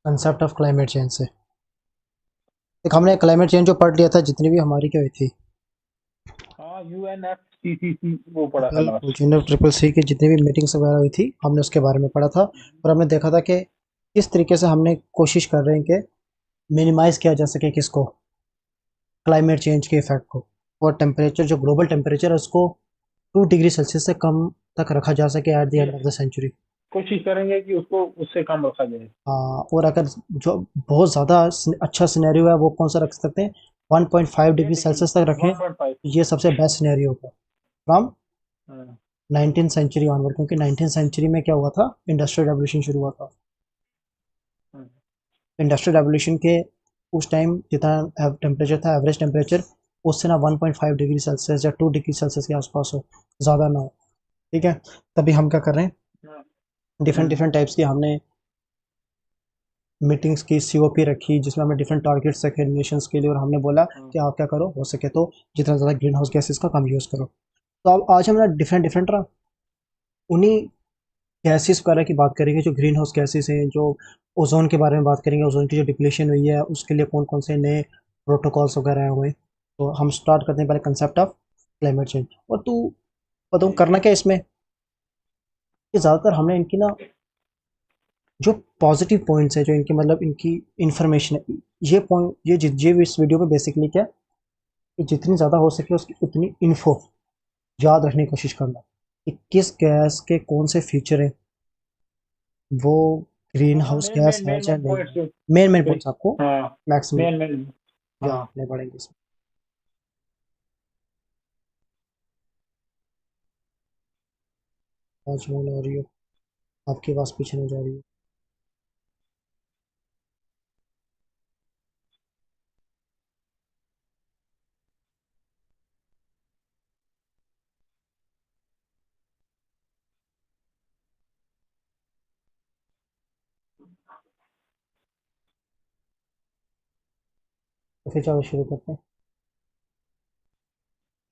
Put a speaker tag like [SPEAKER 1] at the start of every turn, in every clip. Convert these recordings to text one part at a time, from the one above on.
[SPEAKER 1] Concept of climate change से। एक हमने क्लाइमेट चेंज जो पढ़ लिया था, जितनी भी हमारी क्या हुई थी,
[SPEAKER 2] हाँ, UNFCCC वो पढ़ा था
[SPEAKER 1] बिल्कुल
[SPEAKER 2] लास्ट।
[SPEAKER 1] यूनिट ट्रिपल सी की जितनी भी मीटिंग्स वगैरह हुई थी, हमने उसके बारे में पढ़ा था। और हमने देखा था कि किस तरीके से हमने कोशिश कर रहे हैं कि मिनिमाइज किया जा सके किसको, क्लाइमेट चेंज के इफेक्ट को। और टेम्परेचर जो ग्लोबल टेम्परेचर है उसको 2 डिग्री सेल्सियस से कम तक रखा जा सके at the end
[SPEAKER 2] yes,
[SPEAKER 1] of the century.
[SPEAKER 2] कोशिश करेंगे कि उसको उससे कम रखा जाए।
[SPEAKER 1] और अगर जो बहुत ज़्यादा अच्छा सिनेरियो है वो कौन सा रख सकते हैं, 1.5
[SPEAKER 2] ये
[SPEAKER 1] डिग्री
[SPEAKER 2] देखिए,
[SPEAKER 1] सेल्सियस तक रखें,
[SPEAKER 2] 1.5।
[SPEAKER 1] ये सबसे बेस्ट सिनेरियो होगा फ्रॉम
[SPEAKER 2] हाँ,
[SPEAKER 1] 19 सेंचुरी ऑनवर्ड। क्योंकि 19 सेंचुरी में क्या हुआ था, इंडस्ट्रियल रेवोल्यूशन शुरू हुआ था।
[SPEAKER 2] हाँ,
[SPEAKER 1] इंडस्ट्रियल रेवोल्यूशन के उस टाइम जितना टेम्परेचर था, एवरेज टेम्परेचर, उससे ना 1.5 डिग्री सेल्सियस या 2 डिग्री सेल्सियस के आसपास हो, ज़्यादा ना हो। ठीक है, तभी हम क्या कर रहे हैं,
[SPEAKER 2] हाँ,
[SPEAKER 1] डिफरेंट डिफरेंट टाइप्स की हमने मीटिंग्स की सीओपी रखी, जिसमें हमने डिफरेंट टारगेट्स रखे नेशंस के लिए, और हमने बोला
[SPEAKER 2] हाँ,
[SPEAKER 1] कि आप क्या करो, हो सके तो जितना ज़्यादा ग्रीन हाउस गैसेस का कम यूज़ करो। तो अब आज हम ना डिफरेंट डिफरेंट उन्हीं गैसेस वगैरह की बात करेंगे, जो ग्रीन हाउस गैसेस हैं, जो ओजोन के बारे में बात करेंगे, ओजोन की जो डिप्लीशन हुई है उसके लिए कौन कौन से नए प्रोटोकॉल्स वगैरह आए हुए हैं। तो हम स्टार्ट करते हैं पहले कंसेप्ट ऑफ क्लाइमेट चेंज। और तू बताऊँ
[SPEAKER 2] ठीक
[SPEAKER 1] करना
[SPEAKER 2] है।
[SPEAKER 1] क्या इसमें, कि ज़्यादातर हमने इनकी ना जो पॉजिटिव पॉइंट्स है, जो इनकी मतलब इनकी इंफॉर्मेशन है, ये पॉइंट ये भी इस वीडियो पे बेसिकली क्या है, कि जितनी ज़्यादा हो सके उसकी उतनी इन्फो याद रखने की कोशिश करना, कि किस गैस के कौन से फीचर हैं, वो ग्रीन
[SPEAKER 2] हाँ,
[SPEAKER 1] हाउस
[SPEAKER 2] मेन
[SPEAKER 1] गैस
[SPEAKER 2] मेन
[SPEAKER 1] है
[SPEAKER 2] मेन
[SPEAKER 1] या
[SPEAKER 2] मेन
[SPEAKER 1] नहीं
[SPEAKER 2] पॉइंट्स
[SPEAKER 1] है।
[SPEAKER 2] जो।
[SPEAKER 1] मेन मेन पॉइंट्स आपको
[SPEAKER 2] हाँ,
[SPEAKER 1] मैक्सिमम
[SPEAKER 2] मेन मेन।
[SPEAKER 1] याद
[SPEAKER 2] हाँ,
[SPEAKER 1] रखने पड़ेंगे इसमें। आवाज़ फोन आ रही है, आपकी आवाज़ पीछे नहीं जा रही है। तो फिर चलो शुरू करते हैं।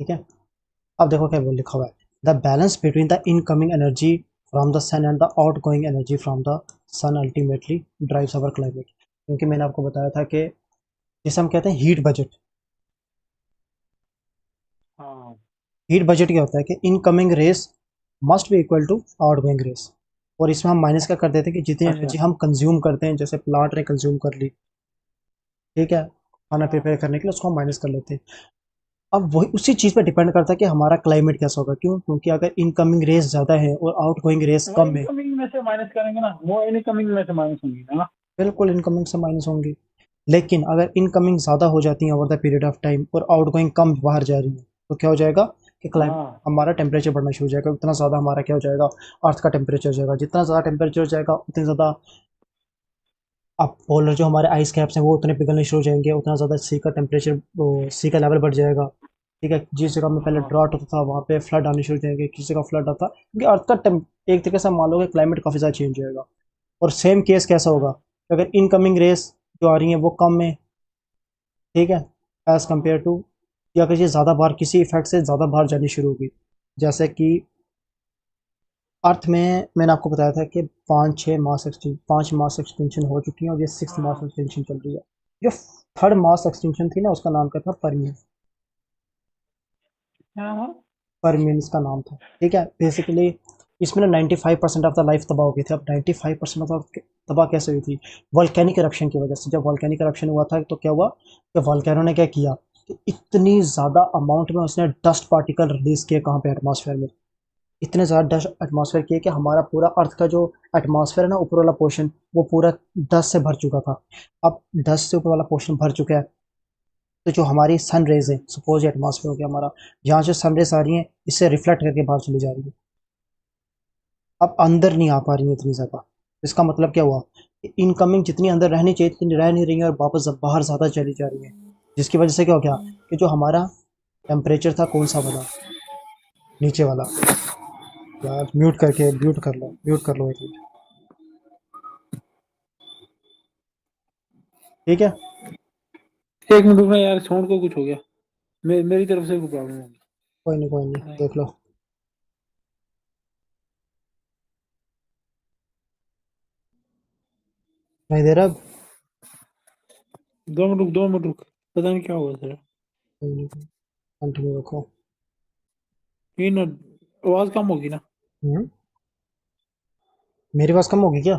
[SPEAKER 1] ठीक है, अब देखो क्या बोल लिखा हुआ है, the balance between the incoming energy from the sun and the outgoing energy from the sun ultimately drives our climate. क्योंकि मैंने आपको बताया था कि जिसे हम कहते हैं हीट बजट,
[SPEAKER 2] हाँ,
[SPEAKER 1] हीट बजट क्या होता है कि incoming rays must be equal to outgoing rays. और इसमें हम माइनस क्या कर देते हैं, कि जितनी
[SPEAKER 2] अच्छा।
[SPEAKER 1] एनर्जी हम कंज्यूम करते हैं, जैसे प्लांट ने कंज्यूम कर ली, ठीक है, खाना
[SPEAKER 2] हाँ,
[SPEAKER 1] प्रिपेयर करने के लिए उसको हम माइनस कर लेते हैं। अब वही उसी चीज़ पे डिपेंड करता है कि हमारा क्लाइमेट कैसा होगा। क्यों? क्योंकि अगर इनकमिंग रेस ज़्यादा है और आउट गोइंग रेस
[SPEAKER 2] वो
[SPEAKER 1] कम है,
[SPEAKER 2] इनकमिंग में से माइनस करेंगे ना, वो इनकमिंग में से माइनस होंगी ना।
[SPEAKER 1] बिल्कुल इनकमिंग से माइनस होंगी। लेकिन अगर इनकमिंग ज़्यादा हो जाती है over the period of time और आउटगोइंग कम बाहर जा रही है, तो क्या हो जाएगा कि क्लाइमेट,
[SPEAKER 2] हाँ,
[SPEAKER 1] हमारा टेम्परेचर बढ़ना शुरू हो जाएगा। उतना ज़्यादा हमारा क्या हो जाएगा, अर्थ का टेम्परेचर हो जाएगा। जितना ज़्यादा टेम्परेचर हो जाएगा उतनी ज़्यादा, अब पोलर जो हमारे आइस कैप्स हैं वो उतने पिघलने शुरू हो जाएंगे, उतना ज़्यादा सी का टेम्परेचर, सी का लेवल बढ़ जाएगा। ठीक है, जिस जगह में पहले
[SPEAKER 2] हाँ,
[SPEAKER 1] ड्रॉट होता था वहाँ पे फ्लड आने शुरू हो जाएंगे, किसी जगह फ्लड आता, क्योंकि अर्थ का एक तरीके से मान लो कि क्लाइमेट काफ़ी ज़्यादा चेंज हो जाएगा। और सेम केस कैसा होगा,
[SPEAKER 2] हाँ,
[SPEAKER 1] अगर इनकमिंग रेस जो आ रही हैं वो कम है, ठीक है, एज़
[SPEAKER 2] हाँ,
[SPEAKER 1] कम्पेयर टू, या अगर ये ज़्यादा बार किसी इफेक्ट से ज़्यादा बाहर जानी शुरू होगी, जैसे कि अर्थ में मैंने आपको बताया था कि 5 मास एक्सटेंशन हो चुकी हैं और ये 6th मास
[SPEAKER 2] हाँ,
[SPEAKER 1] एक्सटेंशन चल रही है। जो 3rd मास एक्सटेंशन थी ना, उसका नाम क्या था, परमियन।
[SPEAKER 2] हाँ, हाँ,
[SPEAKER 1] परमियन इसका नाम था। ठीक है, बेसिकली इसमें ना 95% ऑफ द लाइफ तबाह हो गई थी। अब 95% ऑफ तबाह कैसे हुई थी, वॉल्केनिक eruption की वजह से। जब वॉल्केनिक eruption हुआ था तो क्या हुआ, कि वॉल्केनो ने क्या किया, कि इतनी ज़्यादा अमाउंट में उसने डस्ट पार्टिकल रिलीज़ किए, कहाँ पे, एटमॉस्फेयर में। इतने ज़्यादा डस्ट एटमॉस्फेयर किए कि हमारा पूरा अर्थ का जो एटमॉस्फेयर है ना, ऊपर वाला पोर्शन, वो पूरा डस्ट से भर चुका था। अब डस्ट से ऊपर वाला पोर्शन भर चुका है, तो जो हमारी सन रेज है, सपोज एटमॉस्फेयर हो गया हमारा, यहाँ से सन रेज आ रही हैं, इससे रिफ्लेक्ट करके बाहर चली जा रही है। अब अंदर नहीं आ पा रही है इतनी ज़्यादा। इसका मतलब क्या हुआ, इनकमिंग जितनी अंदर रहनी चाहिए इतनी रह नहीं रही है और वापस बाहर ज़्यादा चली जा रही है। जिसकी वजह से क्या हो गया, कि जो हमारा टेम्परेचर था कौन सा वाला, नीचे वाला, यार म्यूट करके म्यूट कर लो एक मिनट। ठीक है,
[SPEAKER 2] एक मिनट रुकना यार, साउंड को कुछ हो गया। मेरी तरफ से कोई प्रॉब्लम होगी।
[SPEAKER 1] कोई नहीं देख लो। नहीं दे रहा अब।
[SPEAKER 2] 2 मिनट रुक पता नहीं क्या हुआ तेरा।
[SPEAKER 1] कंटिन्यू रखो।
[SPEAKER 2] ये ना आवाज कम होगी ना।
[SPEAKER 1] हम्म, मेरी आवाज कम होगी क्या?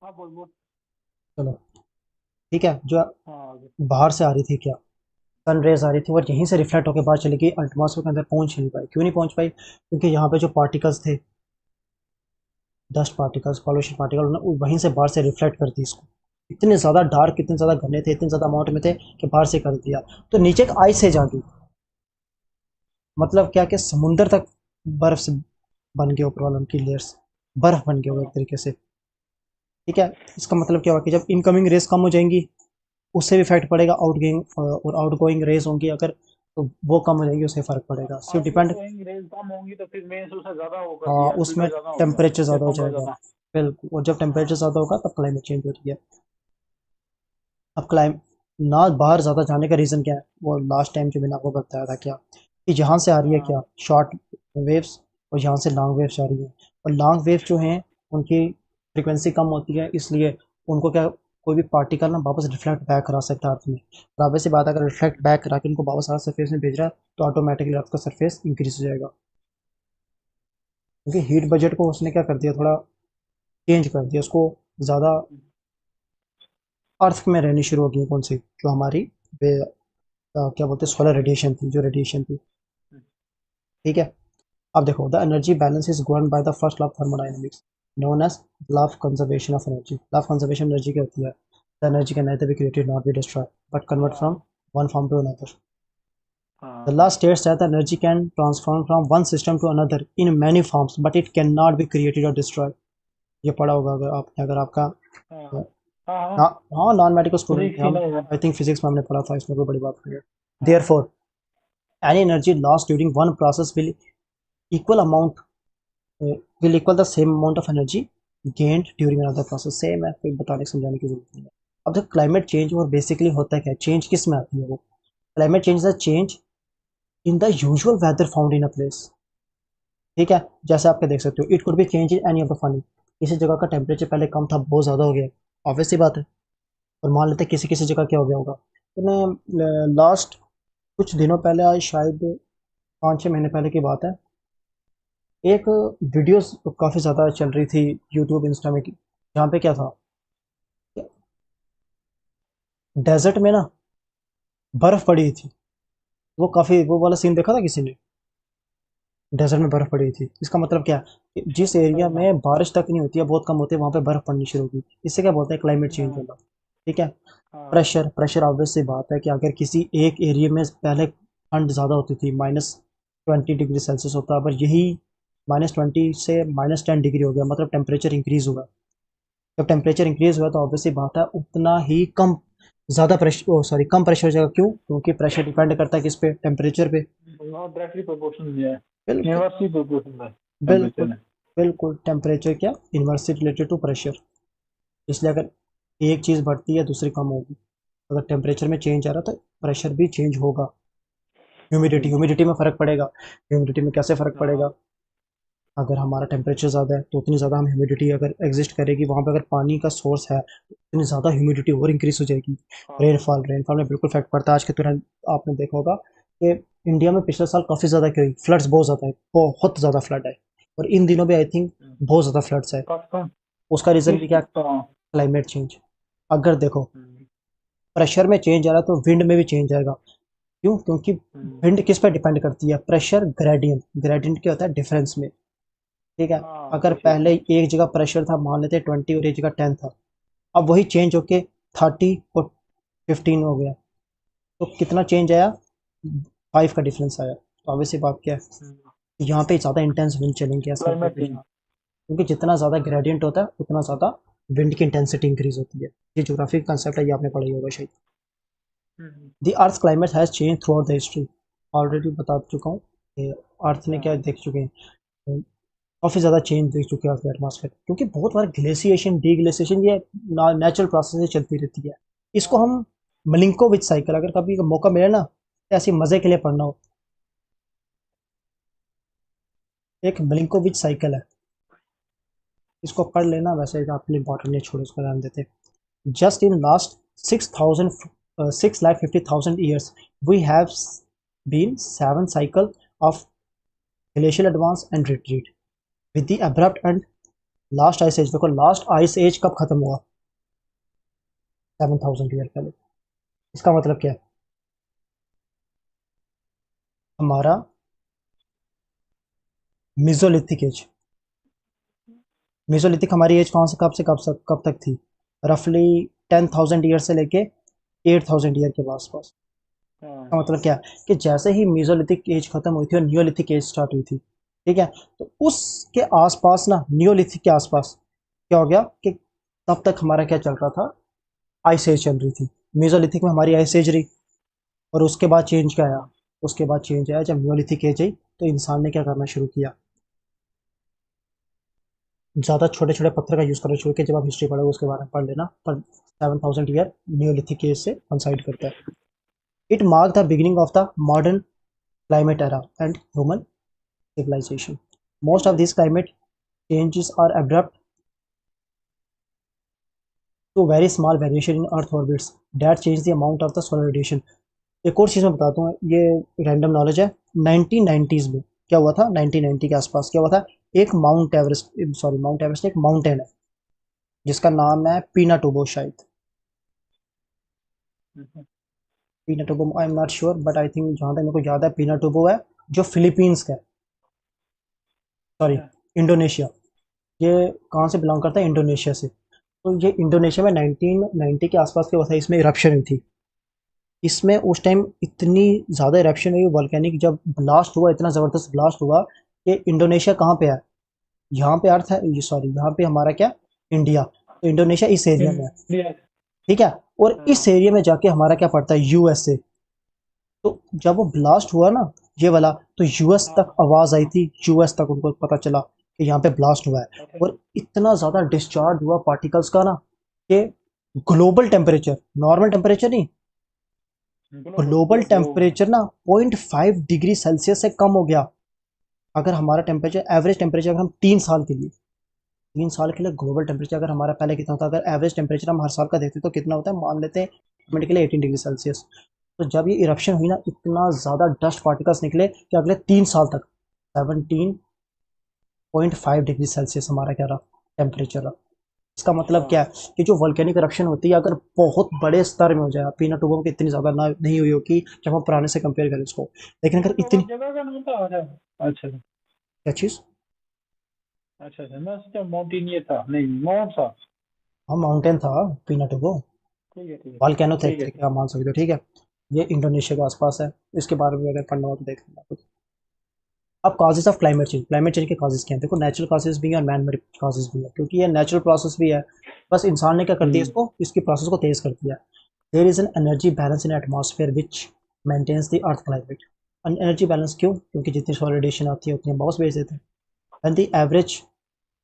[SPEAKER 2] हाँ बोल बोल।
[SPEAKER 1] चलो ठीक है। जो
[SPEAKER 2] हाँ आगे।
[SPEAKER 1] बाहर से आ रही थी क्या, सन रेज आ रही थी और यहीं से रिफ्लेक्ट होकर बाहर चली गई, एटमॉस्फेयर के अंदर पहुंच नहीं पाई। क्यों नहीं पहुंच पाई? क्योंकि यहाँ पे जो पार्टिकल्स थे, डस्ट पार्टिकल्स, पॉल्यूशन पार्टिकल, वहीं से बाहर से रिफ्लेक्ट करती इसको। इतने ज़्यादा डार्क, इतने ज़्यादा घने थे, इतने ज़्यादा अमाउंट में थे कि बाहर से कर दिया। तो नीचे एक आइस एज आ गई। मतलब क्या कि समुंदर तक बर्फ से बन गए, ऊपर वालों की लेयर्स बर्फ बन गए वो एक
[SPEAKER 2] हाँ
[SPEAKER 1] तरीके से। ठीक है। इसका मतलब क्या हुआ कि जब इनकमिंग रेस कम हो जाएंगी, उससे भी इफेक्ट पड़ेगा। आउटगोइंग और आउटगोइंग रेस होंगी अगर, तो वो कम हो जाएंगी, उससे फर्क पड़ेगा। सिर्फ डिपेंड।
[SPEAKER 2] आउटगोइंग रेज कम होंगी तो फिर मेंस उससे ज्यादा वो कर
[SPEAKER 1] हाँ,
[SPEAKER 2] दिया,
[SPEAKER 1] उसमें
[SPEAKER 2] फिल्टर ज्यादा हो गया,
[SPEAKER 1] टेम्परेचर
[SPEAKER 2] फिर
[SPEAKER 1] ज़्यादा हो
[SPEAKER 2] होगा
[SPEAKER 1] जाएगा।
[SPEAKER 2] ज्यादा।
[SPEAKER 1] बिल्कुल। और जब टेम्परेचर
[SPEAKER 2] हाँ
[SPEAKER 1] ज़्यादा होगा तब क्लाइमेट चेंज हो रही है। अब क्लाइम ना बाहर ज़्यादा जाने का रीज़न क्या है, वो लास्ट टाइम जो मैंने आपको बताया था क्या, कि जहाँ से आ रही है
[SPEAKER 2] हाँ
[SPEAKER 1] क्या, शॉर्ट वेव्स, और यहाँ से लॉन्ग वेव्स आ रही है। और लॉन्ग वेव जो हैं उनकी फ्रिक्वेंसी कम होती है, इसलिए उनको क्या, कोई भी पार्टिकल ना वापस रिफ्लेक्ट बैक करा सकता है अर्थ में। और obvious सी बात है, अगर रिफ्लेक्ट बैक करा के उनको वापस अर्थ सरफेस में भेज रहा है, तो ऑटोमेटिकली अर्थ का सरफेस इंक्रीज हो जाएगा। क्योंकि हीट बजट को उसने क्या कर दिया, थोड़ा चेंज कर दिया उसको। ज़्यादा अर्थ में रहनी शुरू हो गई कौन सी, जो हमारी क्या बोलते हैं, सोलर रेडिएशन थी, जो रेडिएशन थी। ठीक है। अब देखो, the energy balance is govern by the first law of thermodynamics, known as law of conservation of energy. Law of conservation energy क्या होती है? The energy can neither be created nor be destroyed but convert from
[SPEAKER 2] हाँ
[SPEAKER 1] one form to another. The
[SPEAKER 2] हाँ
[SPEAKER 1] law states that the energy can transform from one system to another in many forms, but it cannot be created or destroyed. ये पढ़ा होगा अगर आपने, अगर आपका
[SPEAKER 2] हाँ
[SPEAKER 1] अ,
[SPEAKER 2] हाँ हाँ।
[SPEAKER 1] ना, हाँ, नॉन मेडिकल स्टूडेंट
[SPEAKER 2] फिजिक्स
[SPEAKER 1] थे
[SPEAKER 2] ही
[SPEAKER 1] हम।
[SPEAKER 2] ना यार।
[SPEAKER 1] आई थिंक फिजिक्स में हमने पढ़ा था, इसमें कोई बड़ी बात नहीं है।
[SPEAKER 2] हाँ
[SPEAKER 1] therefore any energy lost during one process equal amount will equal the same amount of energy gained during another process. Same है, कोई बताने समझाने की जरूरत नहीं है। अब देखो, क्लाइमेट चेंज और बेसिकली होता क्या है, चेंज किस में आती है वो? Climate change is a change in the usual weather found in a place. ठीक है। जैसे आप देख सकते हो, it could be change in any of the following. किसी जगह का टेम्परेचर पहले कम था, बहुत ज़्यादा हो गया, ऑब्वियस सी बात है। और मान लेते हैं किसी किसी जगह क्या हो गया होगा। तो मैं लास्ट कुछ दिनों पहले, आज शायद 5-6 महीने पहले की बात है, एक वीडियोस काफ़ी ज़्यादा चल रही थी यूट्यूब इंस्टा में जहाँ पे क्या था, डेजर्ट में ना बर्फ़ पड़ी थी। वो काफ़ी, वो वाला सीन देखा था किसी ने? डेजर्ट में बर्फ़ पड़ी थी। इसका मतलब क्या है कि जिस एरिया
[SPEAKER 2] हाँ
[SPEAKER 1] में बारिश तक नहीं होती है, बहुत कम होती है, वहाँ पे बर्फ़ पड़नी शुरू होगी। इससे क्या बोलते हैं, क्लाइमेट चेंज
[SPEAKER 2] हाँ
[SPEAKER 1] होना। ठीक है।
[SPEAKER 2] हाँ
[SPEAKER 1] प्रेशर, प्रेशर ऑब्वियस सी बात है कि अगर किसी एक एरिया में पहले ठंड ज़्यादा होती थी, -20 डिग्री सेल्सियस होता, पर यही -20 से -10 डिग्री हो गया, मतलब टेम्परेचर इंक्रीज़ हुआ। जब टेम्परेचर इंक्रीज हुआ तो ऑब्वियसली बात है, उतना ही कम, ज़्यादा प्रेशर, ओ सॉरी, कम प्रेशर हो जाएगा। क्यों? क्योंकि प्रेशर डिपेंड करता है किस पे, टेम्परेचर पे।
[SPEAKER 2] हाँ डायरेक्टली प्रोपोर्शनल दिया है।
[SPEAKER 1] बिल्कुल।
[SPEAKER 2] इनवर्सली प्रोपोर्शनल है टेम्परेचर
[SPEAKER 1] बिल्कुल।
[SPEAKER 2] में।
[SPEAKER 1] बिल्कुल, टेम्परेचर क्या, इन्वर्सली रिलेटेड टू प्रेशर। इसलिए अगर एक चीज़ बढ़ती है दूसरी कम होगी। अगर टेम्परेचर में चेंज आ रहा है तो प्रेशर भी चेंज होगा। ह्यूमिडिटी,
[SPEAKER 2] बिल्कुल।
[SPEAKER 1] ह्यूमिडिटी में फ़र्क पड़ेगा। ह्यूमिडिटी में कैसे फ़र्क
[SPEAKER 2] हाँ
[SPEAKER 1] पड़ेगा? अगर हमारा टेम्परेचर ज़्यादा है तो उतनी ज़्यादा हम ह्यूमिडिटी अगर एग्जिस्ट करेगी वहाँ पे, अगर पानी का सोर्स है तो उतनी ज़्यादा ह्यूमिडिटी और इंक्रीज हो जाएगी।
[SPEAKER 2] हाँ
[SPEAKER 1] रेनफॉल, रेनफॉल में बिल्कुल इफेक्ट पड़ता है। आज के तुरंत आपने देखा होगा कि इंडिया में पिछले साल काफ़ी ज़्यादा क्या हुई, फ्लड्स बहुत ज़्यादा है, बहुत ज़्यादा फ्लड है। और इन दिनों भी आई थिंक बहुत ज़्यादा फ्लड्स है।
[SPEAKER 2] कब
[SPEAKER 1] उसका रीज़न
[SPEAKER 2] किस
[SPEAKER 1] भी क्या,
[SPEAKER 2] हाँ।
[SPEAKER 1] Climate change. अगर देखो,
[SPEAKER 2] हम्म,
[SPEAKER 1] प्रेशर में चेंज आ रहा है तो विंड में भी चेंज आएगा। क्यों? क्योंकि
[SPEAKER 2] हम्म,
[SPEAKER 1] विंड किस पर डिपेंड करती है, प्रेशर ग्रेडियंट। ग्रेडियंट क्या होता है, डिफरेंस में। ठीक है।
[SPEAKER 2] हाँ
[SPEAKER 1] अगर
[SPEAKER 2] प्रेशर।
[SPEAKER 1] पहले एक जगह प्रेशर था, मान लेते 20 और एक जगह 10 था, अब वही चेंज होके 30 और 15 हो गया, तो कितना चेंज आया, 5 का डिफरेंस आया। तो ऑब्वियसली बात क्या है, यहाँ पे ज़्यादा इंटेंस विंड चलेंगे ऐसा
[SPEAKER 2] क्लाइमेट
[SPEAKER 1] क्योंकि
[SPEAKER 2] चेंज।
[SPEAKER 1] यहाँ, क्योंकि जितना ज़्यादा ग्रेडियंट होता है उतना ज़्यादा विंड की इंटेंसिटी इंक्रीज होती है। ये ज्योग्राफी का कंसेप्ट है, ये आपने पढ़ा ही होगा शायद। The earth climate has change through out the history. Already बता चुका हूँ कि अर्थ ने क्या
[SPEAKER 2] हाँ
[SPEAKER 1] देख चुके हैं, काफ़ी ज़्यादा चेंज देख चुके हैं आपके एटमॉस्फेयर, क्योंकि बहुत बार ग्लेशिएशन, डीग्लेशिएशन, ये नेचुरल प्रोसेस से चलती रहती है। इसको
[SPEAKER 2] हाँ
[SPEAKER 1] हम मिलिंकोविच साइकिल, अगर कभी मौका मिले ना, तो ऐसे मज़े के लिए पढ़ना हो। एक मिलिंकोविच साइकिल है, इसको पढ़ लेना, वैसे अपनी इंपॉर्टेंट नहीं, छोड़ो उसको ध्यान देते। Just in last 6,000 6,50,000 years we have been seven cycle of glacial advance and retreat with the abrupt and last ice age. देखो लास्ट आइस एज कब खत्म हुआ? 7,000 ईयर पहले। इसका मतलब क्या है? हमारा मिजोलिथिक एज, मिजोलिथिक हमारी एज कौन से कब तक थी? रफली 10,000 ईयर से लेके 8,000 ईयर के आसपास। का मतलब क्या है कि जैसे ही मीजोलिथिक एज खत्म हुई थी और नियोलिथिक एज स्टार्ट हुई थी, ठीक है, तो उसके आसपास ना, नियोलिथिक के आसपास क्या हो गया कि तब तक हमारा क्या चल रहा था? आइस एज चल रही थी। मेसोलिथिक में हमारी आइस एज रही, और उसके बाद चेंज क्या आया? उसके बाद चेंज आया जब नियोलिथिक एज आई, तो इंसान ने क्या करना शुरू किया? ज़्यादा छोटे छोटे पत्थर का यूज़ करना शुरू किया। जब आप हिस्ट्री पढ़ोगे उसके बारे में पढ़ लेना, पर 7,000 ईयर नियोलिथिक एज से कंसाइड करता है। It mark the beginning of the modern climate era and human civilization. Most of these climate changes are abrupt to very small variation in Earth orbits that change the amount of the solar radiation. एक और चीज़ मैं बताता हूँ, ये random knowledge है। 1990s में क्या हुआ था? 1990 के आसपास क्या हुआ था? एक Mount Everest, sorry Mount Everest एक माउंटेन है जिसका नाम है पीनाटुबो शायद। Pinatubo I am not sure, but I think जहाँ तक मेरे को याद है पीनाटुबो है, जो फिलीपींस का है, सॉरी इंडोनेशिया। ये कहाँ से बिलोंग करता है? इंडोनेशिया से। तो ये इंडोनेशिया में 1990 के आसपास क्या हुआ था? इसमें इरप्शन हुई थी। इसमें उस टाइम इतनी ज़्यादा इरप्शन हुई वॉल्केनिक, जब ब्लास्ट हुआ, इतना ज़बरदस्त ब्लास्ट हुआ कि इंडोनेशिया कहाँ पे है? यहाँ पे अर्थ है, ये सॉरी यहाँ पे हमारा क्या? इंडिया। तो इंडोनेशिया इस एरिया में है,
[SPEAKER 2] इंडिया।
[SPEAKER 1] ठीक है, और इस एरिया में जाके हमारा क्या पड़ता है? यूएसए। तो जब वो ब्लास्ट हुआ ना, ये वाला, तो यूएस तक आवाज़ आई थी, यूएस तक उनको पता चला कि यहाँ पे ब्लास्ट हुआ है। और इतना ज़्यादा डिस्चार्ज हुआ पार्टिकल्स का ना कि ग्लोबल टेम्परेचर, नॉर्मल टेम्परेचर नहीं, ग्लोबल टेम्परेचर ना 0.5 डिग्री सेल्सियस से कम हो गया। अगर हमारा टेम्परेचर, एवरेज टेम्परेचर, अगर हम 3 साल के लिए, 3 साल के लिए ग्लोबल टेम्परेचर अगर हमारा पहले कितना होता, अगर एवरेज टेम्परेचर हम हर साल का देखते तो कितना होता है? मान लेते हैं ऑटोमेटिकली 18 डिग्री सेल्सियस। तो जब ये इरप्शन हुई ना, इतना ज़्यादा डस्ट पार्टिकल्स निकले कि अगले 3 साल तक 17.5 डिग्री सेल्सियस हमारा क्या रहा? टेम्परेचर रहा। इसका मतलब क्या है कि जो वोल्केनिक इरप्शन होती है अगर बहुत बड़े स्तर में हो जाए, पीनाटुबो की इतनी ज़्यादा ना नहीं हुई होगी जब हम पुराने से कंपेयर करें इसको, लेकिन अगर इतनी,
[SPEAKER 2] जगह का नाम था। अच्छा
[SPEAKER 1] क्या चीज़?
[SPEAKER 2] अच्छा अच्छा, मैं सोचा माउंटेनियर था, नहीं माउंट था।
[SPEAKER 1] हाँ माउंटेन था पीनाटुबो,
[SPEAKER 2] ठीक है ठीक है
[SPEAKER 1] वॉल्केनो थे,
[SPEAKER 2] ठीक है।
[SPEAKER 1] क्या मान सकते हो, ठीक है। ये इंडोनेशिया के आसपास है, इसके बारे में अगर पढ़ना हो तो देख लेना कुछ। अब causes of climate change, climate change के कॉजेज क्या हैं? देखो नेचुरल कॉजेज भी हैं और मैन मेड कॉजेज भी हैं, क्योंकि ये नेचुरल प्रोसेस भी है, बस इंसान ने क्या कर दिया इसको, इसकी प्रोसेस को तेज कर दिया। There is an energy balance in atmosphere which maintains the earth climate. Energy balance क्यों? क्योंकि जितनी सोलर रेडिएशन आती है उतनी हम बॉस भेज देते हैं। When the average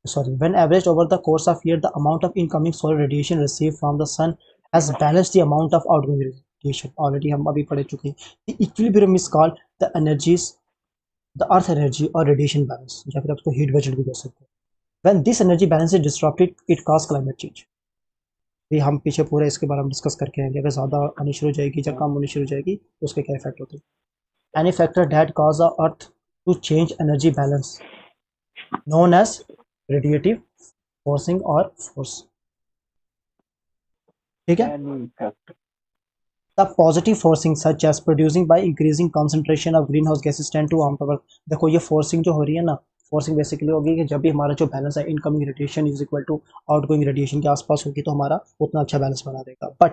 [SPEAKER 1] when averaged over the course of year, the amount of incoming solar radiation received from the sun has balanced the amount of outgoing radiation. Already हम अभी पढ़ चुके हैं। The equilibrium is called the energies, the earth energy or radiation balance, या फिर आप इसको heat budget भी कह सकते हैं। When this energy balance is disrupted, it causes climate change. ये हम पीछे पूरे इसके बारे में डिस्कस करके आएंगे, अगर ज़्यादा आनी शुरू हो जाएगी या कम होनी शुरू हो जाएगी तो उसके क्या इफेक्ट होते हैं। Any factor that cause the earth to change energy balance known as radiative forcing or force, ठीक है। The positive forcing such as producing by increasing concentration of greenhouse gases tend to harm our, देखो ये forcing जो हो रही है ना, forcing basically होगी कि जब भी हमारा जो बैलेंस है incoming radiation is equal to outgoing radiation के आसपास होगी तो हमारा उतना अच्छा बैलेंस बना देगा। But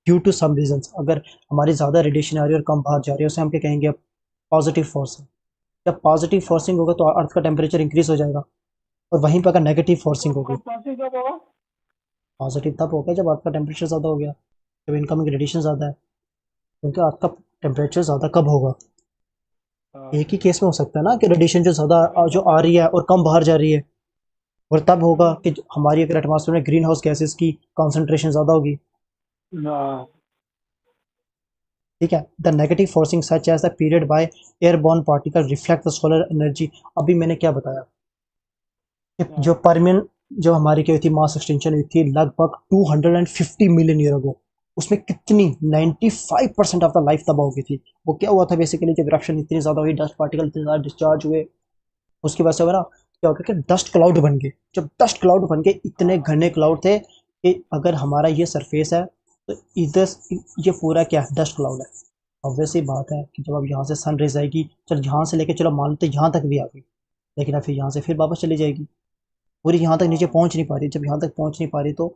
[SPEAKER 1] due to some reasons, अगर हमारी ज़्यादा रेडिएशन आ रही है और कम बाहर जा रही है, उसे हम क्या कहेंगे? Positive forcing. जब पॉजिटिव फोर्सिंग होगा तो अर्थ का टेम्परेचर इंक्रीज हो जाएगा, और वहीं पर अगर नेगेटिव फोर्सिंग होगी, पॉजिटिव तब होगा जब अर्थ का टेम्परेचर ज़्यादा हो गया, जब इनकमिंग रेडिएशन ज़्यादा है। क्योंकि अर्थ का टेम्परेचर ज़्यादा कब होगा? एक ही केस में हो सकता है ना कि रेडिएशन जो ज़्यादा जो आ रही है और कम बाहर जा रही है, और तब होगा कि हमारी अगर एटमॉस्फेयर में ग्रीन हाउस गैसेस की कॉन्सेंट्रेशन ज़्यादा होगी। ठीक है। The negative forcing such as the period by airborne particle reflect the solar energy. अभी मैंने क्या बताया कि जो परमियन, जो हमारी क्या हुई थी मास एक्सटेंशन हुई थी लगभग 250 मिलियन ईयर अगो, उसमें कितनी 95% ऑफ द लाइफ तबाह हो गई थी। वो क्या हुआ था बेसिकली, जब इरप्शन इतनी ज़्यादा हुई, डस्ट पार्टिकल इतने ज़्यादा डिस्चार्ज हुए, उसकी वजह से हुआ ना, क्या हो गया कि डस्ट क्लाउड बन गए। जब डस्ट क्लाउड बन गए, इतने घने क्लाउड थे कि अगर हमारा ये सरफेस है तो इधर ये पूरा क्या है, डस्ट क्लाउड है। ऑब्वियस सी बात है कि जब अब यहाँ से सन रेज आएगी, चल यहाँ से लेके चलो मान लेते यहाँ तक भी आ गई, लेकिन अब फिर यहाँ से फिर वापस चली जाएगी, पूरी यहाँ तक नीचे पहुँच नहीं पा रही। जब यहाँ तक पहुँच नहीं पा रही तो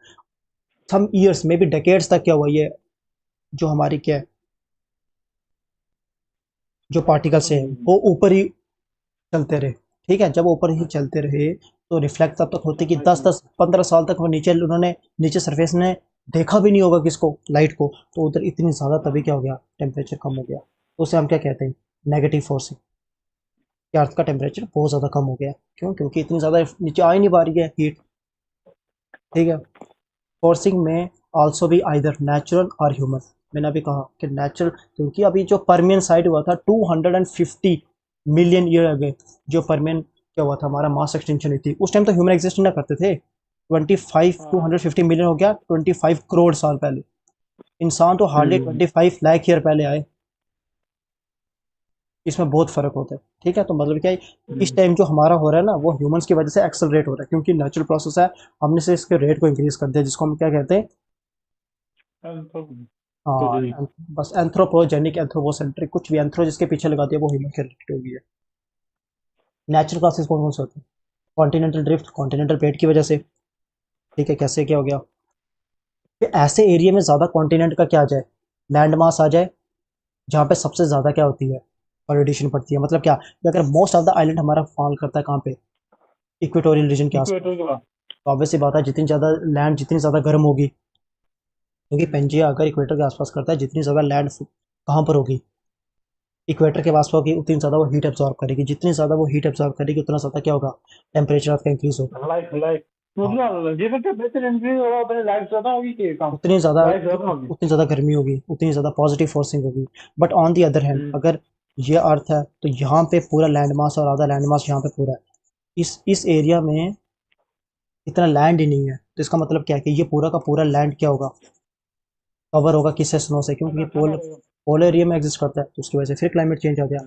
[SPEAKER 1] some years may be decades तक क्या हुआ, ये जो हमारी क्या है, जो पार्टिकल्स है वो ऊपर ही चलते रहे। ठीक है, जब ऊपर ही चलते रहे तो रिफ्लेक्ट तब तक होते कि 10-10-15 साल तक वो नीचे, उन्होंने नीचे सरफेस ने देखा भी नहीं होगा किसको, लाइट को। तो उधर इतनी ज़्यादा तभी क्या हो गया, टेम्परेचर कम हो गया। तो उसे हम क्या कहते हैं, नेगेटिव फोर्सिंग। कि अर्थ का टेम्परेचर बहुत ज़्यादा कम हो गया। क्यों? क्योंकि इतनी ज़्यादा नीचे आ ही नहीं पा रही है हीट। ठीक है। फोर्सिंग में आल्सो भी आइदर नेचुरल और ह्यूमन। मैंने अभी कहा कि नेचुरल, क्योंकि अभी जो परमियन साइड हुआ था 250 मिलियन ईयर अगे, जो परमियन क्या हुआ था, हमारा मास एक्सटेंशन हुई थी, उस टाइम तो ह्यूमन एग्जिस्ट ना करते थे। 250 मिलियन हो गया 25 करोड़ साल पहले। इंसान तो हार्डली 25 लाख ईयर पहले आए। इसमें बहुत फ़र्क होता है। ठीक है, तो मतलब क्या है, इस टाइम जो हमारा हो रहा है ना, वो ह्यूमंस की वजह से एक्सेलरेट हो रहा है, क्योंकि नेचुरल प्रोसेस है। हमने से इसके रेट को इंक्रीज कर दिया, जिसको हम क्या कहते हैं, हाँ, बस एंथ्रोपोजेनिक, एंथ्रोपोसेंट्रिक, कुछ भी एंथ्रो जिसके पीछे लगा दिया वो ह्यूमन के रिलेटेड हो गई है। नेचुरल क्लासेस कौन कौन से होते हैं? कॉन्टिनेंटल ड्रिफ्ट, कॉन्टिनेंटल प्लेट की वजह से। ठीक है, कैसे क्या हो गया कि ऐसे एरिया में ज़्यादा कॉन्टिनेंट का क्या आ जाए, लैंड मास आ जाए, जहाँ पे सबसे ज़्यादा क्या होती है, रेडिएशन पड़ती है। मतलब क्या कि अगर मोस्ट ऑफ द आइलैंड हमारा फॉल करता है कहाँ पे, इक्वेटोरियल रीजन के आसपास।
[SPEAKER 2] इक्वेटर का।
[SPEAKER 1] तो ऑब्वियस सी बात है, जितनी ज़्यादा लैंड जितनी ज़्यादा गर्म होगी, क्योंकि पेंजिया अगर इक्वेटर के आसपास करता है, जितनी ज़्यादा लैंड कहाँ पर होगी, इक्वेटर के पास होगी, उतनी ज़्यादा वो हीट एब्जॉर्ब करेगी। जितनी ज़्यादा वो हीट एब्जॉर्ब करेगी, उतना ज़्यादा क्या होगा, टेम्परेचर आपका इंक्रीज होगा।
[SPEAKER 2] लाइफ लाइफ
[SPEAKER 1] हाँ,
[SPEAKER 2] मतलब ये तो टेम्परेचर इंक्रीज होगा, अपने लाइफ ज्यादा होगी कि कम?
[SPEAKER 1] उतनी ज़्यादा
[SPEAKER 2] लाइफ ज्यादा होगी।
[SPEAKER 1] उतनी ज़्यादा गर्मी होगी, उतनी ज़्यादा पॉजिटिव फोर्सिंग होगी। But on the other hand,
[SPEAKER 2] hmm.
[SPEAKER 1] अगर ये अर्थ है तो यहाँ पे पूरा लैंड मास और आधा लैंड मास यहाँ पे पूरा है। इस एरिया में इतना लैंड ही नहीं है, तो इसका मतलब क्या है कि ये पूरा का पूरा लैंड क्या होगा, कवर होगा किससे, स्नो से, क्योंकि ये
[SPEAKER 2] ठंडा ठंडा रहेगा।
[SPEAKER 1] पोलर एरिया में एग्जिस्ट करता है, तो उसकी वजह से फिर क्लाइमेट चेंज आ गया।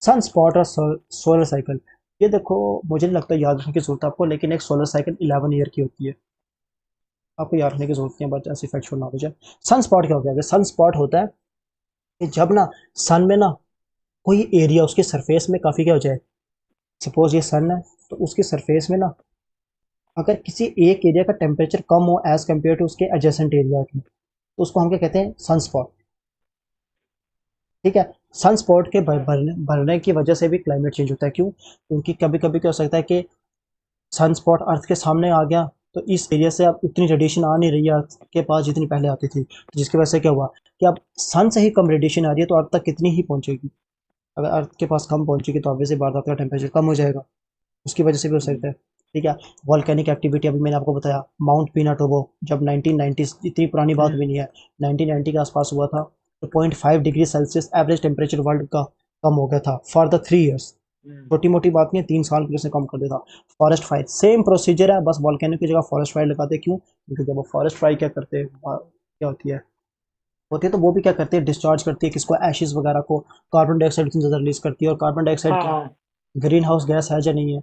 [SPEAKER 1] सन स्पॉट और सोलर साइकिल, ये देखो, मुझे नहीं लगता याद रखने की जरूरत है आपको, लेकिन एक सोलर साइकिल 11 ईयर की होती है। आपको याद रखने की जरूरत नहीं है, बट ऐसी फैक्चुअल नॉलेज है। सन स्पॉट क्या होता है? सन स्पॉट होता है कि जब ना सन में ना कोई एरिया उसके सरफेस में काफ़ी क्या हो जाए, सपोज ये सन है, तो उसके सरफेस में ना अगर किसी एक एरिया का टेम्परेचर कम हो एज कम्पेयर टू उसके एडजेसेंट एरिया की, तो उसको हम क्या कहते हैं, सन स्पॉट। ठीक है। सन स्पॉट के भरने की वजह से भी क्लाइमेट चेंज होता है। क्यों? क्योंकि कभी कभी क्या हो सकता है कि सन स्पॉट अर्थ के सामने आ गया, तो इस एरिया से अब उतनी रेडिएशन आ नहीं रही है अर्थ के पास जितनी पहले आती थी, तो जिसकी वजह से क्या हुआ कि अब सन से ही कम रेडिएशन आ रही है, तो अर्थ तक कितनी ही पहुंचेगी। अगर अर्थ के पास कम पहुंचेगी तो ऑब्वियसली बात, आपका टेम्परेचर कम हो जाएगा, उसकी वजह से भी हो सकता है। ठीक है। वॉल्केनिक एक्टिविटी, अभी मैंने आपको बताया, माउंट पिनाटोबो जब 1990, इतनी पुरानी बात भी नहीं है, 1990 के आसपास हुआ था, तो 0.5 degree Celsius average temperature world का कम हो गया था फॉर द 3 ईयर्स। छोटी मोटी बात नहीं है, 3 साल के लिए उसने कम कर दिया था। फॉरेस्ट फायर सेम प्रोसीजर है, बस वॉल्केनो की जगह फॉरेस्ट फायर लगाते हैं। क्यों? क्योंकि जब वो फॉरेस्ट फायर क्या करते हैं, क्या होती है तो वो भी क्या करती है, डिस्चार्ज करती है किसको, एशिस वगैरह को, कार्बन डाइऑक्साइड इतनी ज़्यादा रिलीज करती है। और कार्बन डाइऑक्साइड
[SPEAKER 2] हाँ
[SPEAKER 1] क्या
[SPEAKER 2] हाँ
[SPEAKER 1] ग्रीन हाउस गैस है या नहीं है?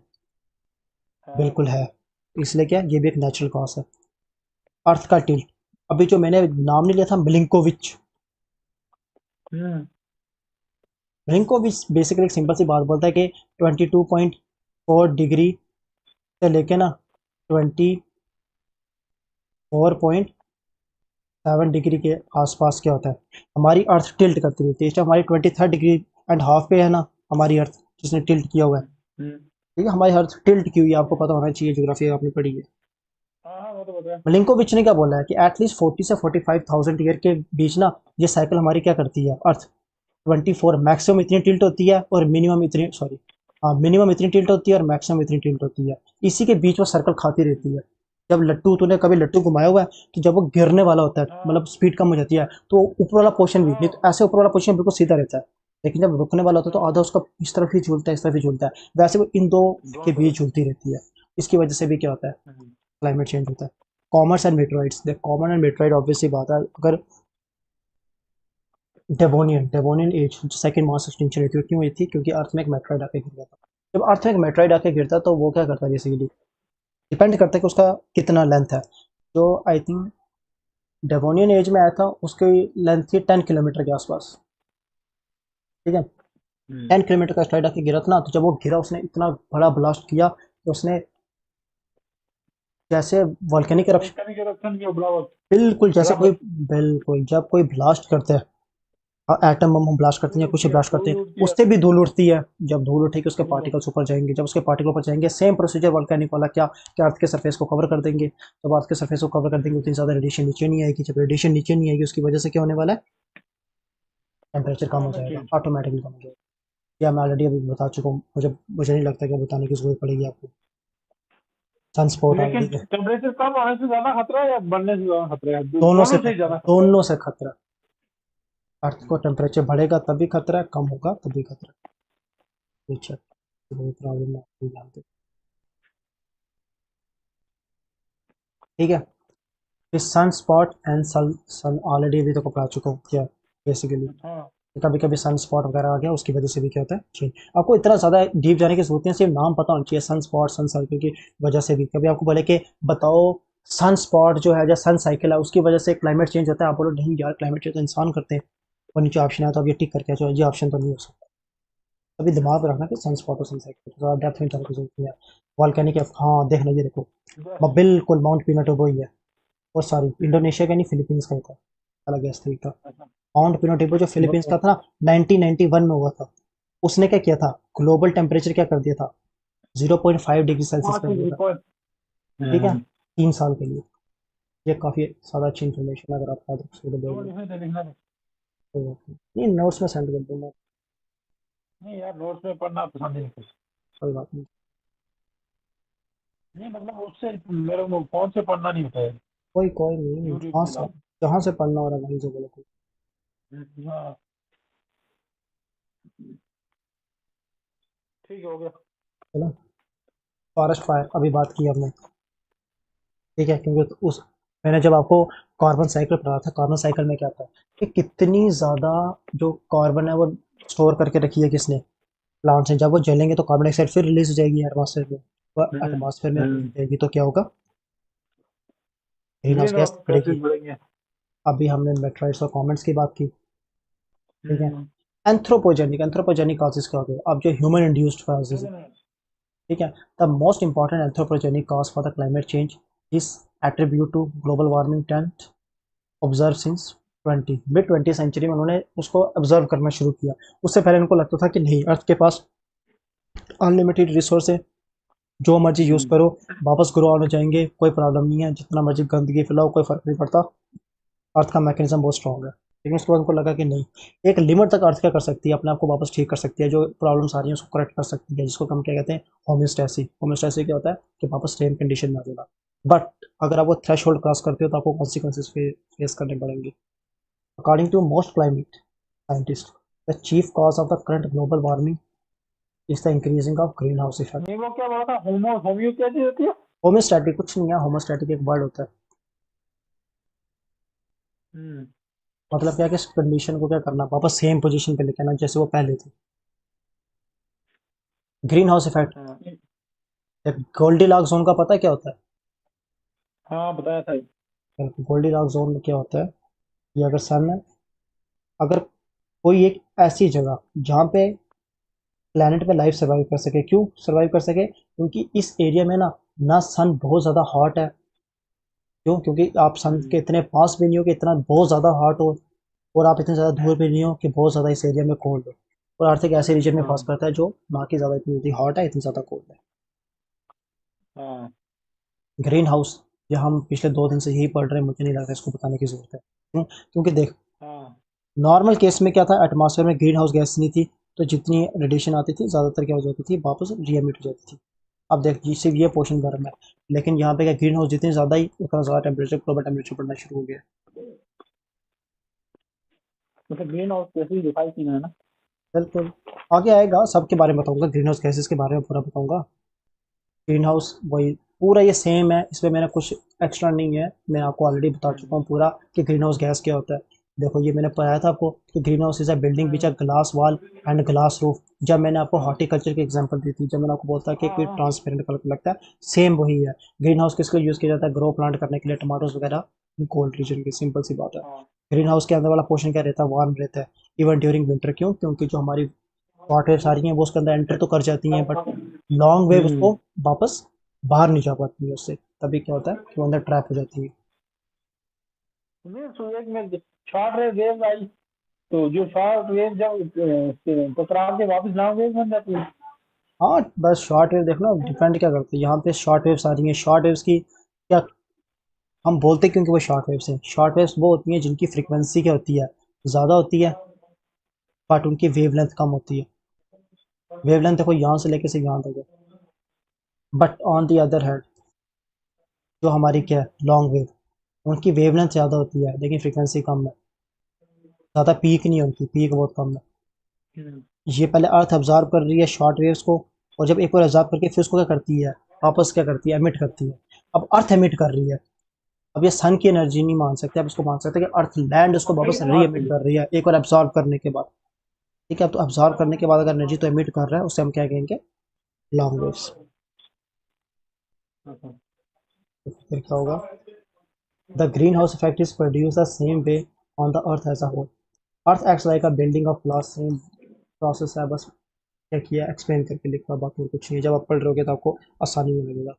[SPEAKER 2] हाँ।
[SPEAKER 1] बिल्कुल है। इसलिए क्या, ये भी एक नेचुरल कॉज है। अर्थ का टिल्ट, अभी जो मैंने नाम नहीं लिया था, मिलिंकोविच।
[SPEAKER 2] हम्म।
[SPEAKER 1] मिलिंकोविच बेसिकली एक सिंपल सी बात बोलता है कि 22.4 डिग्री से लेके ना 24.7 डिग्री के आसपास क्या होता है, हमारी अर्थ टिल्ट करती रहती है। इस टाइम हमारी 23.5 डिग्री पे है ना, हमारी अर्थ जिसने टिल्ट किया हुआ है।
[SPEAKER 2] हम्म।
[SPEAKER 1] ठीक है, हमारी अर्थ टिल्ट की हुई है, आपको पता होना चाहिए, ज्योग्राफी आपने पढ़ी है।
[SPEAKER 2] हाँ हाँ, वो तो पता है।
[SPEAKER 1] मिलिंकोविच ने क्या बोला है कि एटलीस्ट 40 से 45 थाउजेंड ईयर के बीच ना ये साइकिल हमारी क्या करती है, अर्थ 24 मैक्सिमम इतनी टिल्ट होती है, और मिनिमम इतनी, सॉरी, हाँ, मिनिमम इतनी टिल्ट होती है और मैक्सिमम इतनी टिल्ट होती है। इसी के बीच में सर्कल खाती रहती है। जब लट्टू तूने कभी लट्टू घुमाया हुआ है, तो जब वो गिरने वाला होता है,
[SPEAKER 2] हाँ
[SPEAKER 1] मतलब स्पीड कम हो जाती है, तो ऊपर वाला पोर्शन भी नहीं, तो
[SPEAKER 2] हाँ
[SPEAKER 1] ऐसे ऊपर वाला पोर्शन बिल्कुल सीधा रहता है, लेकिन जब रुकने वाला होता है तो
[SPEAKER 2] हाँ,
[SPEAKER 1] आधा उसका इस तरफ ही झूलता है, इस तरफ ही झूलता है, वैसे वो इन दो के
[SPEAKER 2] दोनों
[SPEAKER 1] बीच
[SPEAKER 2] तरफ।
[SPEAKER 1] झूलती रहती है। इसकी वजह से भी क्या होता है,
[SPEAKER 2] हम्म,
[SPEAKER 1] क्लाइमेट चेंज होता है। कॉमर्स एंड मेट्रोइड्स, देख कॉमन एंड मेट्रोइड ऑब्वियसली बात है, अगर डेवोनियन डेवोनियन एज जो सेकंड मास एक्सटिंक्शन हुई थी, क्यों हुई थी, क्योंकि अर्थ में एक मेट्रॉइड आके गिर गया था। जब अर्थ में एक मेट्रॉइड आके गिरता है तो वो क्या करता है, बेसिकली डिपेंड करता है कि उसका कितना लेंथ है। जो आई थिंक डेवोनियन एज में आया था, उसकी लेंथ थी 10 किलोमीटर के आसपास, ठीक है।
[SPEAKER 2] हम्म।
[SPEAKER 1] 10 किलोमीटर का एस्टेरॉइड आके गिरा था ना, तो जब वो गिरा उसने इतना बड़ा ब्लास्ट किया कि उसने, जैसे वॉल्केनिक eruption,
[SPEAKER 2] वोल्केनिक eruption की बराबर।
[SPEAKER 1] बिल्कुल जैसे कोई,
[SPEAKER 2] बराबर।
[SPEAKER 1] बिल्कुल जब कोई ब्लास्ट करता है, एटम बम हम ब्लास्ट करते हैं
[SPEAKER 2] धूल
[SPEAKER 1] या कुछ
[SPEAKER 2] उड़ती है,
[SPEAKER 1] ब्लास्ट करते
[SPEAKER 2] धूल
[SPEAKER 1] हैं,
[SPEAKER 2] उड़ती है।
[SPEAKER 1] उससे भी धूल उड़ती है। जब धूल उठेगी उसके
[SPEAKER 2] धूल
[SPEAKER 1] पार्टिकल्स ऊपर जाएंगे, जब उसके पार्टिकल ऊपर जाएंगे सेम प्रोसीजर वॉल्केनिक वाला, क्या अर्थ के सरफेस को कवर कर देंगे। जब अर्थ के सरफेस को कवर कर देंगे उतनी ज़्यादा रेडिएशन नीचे नहीं आएगी, जब रेडिएशन नीचे नहीं आएगी उसकी वजह से क्या होने वाला है, टेम्परेचर कम हो
[SPEAKER 2] क्लाइमेट
[SPEAKER 1] जाएगा,
[SPEAKER 2] चेंज।
[SPEAKER 1] ऑटोमेटिकली कम हो जाएगा। या मैं ऑलरेडी अभी बता चुका हूँ, मुझे नहीं लगता कि बताने की जरूरत पड़ेगी आपको। सनस्पॉट
[SPEAKER 2] लेकिन
[SPEAKER 1] ऑलरेडी,
[SPEAKER 2] टेम्परेचर कम होने से ज्यादा खतरा है या बढ़ने से ज्यादा खतरा है?
[SPEAKER 1] दोनों से
[SPEAKER 2] दोनों से ही
[SPEAKER 1] खतरा,
[SPEAKER 2] ज्यादा खतरा है।
[SPEAKER 1] दोनों से खतरा। अर्थ को टेम्परेचर बढ़ेगा तभी खतरा है, कम होगा तभी खतरा है। बेशक कोई प्रॉब्लम नहीं जानते, ठीक है। फिर sun spot and sun sun already अभी तक पढ़ा चुका हूँ क्या, बेसिकली
[SPEAKER 2] हाँ।
[SPEAKER 1] कभी कभी सन स्पॉट वगैरह आ गया, उसकी वजह से भी क्या होता है चेंज। आपको इतना ज़्यादा डीप जाने की जरूरत नहीं है, सिर्फ नाम पता होना चाहिए, सन स्पॉट सन साइकिल की वजह से भी। कभी आपको बोले कि बताओ सन स्पॉट जो है या सन साइकिल है उसकी वजह से क्लाइमेट चेंज होता है, आप बोलो नहीं यार क्लाइमेट चेंज तो इंसान करते हैं, और नीचे ऑप्शन है तो आप ये टिक करके आ जाओ, ये ऑप्शन तो नहीं हो सकता। अभी दिमाग में रखना कि सन स्पॉट और सन साइकिल थोड़ा डेप्थ में जाने की जरूरत नहीं है। वॉल्केनिक, हाँ देखना, ये देखो बिल्कुल माउंट पिनाटोबो ही है, और सॉरी इंडोनेशिया का नहीं, फिलीपींस का ही था, अलग है ठीक था।
[SPEAKER 2] अच्छा।
[SPEAKER 1] माउंट पिनाटोबो जो फिलीपींस का था ना, 1991 में हुआ था। उसने क्या किया था, ग्लोबल टेम्परेचर क्या कर दिया था, 0.5 डिग्री सेल्सियस
[SPEAKER 2] पाँच
[SPEAKER 1] कर दिया था,
[SPEAKER 2] पॉइंट।
[SPEAKER 1] ठीक है, 3 साल के लिए। ये काफ़ी ज़्यादा अच्छी इन्फॉर्मेशन, अगर आप याद रख सको तो बोल दो,
[SPEAKER 2] लिखना लिखना नहीं।
[SPEAKER 1] कोई बात नहीं, नहीं नोट्स में सेंड कर दूंगा,
[SPEAKER 2] नहीं यार, नोट्स में पढ़ना पसंद नहीं कुछ।
[SPEAKER 1] कोई बात नहीं।
[SPEAKER 2] नहीं मतलब उससे मेरे को फोन से पढ़ना नहीं होता है।
[SPEAKER 1] कोई नहीं,
[SPEAKER 2] यूट्यूब
[SPEAKER 1] जहाँ
[SPEAKER 2] के
[SPEAKER 1] से
[SPEAKER 2] अलावा।
[SPEAKER 1] जहाँ से पढ़ना हो रहा है वहीं से बोलो कोई।
[SPEAKER 2] हाँ। ठीक हो गया।
[SPEAKER 1] चलो, फॉरेस्ट फायर अभी बात की हमने, ठीक है, क्योंकि तो उस, मैंने जब आपको कार्बन साइकिल पढ़ा था, कार्बन साइकिल में क्या था कि कितनी ज़्यादा जो कार्बन है वो स्टोर करके रखी है किसने, प्लांट्स हैं। जब वो जलेंगे तो कार्बन डाइऑक्साइड फिर रिलीज हो जाएगी एटमॉस्फेयर में, वो एटमॉस्फेयर में रिलीज हो जाएगी तो क्या होगा, green house
[SPEAKER 2] green
[SPEAKER 1] gas
[SPEAKER 2] house
[SPEAKER 1] बढ़ेगी।
[SPEAKER 2] गैसेज बढ़ेंगे।
[SPEAKER 1] अभी हमने मेट्रॉइड्स और कॉमेंट्स की बात की, ठीक है।
[SPEAKER 2] हम्म।
[SPEAKER 1] एंथ्रोपोजेनिक, एंथ्रोपोजेनिक कॉजेज क्या होते हैं, अब जो ह्यूमन इंड्यूस्ड कॉजेज है, ठीक है। The most important anthropogenic cause for the climate change is attribute to global warming tenth observe since 20 mid 20 century में उन्होंने उसको ऑब्जर्व करना शुरू किया। उससे पहले उनको लगता था कि नहीं, अर्थ के पास अनलिमिटेड रिसोर्स है, जो मर्जी यूज़ करो, वापस ग्रो आउट हो जाएंगे, कोई प्रॉब्लम नहीं है, जितना मर्जी गंदगी फैलाओ कोई फर्क नहीं पड़ता, अर्थ का मैकेनिज्म बहुत स्ट्रॉन्ग है। लेकिन उसके बाद उनको लगा कि नहीं, एक लिमिट तक अर्थ क्या कर सकती है, अपने आप को वापस ठीक कर सकती है, जो प्रॉब्लम्स आ रही हैं उसको करेक्ट कर सकती है, जिसको हम क्या कहते हैं, होम्योस्टैसी। होम्योस्टैसी क्या होता है कि वापस सेम कंडीशन में आ जाना। बट अगर आप वो थ्रेश होल्ड क्रॉस करते हो तो आपको कॉन्सिक्वेंसेज फेस करने पड़ेंगे। According to most climate scientist, the chief cause of the current global warming is the increasing of green house effect.
[SPEAKER 2] नहीं वो क्या बोला था, होम्यो क्या चीज होती है?
[SPEAKER 1] होम्योस्टैटिक कुछ नहीं है, होम्योस्टैटिक एक वर्ड होता है,
[SPEAKER 2] हम्म।
[SPEAKER 1] मतलब क्या है कि कंडीशन को क्या करना, वापस सेम पोजीशन पे लेके आना जैसे वो पहले थी। ग्रीन हाउस इफेक्ट,
[SPEAKER 2] हाँ।
[SPEAKER 1] गोल्डी लॉक जोन का पता है क्या होता
[SPEAKER 2] हाँ बताया था।
[SPEAKER 1] है, गोल्डी लॉक जोन में क्या होता है, ये अगर सन है, अगर कोई एक ऐसी जगह जहाँ पे प्लेनेट पे लाइफ सर्वाइव कर सके, क्यों सर्वाइव कर सके, क्योंकि इस एरिया में ना, ना सन बहुत ज़्यादा हॉट है, क्यों, क्योंकि आप सन के इतने पास भी नहीं हो कि इतना बहुत ज़्यादा हॉट हो, और आप इतने ज़्यादा दूर भी नहीं हो कि बहुत ज़्यादा इस एरिया में कोल्ड हो। और अर्थ एक ऐसे रीजन में पास
[SPEAKER 2] हाँ
[SPEAKER 1] करता है जो ना कि ज़्यादा इतनी हॉट है, इतनी ज़्यादा कोल्ड है।
[SPEAKER 2] हाँ
[SPEAKER 1] ग्रीन हाउस, ये हम पिछले 2 दिन से यही पढ़ रहे हैं, मुझे नहीं लगता इसको बताने की ज़रूरत है, क्यों, क्योंकि देख,
[SPEAKER 2] हाँ।
[SPEAKER 1] नॉर्मल केस में क्या था, एटमॉस्फेयर में ग्रीन हाउस गैस नहीं थी, तो जितनी रेडिएशन आती थी ज़्यादातर क्या हो जाती थी, वापस री एमिट हो जाती थी। अब देख जी सिर्फ ये पोर्शन गर्म है, लेकिन यहाँ पे क्या ग्रीन हाउस जितनी ज़्यादा ही उतना ज़्यादा टेम्परेचर ग्लोबल टेम्परेचर बढ़ना शुरू हो गया।
[SPEAKER 2] मतलब ग्रीन हाउस जैसे ही दिखाई थी ना, है ना?
[SPEAKER 1] बिल्कुल। आगे आएगा सबके बारे में बताऊंगा, ग्रीन हाउस गैसेस के बारे में पूरा बताऊंगा। ग्रीन हाउस वही पूरा ये सेम है, इसमें मैंने कुछ एक्स्ट्रा नहीं है, मैं आपको ऑलरेडी बता चुका हूँ पूरा कि ग्रीन हाउस गैस क्या होता है। देखो ये मैंने पढ़ाया था आपको कि green house is a building which a glass wall and glass roof. जब मैंने आपको हॉर्टिकल्चर की एग्जांपल दी थी, जब मैंने आपको बोलता कि
[SPEAKER 2] हाँ
[SPEAKER 1] कोई
[SPEAKER 2] हाँ
[SPEAKER 1] ट्रांसपेरेंट कलर लगता है, सेम वही है। ग्रीन हाउस किसको यूज़ किया जाता है? ग्रो प्लांट करने के लिए, टमाटोज वगैरह कोल्ड रीजन की, सिंपल सी बात है।
[SPEAKER 2] हाँ।
[SPEAKER 1] ग्रीन हाउस के अंदर वाला पोर्शन क्या रहता है? वार्म रहता है, इवन ड्यूरिंग विंटर। क्यों? क्योंकि जो हमारी हॉट वेव सारी हैं वो उसके अंदर एंटर तो कर जाती हैं, बट लॉन्ग वेव
[SPEAKER 2] हम्म।
[SPEAKER 1] उसको वापस बाहर नहीं जा पाती है उससे, तभी क्या होता है कि वो अंदर ट्रैप हो जाती है।
[SPEAKER 2] नहीं, सूरज में शॉर्ट वेव आई, तो जो शॉर्ट वेव जब टकरा के वापस लॉन्ग वेव बन जाती है।
[SPEAKER 1] हाँ बस शॉर्ट वेव देखना डिपेंड क्या करती है, यहाँ पे शॉर्ट वेव्स आ रही हैं, शॉर्ट वेव्स की क्या हम बोलते हैं, क्योंकि वो शॉर्ट वेव्स हैं। शॉर्ट वेव्स वो होती हैं जिनकी फ्रीक्वेंसी क्या होती है? ज़्यादा होती है, बट उनकी वेवलेंथ कम होती है। वेवलेंथ देखो यहाँ से लेके से यहाँ तक है, but on the other hand जो हमारी क्या है लॉन्ग वेव, उनकी वेवलेंथ ज़्यादा होती है लेकिन फ्रीक्वेंसी कम है। ज़्यादा पीक नहीं है उनकी, पीक बहुत कम है।
[SPEAKER 2] हम्म।
[SPEAKER 1] ये पहले अर्थ ऑब्जर्व कर रही है शॉर्ट वेव्स को, और जब एक बार ऑब्जर्व करके फिर उसको क्या करती है? वापस क्या करती है? एमिट करती है। अब अर्थ एमिट कर रही है, अब ये सन की एनर्जी नहीं मान सकते, अब इसको मान सकते हैं कि अर्थ लैंड उसको वापस री एमिट कर रही है एक बार एब्जॉर्व करने के बाद। ठीक है, तो एब्जॉर्व करने के बाद अगर एनर्जी तो एमिट कर रहा है, उससे हम क्या कहेंगे? Long waves.
[SPEAKER 2] अच्छा।
[SPEAKER 1] तो फिर क्या होगा? The green house effect is produce the same way on the earth as a whole. Earth acts like a building of glass, same process है, बस क्या किया एक्सप्लेन करके लिखा, बाकी और कुछ नहीं है। जब आप पढ़ रहे होगे तो आपको आसानी में लगेगा।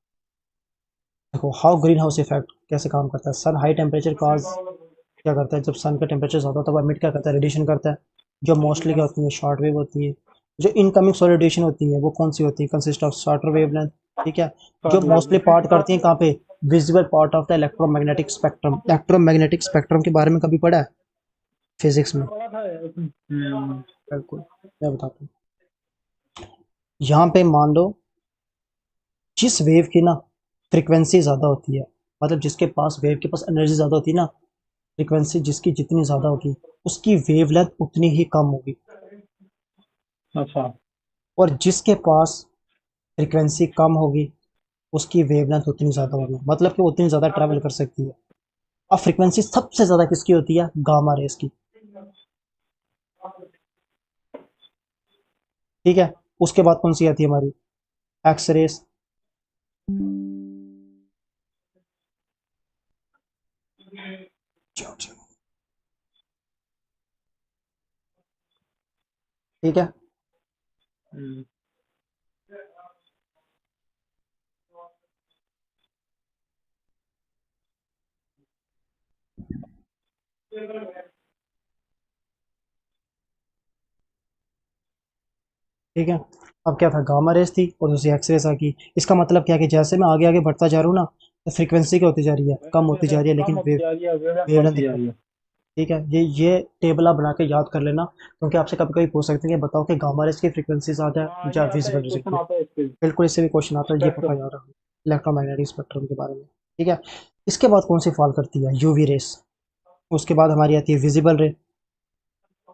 [SPEAKER 1] देखो हाउ ग्रीन हाउस इफेक्ट कैसे काम करता है। सन हाई टेम्परेचर कॉज क्या करता है? जब सन का टेम्परेचर ज़्यादा होता है वो एमिट क्या करता है? रेडिएशन करता है, जो मोस्टली क्या होती है? शॉर्ट वेव होती है। जो इनकमिंग सोलर रेडिएशन होती है वो कौन सी होती है? Consist of shorter wavelength. ठीक है, जो
[SPEAKER 2] शॉर्ट वेव
[SPEAKER 1] मोस्टली पार्ट करती हैं कहाँ पे? Visible part of the electromagnetic spectrum. Electromagnetic spectrum के बारे में कभी पढ़ा है फिजिक्स में?
[SPEAKER 2] पड़ा था।
[SPEAKER 1] बिल्कुल, मैं बताता हूँ। यहाँ पे मान लो जिस वेव की ना फ्रीक्वेंसी ज़्यादा होती है, मतलब जिसके पास वेव के पास एनर्जी ज़्यादा होती है ना, फ्रीक्वेंसी जिसकी जितनी ज़्यादा होगी उसकी वेवलेंथ उतनी ही कम होगी।
[SPEAKER 2] अच्छा।
[SPEAKER 1] और जिसके पास फ्रीक्वेंसी कम होगी उसकी वेवलेंथ उतनी ज़्यादा होगी, मतलब कि वो उतनी ज़्यादा ट्रैवल कर सकती है। अब फ्रीक्वेंसी सबसे ज़्यादा किसकी होती है? गामा रेस की। ठीक है, उसके बाद कौन सी आती है हमारी? X rays. ठीक है,
[SPEAKER 2] हम्म।
[SPEAKER 1] ठीक है। अब क्या था? गामा रेस थी और दूसरी एक्स रेस आ गई। इसका मतलब क्या है कि जैसे मैं आगे आगे बढ़ता जा रहा हूँ ना, तो फ्रीक्वेंसी क्या होती जा रही है? कम होती जा रही है,
[SPEAKER 2] कम
[SPEAKER 1] लेकिन
[SPEAKER 2] होती जा रही है, वेवलेंथ
[SPEAKER 1] वेवलेंथ
[SPEAKER 2] बढ़ती जा
[SPEAKER 1] दिक्कत।
[SPEAKER 2] रही है।
[SPEAKER 1] ठीक है, ये टेबल आप बना के याद कर लेना, क्योंकि आपसे कभी कभी पूछ सकते हैं कि बताओ कि गामा रेस की फ्रीक्वेंसी ज़्यादा
[SPEAKER 2] हाँ,
[SPEAKER 1] है या
[SPEAKER 2] ये आता है,
[SPEAKER 1] विजिबल रेस
[SPEAKER 2] क्वेश्चन
[SPEAKER 1] की।
[SPEAKER 2] आता है इस पे।
[SPEAKER 1] बिल्कुल, इससे भी क्वेश्चन आता है, ये पक्का
[SPEAKER 2] स्पेक्ट्रम।
[SPEAKER 1] याद रखो इलेक्ट्रोमैग्नेटिक स्पेक्ट्रम के बारे में। ठीक है, इसके बाद कौन सी फॉल करती है? UV rays. उसके बाद हमारी आती है विजिबल रे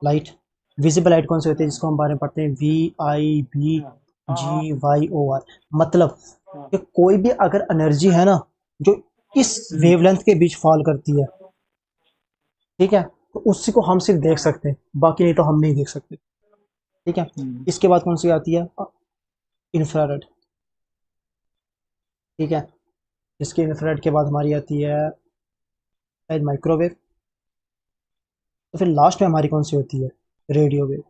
[SPEAKER 1] लाइट। विजिबल लाइट कौन सी होती है? जिसको हम बारे में पढ़ते हैं VIB
[SPEAKER 2] हाँ हाँ
[SPEAKER 1] GYOR। मतलब
[SPEAKER 2] हाँ।
[SPEAKER 1] कि कोई भी अगर एनर्जी है ना जो इस
[SPEAKER 2] हम्म।
[SPEAKER 1] वेवलेंथ के बीच फॉल करती है, ठीक है, तो उसी को हम सिर्फ देख
[SPEAKER 2] हाँ।
[SPEAKER 1] सकते हैं, बाकी नहीं तो हम नहीं देख सकते। ठीक है,
[SPEAKER 2] हम्म।
[SPEAKER 1] इसके बाद कौन सी आती है? इंफ्रारेड। ठीक है, इसके इंफ्रारेड के बाद हमारी आती है शायद माइक्रोवेव। तो फिर लास्ट में हमारी कौन सी होती है? Radio wave.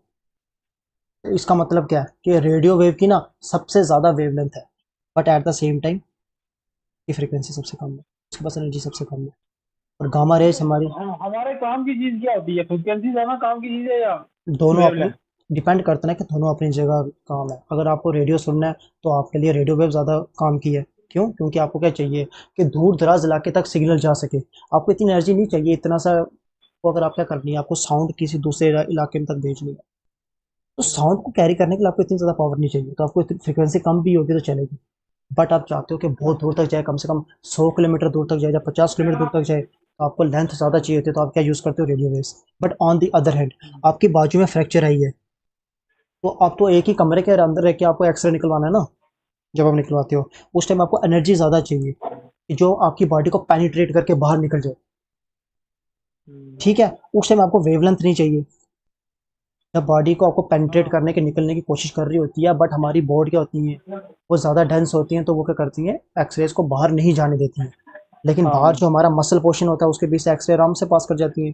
[SPEAKER 1] तो इसका मतलब क्या है कि रेडियो वेव की ना सबसे ज़्यादा वेवलेंथ है, but at the same time की फ्रीक्वेंसी सबसे कम है, उसके पास एनर्जी सबसे कम है। और गामा रेस हमारी
[SPEAKER 2] हमारे काम की चीज क्या होती है? फ्रिक्वेंसी ज्यादा काम की चीज है या
[SPEAKER 1] दोनों अपनी
[SPEAKER 2] वेवलेंथ?
[SPEAKER 1] डिपेंड करता है कि दोनों अपनी जगह काम है। अगर आपको रेडियो सुनना है तो आपके लिए रेडियो वेव ज़्यादा काम की है। क्यों? क्योंकि आपको क्या चाहिए कि दूर दराज इलाके तक सिग्नल जा सके। आपको इतनी एनर्जी नहीं चाहिए इतना सा, तो अगर आप क्या करनी है, आपको साउंड किसी दूसरे इलाके में तक भेजनी है, तो साउंड को कैरी करने के लिए आपको इतनी ज़्यादा पावर नहीं चाहिए, तो आपको फ्रिक्वेंसी कम भी होगी तो चलेगी। बट आप चाहते हो कि बहुत दूर तक जाए, कम से कम 100 किलोमीटर दूर तक जाए या 50 किलोमीटर दूर तक जाए, तो आपको लेंथ ज़्यादा चाहिए होती है, तो आप क्या यूज़ करते हो, radio waves. But on the other hand, आपकी बाजू में फ्रैक्चर आई है, तो आप तो एक ही कमरे के अंदर रह के आपको एक्सरे निकलवाना है ना। जब आप निकलवाते हो उस टाइम आपको एनर्जी ज़्यादा चाहिए कि जो आपकी बॉडी को पेनिट्रेट करके बाहर निकल जाए। ठीक है, उस टाइम आपको वेवलेंथ नहीं चाहिए। जब बॉडी को आपको पेनिट्रेट
[SPEAKER 2] हाँ
[SPEAKER 1] करने के निकलने की कोशिश कर रही होती है, बट हमारी बॉडी क्या होती है, वो ज़्यादा डेंस होती हैं, तो वो क्या करती हैं, एक्सरेज को बाहर नहीं जाने देती हैं। लेकिन बाहर
[SPEAKER 2] हाँ
[SPEAKER 1] जो हमारा मसल पोर्शन होता है उसके बीच से एक्सरे आराम से पास कर जाती है।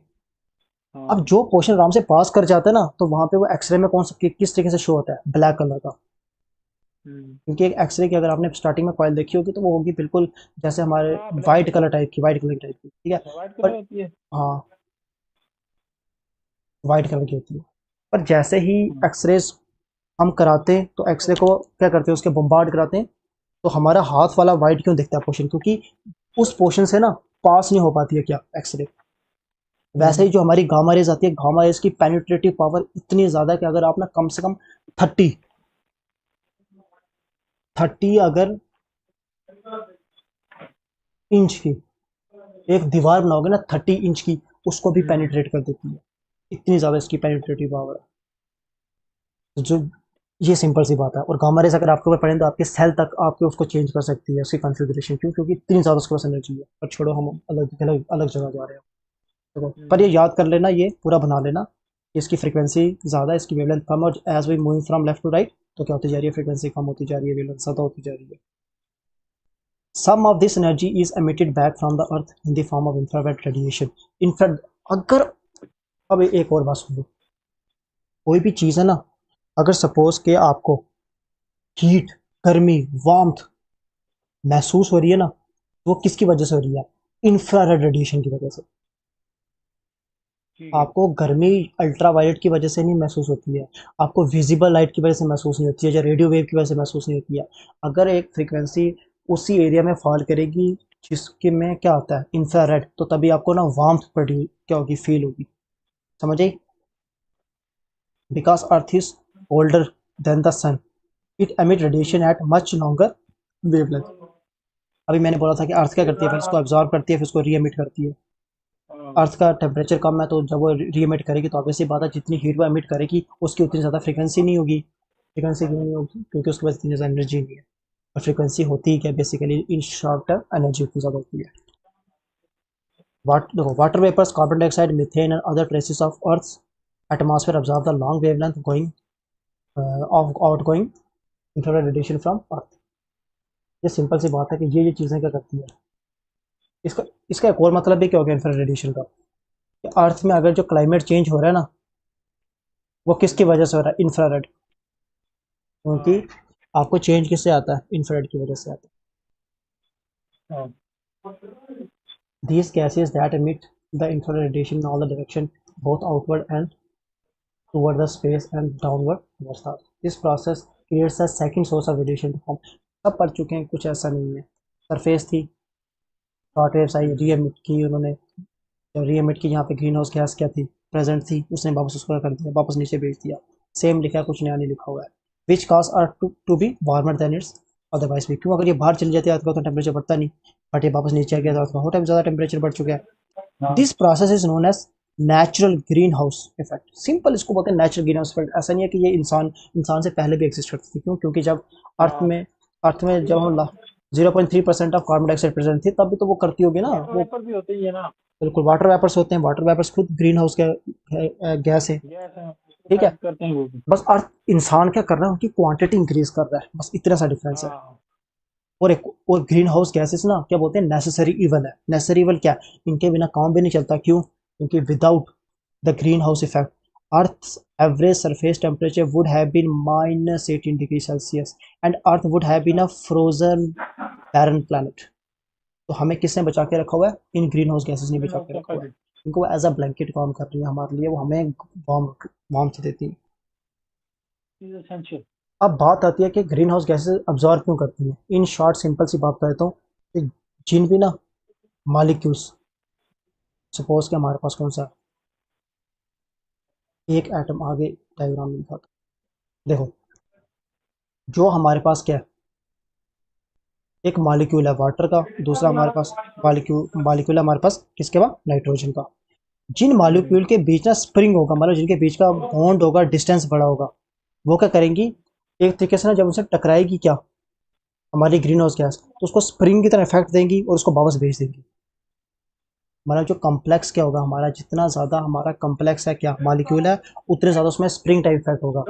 [SPEAKER 1] अब
[SPEAKER 2] हाँ।
[SPEAKER 1] जो पोर्शन आराम से पास कर जाता है ना, तो वहां पे वो एक्सरे में कौन सा किस तरीके से शो होता है, ब्लैक कलर का। क्योंकि एक एक्सरे की अगर आपने स्टार्टिंग में कॉइल देखी होगी, तो वो होगी बिल्कुल जैसे हमारे
[SPEAKER 2] हाँ ब्लैक
[SPEAKER 1] वाइट
[SPEAKER 2] कलर
[SPEAKER 1] कलर
[SPEAKER 2] की।
[SPEAKER 1] टाइप की, वाइट कलर टाइप की, ठीक है।
[SPEAKER 2] अच्छा व्हाइट कलर
[SPEAKER 1] पर
[SPEAKER 2] होती है।
[SPEAKER 1] हाँ, वाइट कलर की होती है। पर जैसे ही
[SPEAKER 2] हाँ
[SPEAKER 1] एक्सरेज हम कराते हैं, तो एक्सरे को क्या करते हैं, उसके बम्बार्ड कराते हैं, तो हमारा हाथ वाला वाइट क्यों दिखता है पोर्शन, क्योंकि उस पोर्शन से ना पास नहीं हो पाती है क्या एक्सरे। वैसे ही जो हमारी गामा रेज आती है, गामा रेज की पेनिट्रेटिव पावर इतनी ज़्यादा है कि अगर आप ना कम से कम 30 अगर इंच की एक दीवार बनाओगे ना, 30 इंच की, उसको भी पेनिट्रेट कर देती है। इतनी ज़्यादा इसकी पेनिट्रेटिव पावर है। जो ये सिंपल सी बात है। और गामा रेज अगर आपके ऊपर पड़े तो आपके सेल तक आपके उसको चेंज कर सकती है, उसकी कॉन्फ़िगरेशन, क्यों, क्योंकि इतनी ज़्यादा उसके पास एनर्जी है। पर छोड़ो, हम अलग अलग अलग जगह जा रहे हैं। देखो, पर ये याद कर लेना, ये पूरा बना लेना, इसकी फ्रीक्वेंसी ज़्यादा है, इसकी वेवलेंथ कम है, और as we moving from left to right, तो क्या होती जा रही है, फ्रीक्वेंसी कम होती जा रही है, वेवलेंथ ज़्यादा होती जा रही है। Some of this energy is emitted back from the earth in the form of infrared radiation. Infrared, अगर, अब एक और बात सुन लो, कोई भी चीज़ है ना, अगर सपोज के आपको हीट, गर्मी, वार्मथ महसूस हो रही है ना, तो वो किसकी वजह से हो रही है, इंफ्रारेड रेडिएशन की वजह से।
[SPEAKER 2] ठीक है।
[SPEAKER 1] आपको गर्मी अल्ट्रावायलेट की वजह से नहीं महसूस होती है, आपको विजिबल लाइट की वजह से महसूस नहीं होती है, या रेडियो वेव की वजह से महसूस नहीं होती है। अगर एक फ्रीक्वेंसी उसी एरिया में फॉल करेगी जिसके में क्या होता है, इंफ्रारेड, तो तभी आपको ना वार्मथ प्रोड्यूस क्या होगी, फील होगी। समझ आई? Because earth is older than the sun, it emit radiation at much longer wavelength. अभी मैंने बोला था कि अर्थ क्या करती है,
[SPEAKER 2] अगर
[SPEAKER 1] पहले इसको
[SPEAKER 2] आप
[SPEAKER 1] एब्जॉर्ब करती है, फिर इसको री एमिट करती है। अर्थ का टेम्परेचर कम है, तो जब वो री एमिट करेगी, तो ऑब्वियसली बात है, जितनी हीट वो एमिट करेगी उसकी उतनी ज़्यादा फ्रीक्वेंसी नहीं होगी। फ्रीक्वेंसी क्यों नहीं होगी, क्योंकि उसके पास इतनी ज़्यादा एनर्जी नहीं है। और फ्रीक्वेंसी होती ही क्या, basically in short term energy उतनी ज़्यादा होती है। देखो, water vapours, carbon dioxide, methane and other traces of earth atmosphere observe the long wavelength going of outgoing infrared radiation from earth. ये सिंपल सी बात है कि ये चीज़ें क्या करती है। इसका इसका एक और मतलब भी क्या हो गया इंफ्रारेड रेडिएशन का, कि अर्थ में अगर जो क्लाइमेट चेंज हो रहा है ना, वो किसकी वजह से हो रहा है, इंफ्रारेड। क्योंकि आपको चेंज किससे आता है, इंफ्रारेड की वजह से आता है। These gases that emit the infrared radiation in all the direction, both outward and toward the space and downward towards the earth. This process creates a second source of radiation to form. सब पढ़ चुके हैं, कुछ ऐसा नहीं है। Surface थी, short waves आई, री एमिट की उन्होंने, जब री एमिट की, यहाँ पे ग्रीन हाउस गैस क्या थी, प्रेजेंट थी, उसने वापस उसको कर दिया, वापस नीचे भेज दिया। सेम लिखा है, कुछ नया नहीं लिखा हुआ है। Which cause are to be warmer than it's otherwise भी, क्यों, अगर ये बाहर चली जाती है तो टेम्परेचर बढ़ता नहीं, बट ये वापस नीचे आ गया तो बहुत टाइम ज़्यादा टेम्परेचर बढ़ चुका है।
[SPEAKER 2] हाँ
[SPEAKER 1] this process is known as natural green house effect. Simple इसको बोलते हैं नेचुरल ग्रीन हाउस इफेक्ट। ऐसा नहीं है कि ये इंसान से पहले भी एग्जिस्ट करती थी, क्यों, क्योंकि जब अर्थ
[SPEAKER 2] हाँ।
[SPEAKER 1] में अर्थ में जब हम 0.3% ऑफ कार्बन डाइऑक्साइड प्रेजेंट थी, तब भी तो वो करती होगी ना
[SPEAKER 2] वाटर
[SPEAKER 1] वो।
[SPEAKER 2] वेपर भी होते ही है ना।
[SPEAKER 1] बिल्कुल, वाटर वेपर्स होते हैं, वाटर वेपर्स खुद ग्रीन हाउस गैस है।
[SPEAKER 2] गैस है,
[SPEAKER 1] ठीक है,
[SPEAKER 2] इफेक्ट करते हैं वो भी।
[SPEAKER 1] बस अर्थ, इंसान क्या कर रहा है, उनकी क्वांटिटी इंक्रीज कर रहा है, बस इतना सा डिफरेंस है।
[SPEAKER 2] हाँ
[SPEAKER 1] और ग्रीन हाउस गैसेस ना क्या बोलते हैं, नेसेसरी इवल है। नेसेसरी इवल क्या, इनके बिना काम भी नहीं चलता, क्यों, क्योंकि without the green house effect Earth's average surface temperature would have been -18 degrees Celsius and Earth would have been a frozen barren planet. तो हमें किसने बचा के रखा हुआ है, इन ग्रीन हाउस गैसेस ने
[SPEAKER 2] ग्रीन
[SPEAKER 1] बचा
[SPEAKER 2] हाउस
[SPEAKER 1] के रखा हुआ है।
[SPEAKER 2] इफेक्ट।
[SPEAKER 1] इनको वो एज अ ब्लैंकेट काम कर रही है हमारे लिए, वो हमें वार्मथ देती है।
[SPEAKER 2] Is essential.
[SPEAKER 1] अब बात आती है कि ग्रीन हाउस गैसेस अब्जॉर्ब क्यों करती हैं। इन शॉर्ट सिंपल सी बात कहता हूँ कि जिन भी ना मालिक्यूल्स, सपोज कि हमारे पास कौन सा एक एटम, आगे डायग्राम में लिखा था, देखो, जो हमारे पास क्या है, एक मॉलिक्यूल है वाटर का, दूसरा हमारे पास मॉलिक्यूल है हमारे पास किसके पास, नाइट्रोजन का। जिन मॉलिक्यूल के बीच ना स्प्रिंग होगा, मतलब जिनके बीच का बॉन्ड होगा, डिस्टेंस बड़ा होगा, वो क्या करेंगी, एक तरीके से ना जब उनसे टकराएगी क्या हमारी ग्रीन हाउस गैस, तो उसको स्प्रिंग की तरह इफेक्ट देंगी और उसको वापस भेज देंगी। मतलब जो कम्प्लेक्स क्या होगा हमारा, जितना ज़्यादा हमारा कम्प्लेक्स है क्या मॉलिक्यूल है, उतने ज़्यादा उसमें स्प्रिंग टाइप इफेक्ट होगा।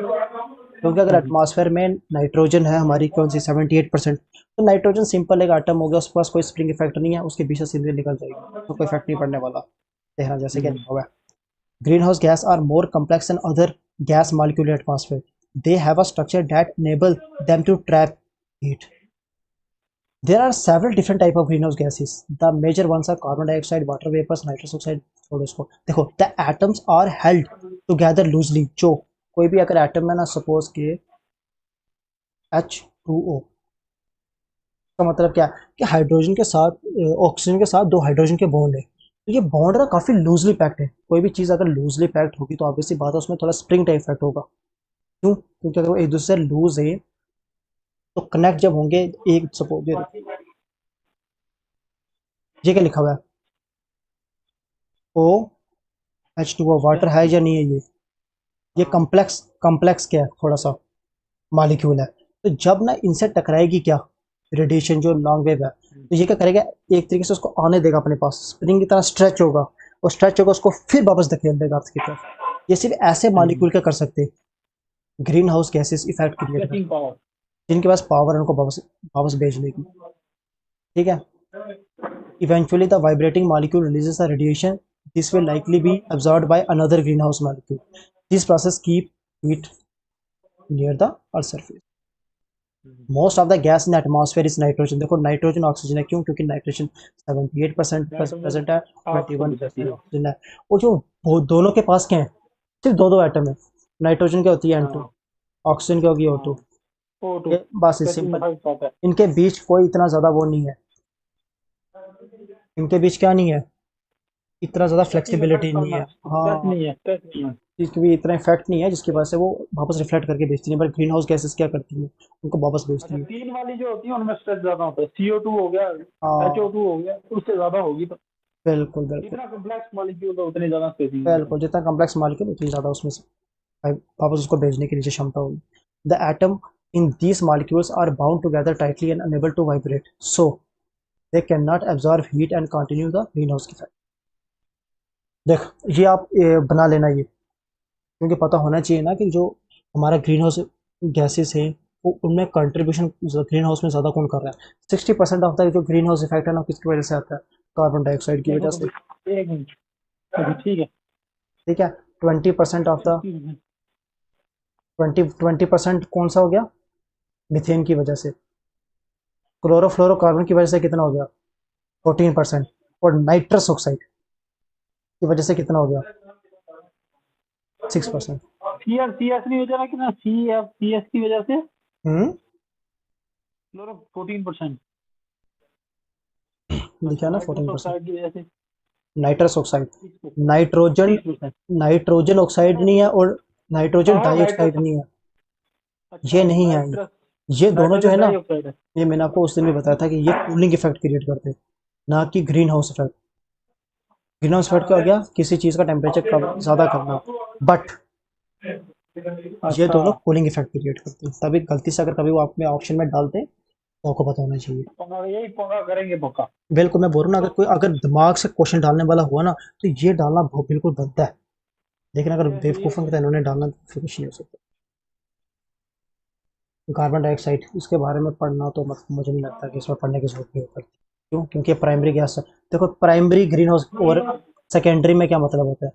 [SPEAKER 1] क्योंकि अगर एटमॉस्फेयर में नाइट्रोजन है हमारी कौन सी 78%, तो नाइट्रोजन सिंपल एक आटम हो गया, उसके पास कोई स्प्रिंग इफेक्ट नहीं है, उसके बीच से सीधे निकल जाएगी, तो कोई इफेक्ट नहीं पड़ने वाला। देखना जैसे क्या लिखा हुआ है, green house gas are more complex than other gas molecule in atmosphere. They have a structure that enable them to trap heat. There are several different type of greenhouse gases. The major ones are carbon dioxide, water vapors, nitrous oxide, छोड़ो इसको। देखो, the atoms are held together loosely. जो कोई भी अगर atom है ना, suppose के H2O, का मतलब क्या है कि हाइड्रोजन के साथ ऑक्सीजन के साथ दो हाइड्रोजन के बॉन्ड है, तो ये बॉन्ड ना काफी लूजली पैक्ड है। कोई भी चीज अगर लूजली पैक्ड होगी तो ऑब्वियसली बात है उसमें थोड़ा स्प्रिंग टाइप इफेक्ट होगा। क्यों? क्योंकि अगर वो एक दूसरे से लूज है तो कनेक्ट जब होंगे, एक सपोज ये क्या लिखा हुआ है, ओ H2O वाटर है या नहीं है ये कम्प्लेक्स क्या है थोड़ा सा मॉलिक्यूल है। तो जब ना इनसे टकराएगी क्या रेडिएशन, जो लॉन्ग वेव है, तो ये क्या करेगा, एक तरीके से उसको आने देगा अपने पास, स्प्रिंग की तरह स्ट्रेच होगा, और स्ट्रेच होगा उसको फिर वापस धकेल देगा अर्थ की तरफ। ये सिर्फ ऐसे मॉलिक्यूल क्या कर सकते हैं, green house gases effect create कर,
[SPEAKER 2] स्ट्रेचिंग पावर।
[SPEAKER 1] जिनके पास पावर है उनको वापस वापस भेजने की। ठीक है, eventually the vibrating molecule releases a radiation. This will likely be absorbed by another greenhouse molecule. This process keep heat near the earth surface. Most of the gas in the atmosphere is nitrogen. देखो nitrogen oxygen है, क्यों? क्योंकि nitrogen 78% present है, 21% oxygen है। और जो वो दोनों के पास क्या है, सिर्फ दो दो एटम है। नाइट्रोजन क्या होती है N2, ऑक्सीजन क्या होगी O2।
[SPEAKER 2] O2
[SPEAKER 1] ये बस सिंपल, इनके बीच कोई इतना ज़्यादा वो नहीं है, इनके बीच क्या नहीं है, इतना ज़्यादा फ्लेक्सिबिलिटी नहीं है। हाँ,
[SPEAKER 2] नहीं है, नहीं है।
[SPEAKER 1] इसके भी इतना इफेक्ट नहीं है जिसकी वजह से वो वापस रिफ्लेक्ट करके भेजती है, पर ग्रीन हाउस गैसेस क्या करती है, उनको वापस भेजती
[SPEAKER 2] अच्छा,
[SPEAKER 1] है।
[SPEAKER 2] तीन वाली जो होती है उनमें स्ट्रेस ज्यादा होता है, CO2 हो गया,
[SPEAKER 1] हाँ,
[SPEAKER 2] HO2 हो गया, उससे ज्यादा होगी। तो
[SPEAKER 1] बिल्कुल बिल्कुल
[SPEAKER 2] जितना कम्प्लेक्स मॉलिक्यूल हो उतनी ज्यादा स्पेसिंग होगी।
[SPEAKER 1] बिल्कुल, जितना कम्प्लेक्स मॉलिक्यूल उतनी ज़्यादा उसमें से वापस उसको भेजने की नीचे क्षमता होगी। The atom in these molecules are bound together tightly and unable to vibrate, so they can not absorb heat and continue the green house effect. देख, ये आप बना लेना ये, क्योंकि पता होना चाहिए ना कि जो हमारा ग्रीन हाउस गैसेस है वो उनमें कंट्रीब्यूशन ग्रीन हाउस में ज़्यादा कौन कर रहा है। 60% ऑफ द जो ग्रीन हाउस इफेक्ट है ना किसकी वजह से आता है, कार्बन डाइऑक्साइड की
[SPEAKER 2] देखो
[SPEAKER 1] वजह
[SPEAKER 2] तो
[SPEAKER 1] से।
[SPEAKER 2] एक मिनट, अभी ठीक है।
[SPEAKER 1] ठीक है, 20% ऑफ द 20% कौन सा हो गया, मिथेन की वजह से। क्लोरोफ्लोरोकार्बन की वजह से कितना हो गया, 14%। और नाइट्रस ऑक्साइड की वजह से कितना हो गया, 6%।
[SPEAKER 2] CS नहीं हो जाना कि ना, CS की वजह से
[SPEAKER 1] हम्म,
[SPEAKER 2] क्लोरो 14%।
[SPEAKER 1] लिखा
[SPEAKER 2] अच्छा,
[SPEAKER 1] ना
[SPEAKER 2] नाइट्रस
[SPEAKER 1] 14%।
[SPEAKER 2] ऑक्साइड की वजह से
[SPEAKER 1] nitrous oxide, nitrogen,
[SPEAKER 2] 30%।
[SPEAKER 1] Nitrogen oxide नहीं है और नाइट्रोजन
[SPEAKER 2] हाँ,
[SPEAKER 1] डाइऑक्साइड
[SPEAKER 2] नाइट्रस।
[SPEAKER 1] नहीं है, ये
[SPEAKER 2] अच्छा,
[SPEAKER 1] नहीं है।
[SPEAKER 2] नाइट्रस,
[SPEAKER 1] ये दोनों जो है
[SPEAKER 2] नाइट्रोजन
[SPEAKER 1] ना,
[SPEAKER 2] डाइऑक्साइड है।
[SPEAKER 1] ये मैंने आपको उस दिन भी बताया था कि ये कूलिंग इफेक्ट क्रिएट करते हैं, ना कि green house effect. Green house effect क्या हो गया, किसी चीज़ का टेम्परेचर कम ज़्यादा करना, बट ये
[SPEAKER 2] अच्छा,
[SPEAKER 1] दोनों कूलिंग इफेक्ट क्रिएट करते हैं। तभी गलती से अगर कभी वो आप में ऑप्शन में डालते हैं तो आपको पता होना चाहिए।
[SPEAKER 2] यही पंगा करेंगे पक्का।
[SPEAKER 1] बिल्कुल, मैं बोल रहा हूँ ना, अगर कोई अगर दिमाग से क्वेश्चन डालने वाला हुआ ना तो ये डालना बहुत बिल्कुल बनता है, लेकिन अगर बेवकूफ़ों की तरह इन्होंने डालना तो फिर कुछ नहीं हो सकता। कार्बन डाइऑक्साइड इसके बारे में पढ़ना तो मुझे नहीं लगता कि इसमें पढ़ने की जरूरत नहीं होती। क्यों? क्योंकि प्राइमरी गैस है। देखो, प्राइमरी ग्रीन हाउस और सेकेंडरी में क्या मतलब होता है।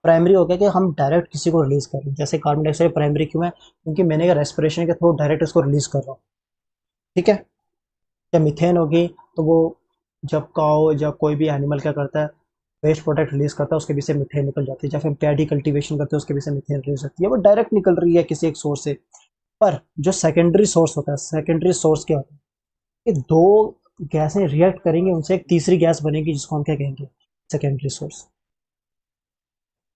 [SPEAKER 1] प्राइमरी हो गया कि हम डायरेक्ट किसी को रिलीज कर रहे हैं, जैसे कार्बन डाइऑक्साइड प्राइमरी क्यों है, क्योंकि मैंने रेस्पिरेशन के थ्रू डायरेक्ट इसको रिलीज कर रहा हूँ। ठीक है, या मीथेन होगी तो वो जब काओ या कोई भी एनिमल क्या करता है, वेस्ट प्रोडक्ट रिलीज करता है, उसके बीच से मीथेन निकल जाती है, या फिर पैडी कल्टीवेशन करते हैं उसके बीच से मीथेन रिलीज होती है, वो डायरेक्ट निकल रही है किसी एक सोर्स से। पर जो सेकेंडरी सोर्स होता है, सेकेंडरी सोर्स क्या होता है कि दो गैसें रिएक्ट करेंगे, उनसे एक तीसरी गैस बनेगी जिसको हम क्या कहेंगे, सेकेंडरी सोर्स।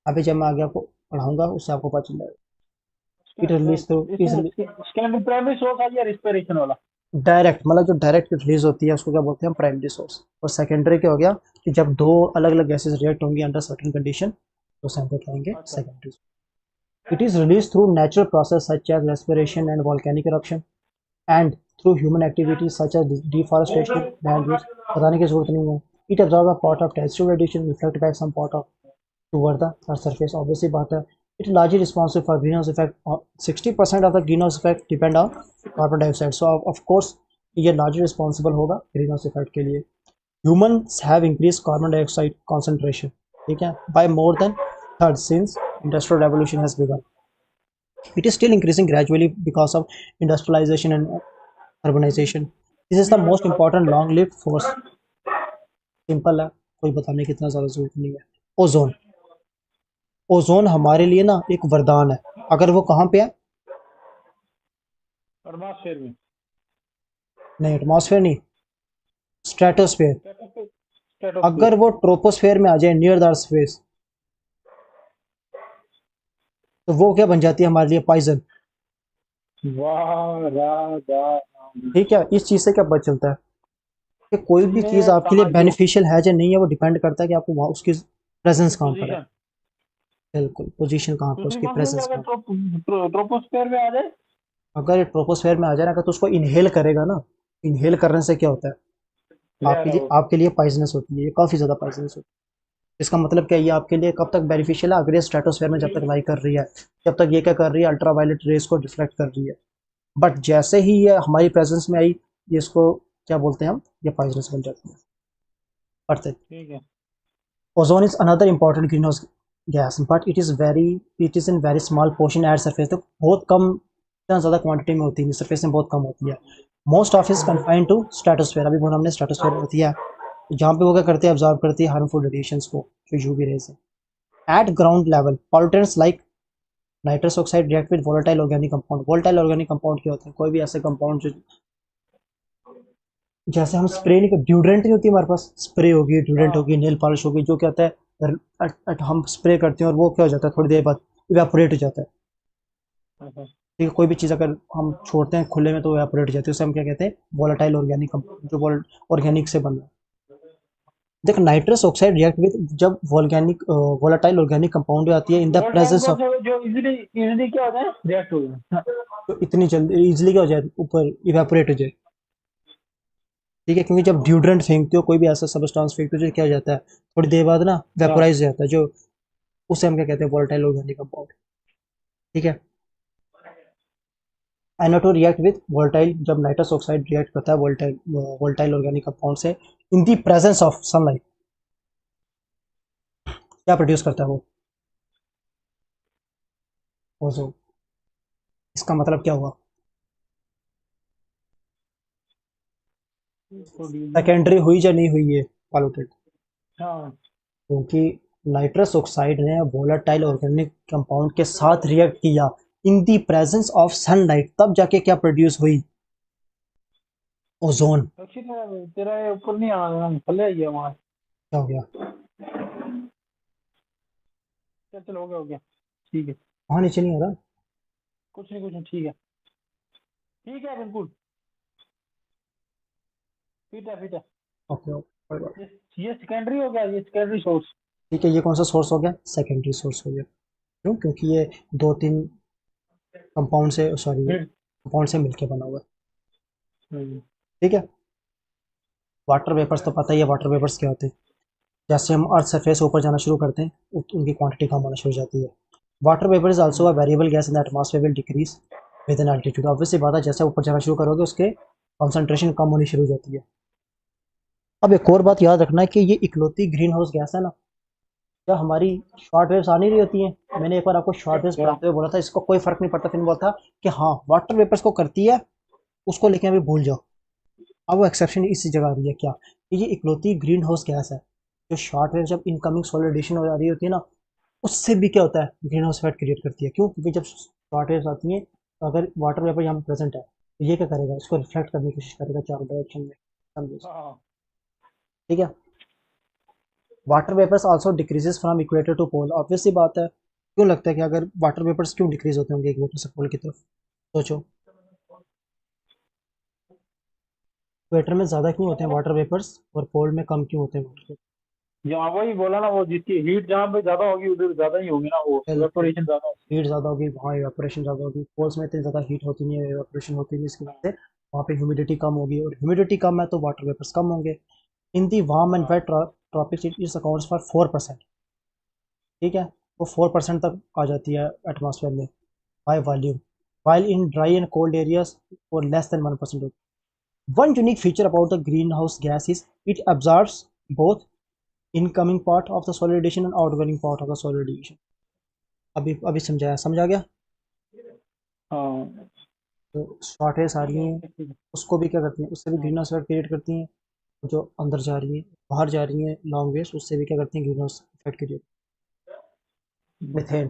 [SPEAKER 1] अभी जब मैं आगे आपको पढ़ाऊंगा उससे आपको पता चल जाएगा। इट रिलीज थ्रू
[SPEAKER 2] इसमें स्कैंडल प्राइमरी सोर्स आ गया, रिस्पिरेशन वाला।
[SPEAKER 1] डायरेक्ट मतलब जो डायरेक्ट रिलीज होती है उसको क्या बोलते हैं हम, प्राइमरी सोर्स। और सेकेंडरी क्या हो गया कि जब दो अलग अलग गैसेस रिएक्ट होंगी अंडर सर्टेन कंडीशन तो उसे हम क्या कहेंगे,
[SPEAKER 2] अच्छा।
[SPEAKER 1] Secondary. It is release through natural process such as respiration and volcanic eruption and through human activities such as deforestation, land use, बताने की जरूरत नहीं है। It absorbs a part of terrestrial radiation, reflect back some part of toward the earth surface, obviously बात है। It is largely responsible for greenhouse effect, 60% of the greenhouse effect depend on carbon dioxide, so of course ये largely responsible होगा greenhouse effect के लिए। Humans have increased carbon dioxide concentration, ठीक है, by more than third since industrial revolution has begun. It is still increasing gradually because of industrialization and urbanization. This is the most important long-lived force. Simple है, कोई बताने की इतना ज़्यादा जरूरत नहीं है। ओजोन, ओजोन हमारे लिए ना एक वरदान है। अगर वो कहाँ पे है,
[SPEAKER 2] एटमॉस्फेयर में।
[SPEAKER 1] नहीं एटमॉस्फेयर नहीं, स्ट्रेटोस्फेयर।
[SPEAKER 2] स्ट्रेटोस्फेयर।
[SPEAKER 1] अगर वो ट्रोपोस्फेयर में आ जाए नियर द अर्थ स्पेस तो वो क्या बन जाती है हमारे लिए, पॉइजन।
[SPEAKER 2] वाह राम।
[SPEAKER 1] ठीक है, इस चीज़ से क्या पता चलता है कि कोई भी चीज़
[SPEAKER 2] इसमें
[SPEAKER 1] आपके लिए
[SPEAKER 2] कहाँ जो
[SPEAKER 1] बेनिफिशियल है या नहीं है, वो डिपेंड करता है कि आपको वहाँ उसकी प्रेजेंस कहाँ पर है।
[SPEAKER 2] पोजीशन,
[SPEAKER 1] बिल्कुल, पोजीशन कहाँ पर,
[SPEAKER 2] दूसरी
[SPEAKER 1] उसकी
[SPEAKER 2] कौन सी होगी
[SPEAKER 1] प्रेजेंस
[SPEAKER 2] अगर
[SPEAKER 1] कहाँ पर।
[SPEAKER 2] ट्रोपोस्फेयर में आ जाए?
[SPEAKER 1] अगर ट्रोपोस्फेयर में आ जाए ना, अगर तो उसको इनहेल करेगा ना, इनहेल करने से क्या होता है,
[SPEAKER 2] जहर है वो।
[SPEAKER 1] आपके लिए पॉइजनस होती है, ये काफ़ी ज़्यादा पॉइजनस होती है। इसका मतलब क्या है, ये आपके लिए कब तक बेनिफिशियल है, अगर ये स्ट्रेटोस्फेयर में जब तक लाई कर रही है, जब तक ये क्या कर रही है, अल्ट्रावायलेट रेस को डिफ्लेक्ट कर रही है। बट जैसे ही ये हमारी प्रेजेंस में आई, ये इसको क्या बोलते हैं हम, ये पॉइजनस बन जाती है। पढ़ते,
[SPEAKER 2] ठीक है।
[SPEAKER 1] Ozone is another important green house gas but it is in very small portion at surface, तो बहुत कम, इतना ज़्यादा क्वांटिटी में होती है, सरफेस में बहुत कम होती है। Most of is confined to stratosphere, अभी बोला हमने स्ट्रेटोस्फेयर में होती है, जहाँ पे वो क्या करती है, ऑब्जॉर्व करती है हार्मफुल रेडिएशंस को, जो यूवी रेज है। Eight ground level pollutants like nitrous oxide react with volatile organic compound. Volatile organic compound क्या होते हैं, कोई भी ऐसे कंपाउंड जो, जैसे हम स्प्रे नहीं, ड्यूड्रेंट नहीं होती हमारे पास, स्प्रे होगी, ड्यूड्रेंट
[SPEAKER 2] हाँ।
[SPEAKER 1] होगी, नेल पॉलिश होगी, जो क्या होता है हम स्प्रे करते हैं और वो क्या हो जाता है, थोड़ी देर बाद इवेपोरेट हो जाता है।
[SPEAKER 2] अच्छा।
[SPEAKER 1] ठीक है, कोई भी चीज़ अगर हम छोड़ते हैं खुले में तो इवेपोरेट हो जाती है, उसे हम क्या कहते हैं, वोलेटाइल ऑर्गेनिक कंपाउंड, जो ऑर्गेनिक से बन रहा है। देख, नाइट्रस ऑक्साइड रिएक्ट विद, जब वॉल्गेनिक वोलेटाइल ऑर्गेनिक कंपाउंड आती है in the
[SPEAKER 2] volatile
[SPEAKER 1] presence of,
[SPEAKER 2] जो इजीली इजीली क्या होता है, रिएक्ट हो जाए।
[SPEAKER 1] तो इतनी जल्दी इजिली क्या हो जाए, ऊपर इवेपोरेट हो जाए। ठीक है, क्योंकि जब ड्यूड्रेंट फेंकते हो, कोई भी ऐसा सबस्टांस फेंकते हो, जो क्या हो जाता है, थोड़ी देर बाद ना
[SPEAKER 2] हाँ।
[SPEAKER 1] वेपोराइज हो जाता है, जो उसे हम क्या कहते हैं, वोलेटाइल ऑर्गेनिक कंपाउंड। ठीक है, NO2 रिएक्ट विद वोलेटाइल, जब नाइट्रस ऑक्साइड रिएक्ट करता है वोलेटाइल ऑर्गेनिक कंपाउंड से in the presence of sunlight, क्या प्रोड्यूस करता है वो, ओजोन। इसका मतलब क्या हुआ, सेकेंडरी हुई या नहीं हुई ये पॉल्यूटेंट,
[SPEAKER 2] हाँ।
[SPEAKER 1] क्योंकि नाइट्रस ऑक्साइड ने वोलेटाइल ऑर्गेनिक कंपाउंड के साथ रिएक्ट किया in the presence of sunlight, तब जाके क्या प्रोड्यूस हुई, ओजोन।
[SPEAKER 2] एक्चुअली तेरा ये ऊपर नहीं आ रहा, थले ही है वहाँ।
[SPEAKER 1] क्या हो गया,
[SPEAKER 2] चल हो गया ठीक है।
[SPEAKER 1] वहाँ नीचे नहीं आ रहा।
[SPEAKER 2] कुछ नहीं ठीक है। ठीक है बिल्कुल। फिट है।
[SPEAKER 1] ओके कोई बात।
[SPEAKER 2] ये सेकेंडरी हो गया, ये सेकेंडरी सोर्स।
[SPEAKER 1] ठीक है, ये कौन सा सोर्स हो गया, सेकेंडरी सोर्स हो गया। क्यों, क्योंकि ये दो तीन कंपाउंड से, सॉरी,
[SPEAKER 2] हम्म।
[SPEAKER 1] कंपाउंड से मिलके बना हुआ है।
[SPEAKER 2] हम्म।
[SPEAKER 1] ठीक है, वाटर वेपर्स तो पता ही है, वाटर वेपर्स क्या होते हैं, जैसे हम अर्थ सरफेस ऊपर जाना शुरू करते हैं उनकी क्वांटिटी कम होना शुरू हो जाती है। Water vapour is also a variable gas in the atmosphere will decrease with an altitude, obviously बात है, जैसे ऊपर जाना शुरू करोगे उसके कॉन्सेंट्रेशन कम होनी शुरू हो जाती है। अब एक और बात याद रखना है कि ये इकलौती ग्रीन हाउस गैस है ना, जब हमारी शॉर्ट वेव्स आ नहीं रही होती हैं, मैंने एक बार आपको शॉर्ट वेव्स
[SPEAKER 2] अच्छा।
[SPEAKER 1] पढ़ाते हुए बोला था इसको कोई फर्क नहीं पड़ता, फिर बोला था कि हाँ वाटर वेपर्स को करती है, उसको लेके अभी भूल जाओ। अब वो एक्सेप्शन इसी जगह आ रही है क्या, कि ये इकलौती ग्रीन हाउस गैस है जो शॉर्ट वेव जब इनकमिंग सोलर रेडिएशन हो रही होती है ना, उससे भी क्या होता है, ग्रीन हाउस इफेक्ट क्रिएट करती है। क्यों, क्योंकि जब शॉर्ट वेव्स आती हैं तो अगर वाटर वेपर यहाँ प्रेजेंट है तो ये क्या करेगा, इसको रिफ्लेक्ट करने की कोशिश करेगा चारों डायरेक्शन में, समझो।
[SPEAKER 2] हाँ।
[SPEAKER 1] ठीक है, water vapours also decreases from equator to pole, obviously बात है। क्यों लगता है कि अगर वाटर वेपर्स क्यों डिक्रीज होते होंगे इक्वेटर से पोल की तरफ, सोचो। इक्वेटर में ज़्यादा क्यों होते हैं वाटर वेपर्स और पोल में कम क्यों होते हैं वाटर वेपर?
[SPEAKER 2] जहाँ वही बोला ना, वो जिसकी हीट जहाँ पे ज्यादा होगी उधर ज्यादा ही होगी ना, वो
[SPEAKER 1] बिल्कुल,
[SPEAKER 2] इवेपोरेशन ज्यादा होगी।
[SPEAKER 1] हीट ज़्यादा होगी वहाँ इवेपोरेशन ज़्यादा होगी, पोल्स में इतनी ज़्यादा हीट होती नहीं है, इवेपोरेशन होती नहीं है, इसकी वजह से वहाँ पे ह्यूमिडिटी कम होगी और ह्यूमिडिटी कम है तो वाटर वेपर्स कम होंगे। इन दी वार्म एंड
[SPEAKER 2] हाँ।
[SPEAKER 1] Wet tropics it is accounts for 4%। ठीक है, वो 4% तक आ जाती है एटमॉस्फेयर में by volume, while in dry and cold areas for less than 1%. One unique feature about the greenhouse gas is it absorbs both incoming part of the solid radiation and outgoing part of the solid radiation. अभी अभी समझाया, समझ आ गया?
[SPEAKER 2] हाँ।
[SPEAKER 1] तो shortage आ
[SPEAKER 2] ठीक
[SPEAKER 1] रही
[SPEAKER 2] है,
[SPEAKER 1] हैं
[SPEAKER 2] ठीक है।
[SPEAKER 1] उसको भी क्या करती हैं, उससे भी
[SPEAKER 2] हाँ।
[SPEAKER 1] ग्रीन हाउस इफेक्ट क्रिएट करती हैं। जो अंदर जा रही हैं, बाहर जा रही हैं लॉन्ग वेज, उससे भी क्या करती हैं, green house effect create. Methane,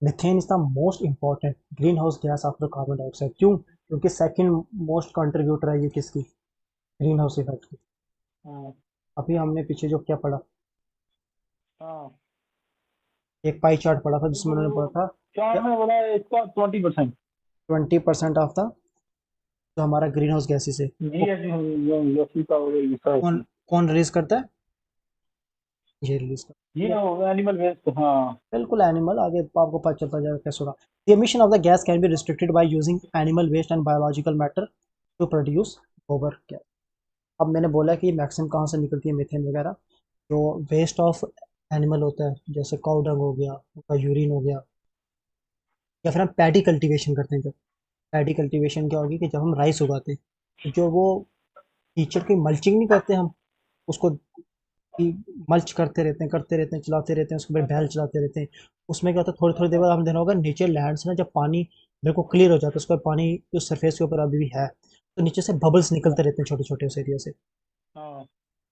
[SPEAKER 1] methane is the most important green house gas after carbon dioxide. क्यों? क्योंकि सेकंड मोस्ट कंट्रीब्यूटर है ये किसकी, ग्रीन हाउस इफेक्ट की।
[SPEAKER 2] हाँ।
[SPEAKER 1] अभी हमने पीछे जो क्या पढ़ा,
[SPEAKER 2] हाँ।
[SPEAKER 1] एक पाई चार्ट पढ़ा था जिसमें उन्होंने पढ़ा
[SPEAKER 2] वो
[SPEAKER 1] था
[SPEAKER 2] चार
[SPEAKER 1] कि
[SPEAKER 2] में बोला है इसका 20%।
[SPEAKER 1] 20% ऑफ द जो हमारा ग्रीन हाउस गैसेस है
[SPEAKER 2] जी
[SPEAKER 1] वो
[SPEAKER 2] एस का हो गया इसका
[SPEAKER 1] कौन कौन रिलीज करता है, ये रिलीज करता है,
[SPEAKER 2] ये
[SPEAKER 1] ठीक है।
[SPEAKER 2] Animal waste. हाँ।
[SPEAKER 1] बिल्कुल एनिमल, आगे आपको पता चलता जाएगा कैसे होगा। The emission of the gas can be restricted by using animal waste and biological matter to produce गोबर गैस। अब मैंने बोला कि ये मैक्सिमम कहाँ से निकलती है मीथेन वगैरह, जो वेस्ट ऑफ एनिमल होता है, जैसे काउ डंग हो गया, उनका यूरिन हो गया, या फिर हम पैडी कल्टीवेशन करते हैं। जब पैडी कल्टीवेशन क्या होगी कि जब हम राइस उगाते हैं तो जो वो कीचड़ की मल्चिंग नहीं करते हम, उसको कि मल्च करते रहते हैं चलाते रहते हैं, उसके बाद बैल चलाते रहते हैं। उसमें क्या होता है, थोड़ी थोड़ी देर बाद हम देखा होगा नीचे लैंड से ना जब पानी बिल्कुल क्लियर हो जाता है, उसके बाद पानी उस सरफेस के ऊपर अभी भी है तो नीचे से बबल्स निकलते रहते हैं छोटे छोटे उस एरिया से।
[SPEAKER 2] हाँ।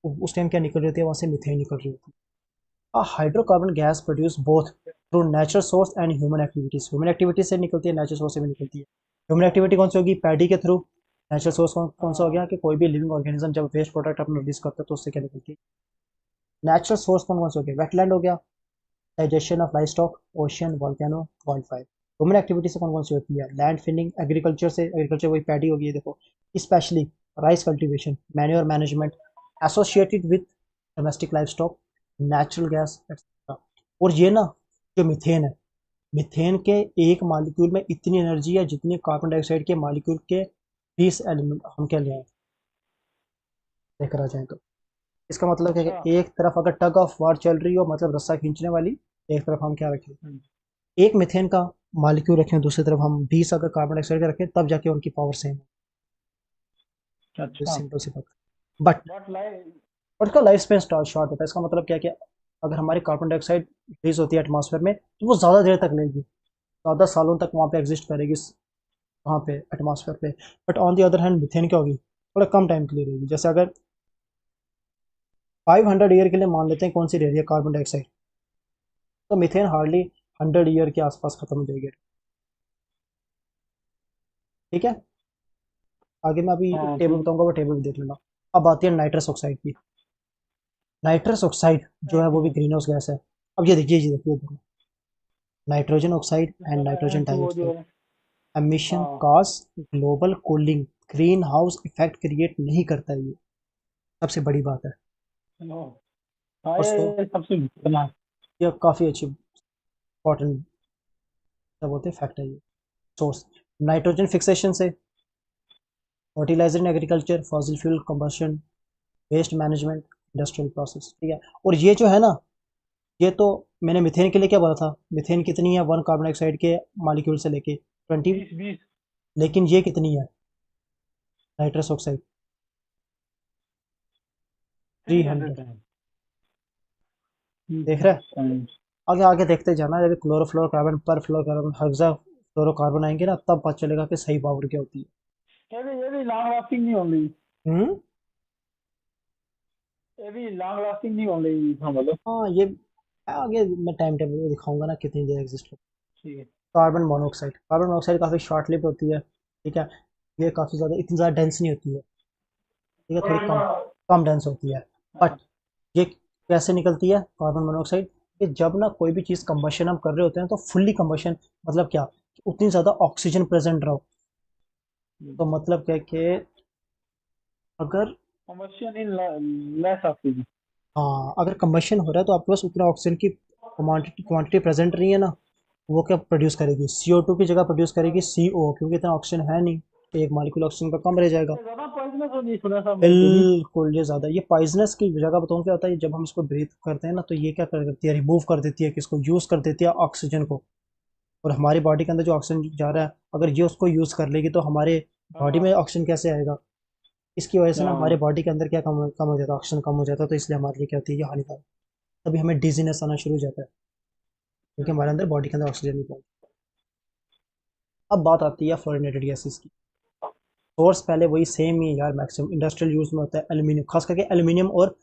[SPEAKER 1] उस टाइम क्या निकल रही होती है वहाँ से, मिथेन निकल रही होती है। Hydrocarbon gas produce both through natural source and human activities. Human activity से निकलती है, नेचुरल सोर्स से भी निकलती है। ह्यूमन एक्टिविटी कौन सी होगी, पैडी के थ्रू। नेचुरल सोर्स कौन सा हो
[SPEAKER 2] हाँ।
[SPEAKER 1] गया कि कोई भी लिविंग ऑर्गेनिज्म जब वेस्ट प्रोडक्ट अपना रिलीज करता है तो उससे क्या निकलती है। नेचुरल सोर्स कौन कौन से हो गए, वेटलैंड हो गया, digestion of livestock, ocean, volcano, wild fire. Human activity से कौन कौन सी होती है, लैंड फिलिंग, एग्रीकल्चर से, एग्रीकल्चर वही पैडी होगी ये देखो, specially rice cultivation, manure management associated with domestic livestock, natural gas etcetera. और ये ना जो मिथेन है, मिथेन के एक मालिक्यूल में इतनी एनर्जी है जितनी कार्बन डाइऑक्साइड के मालिक्यूल के 20 एलिमेंट हम क्या ले आए लेकर आ जाएं तो। इसका मतलब क्या है
[SPEAKER 2] अच्छा।
[SPEAKER 1] कि एक तरफ अगर टग ऑफ वार चल रही हो, मतलब रस्सा खींचने वाली, एक तरफ हम क्या रखें,
[SPEAKER 2] हम्म,
[SPEAKER 1] एक मिथेन का मालिक्यूल रखें, दूसरी तरफ हम 20 अगर कार्बन डाइऑक्साइड का रखें, तब जाके उनकी पावर सेम है।
[SPEAKER 2] अच्छा।
[SPEAKER 1] सिंपल सी बात। But
[SPEAKER 2] but like.
[SPEAKER 1] और उसका लाइफ स्पेन शॉर्ट होता है। इसका मतलब क्या है कि अगर हमारी कार्बन डाइऑक्साइड रिलीज होती है एटमॉस्फेयर में तो वो ज़्यादा देर तक लेगी, ज़्यादा सालों तक वहाँ पे एग्जिस्ट करेगी, वहाँ पे एटमॉस्फेयर पे। But on the other hand methane क्या होगी, थोड़ा कम टाइम के लिए रहेगी। जैसे अगर 500 ईयर के लिए मान लेते हैं कौन सी रह रही है कार्बन डाइऑक्साइड, तो मिथेन हार्डली 100 ईयर के आसपास खत्म हो जाएगी। ठीक है, आगे मैं अभी एक
[SPEAKER 2] हाँ
[SPEAKER 1] टेबल
[SPEAKER 2] ठीक।
[SPEAKER 1] बताऊंगा, वो टेबल भी देख लेना। अब आती है नाइट्रस ऑक्साइड की। नाइट्रस ऑक्साइड जो है वो भी ग्रीन हाउस गैस है। अब ये देखिए, ये देखिए, नाइट्रोजन ऑक्साइड एंड नाइट्रोजन
[SPEAKER 2] तो वो जो
[SPEAKER 1] डाइऑक्साइड
[SPEAKER 2] है।
[SPEAKER 1] एमिशन
[SPEAKER 2] हाँ।
[SPEAKER 1] Cause global cooling, green house effect create नहीं करता है ये, सबसे बड़ी बात है।
[SPEAKER 2] नो। हाँ,
[SPEAKER 1] और
[SPEAKER 2] ये सबसे बना।
[SPEAKER 1] ये काफ़ी अच्छी इंपॉर्टेंट क्या बोलते हैं फैक्ट है ये। सोर्स, नाइट्रोजन फिक्सेशन से, fertiliser in agriculture, fossil fuel combustion, waste management, industrial process. ठीक है, और ये जो है ना, ये तो मैंने मिथेन के लिए क्या बोला था, मिथेन कितनी है वन कार्बन डाइऑक्साइड के मालिक्यूल से लेके 20,
[SPEAKER 2] 20 20।
[SPEAKER 1] लेकिन ये कितनी है नाइट्रस ऑक्साइड, 300।
[SPEAKER 2] 300
[SPEAKER 1] देख रहे हैं,
[SPEAKER 2] टाइम्स।
[SPEAKER 1] आगे आगे देखते जाना, जब क्लोरोफ्लोरोकार्बन पर फ्लोरोकार्बन हेक्सा फ्लोरोकार्बन आएंगे ना, तब पता चलेगा कि सही पावर क्या होती
[SPEAKER 2] ये भी लॉन्ग लास्टिंग नहीं होंगी।
[SPEAKER 1] है।
[SPEAKER 2] ये भी लॉन्ग लास्टिंग नहीं होंगी, हाँ मतलब।
[SPEAKER 1] हाँ ये आगे मैं टाइम टेबल में दिखाऊंगा ना कितनी देर एग्जिस्ट करती
[SPEAKER 2] ठीक है।
[SPEAKER 1] है। कार्बन मोनोऑक्साइड काफ़ी शॉर्ट लिव्ड होती है। ठीक है, ये काफ़ी ज़्यादा इतनी ज़्यादा डेंस नहीं होती है। ठीक है, थोड़ी कम कम डेंस होती है। बट
[SPEAKER 2] हाँ।
[SPEAKER 1] ये कैसे निकलती है कार्बन मोनोऑक्साइड, कि जब ना कोई भी चीज़ कंबशन हम कर रहे होते हैं तो फुल्ली कंबशन, मतलब क्या, उतनी ज़्यादा ऑक्सीजन प्रेजेंट रहो। तो मतलब क्या है कि अगर
[SPEAKER 2] कम्बशन इन लेस ऑक्सीजन।
[SPEAKER 1] हाँ, अगर कंबशन हो रहा है तो आपके पास उतना ऑक्सीजन की क्वांटिटी प्रेजेंट नहीं है ना, वो क्या प्रोड्यूस करेगी, CO2 की जगह प्रोड्यूस करेगी CO, क्योंकि इतना ऑक्सीजन है नहीं, तो एक मॉलिक्यूल ऑक्सीजन का कम रह जाएगा।
[SPEAKER 2] ये ज्यादा पॉइजनस होनी सुना था मैंने कभी।
[SPEAKER 1] बिल्कुल, ये ज़्यादा, ये पॉइजनस की जगह बताऊँ क्या होता है, जब हम इसको ब्रीथ करते हैं ना तो ये क्या कर करती है, रिमूव कर देती है, किसको यूज़ कर देती है, ऑक्सीजन को। और हमारी बॉडी के अंदर जो ऑक्सीजन जा रहा है, अगर ये उसको यूज़ कर लेगी तो हमारे बॉडी
[SPEAKER 2] हाँ
[SPEAKER 1] में ऑक्सीजन कैसे आएगा। इसकी वजह से ना हमारे
[SPEAKER 2] हाँ।
[SPEAKER 1] बॉडी के अंदर क्या कम हो जाता है, ऑक्सीजन कम हो जाता है, तो इसलिए हमारे लिए क्या होती है, ये हानिकारक। तभी हमें डिजीनेस आना शुरू हो जाता है, क्योंकि हमारे अंदर बॉडी के अंदर ऑक्सीजन नहीं पहुंचता। अब बात आती है फ्लोरिनेटेड गैसेस की। सोर्स पहले वही सेम ही है यार, मैक्सिमम इंडस्ट्रियल यूज में होता है एल्यूमिनियम, खास करके एल्यूमिनियम और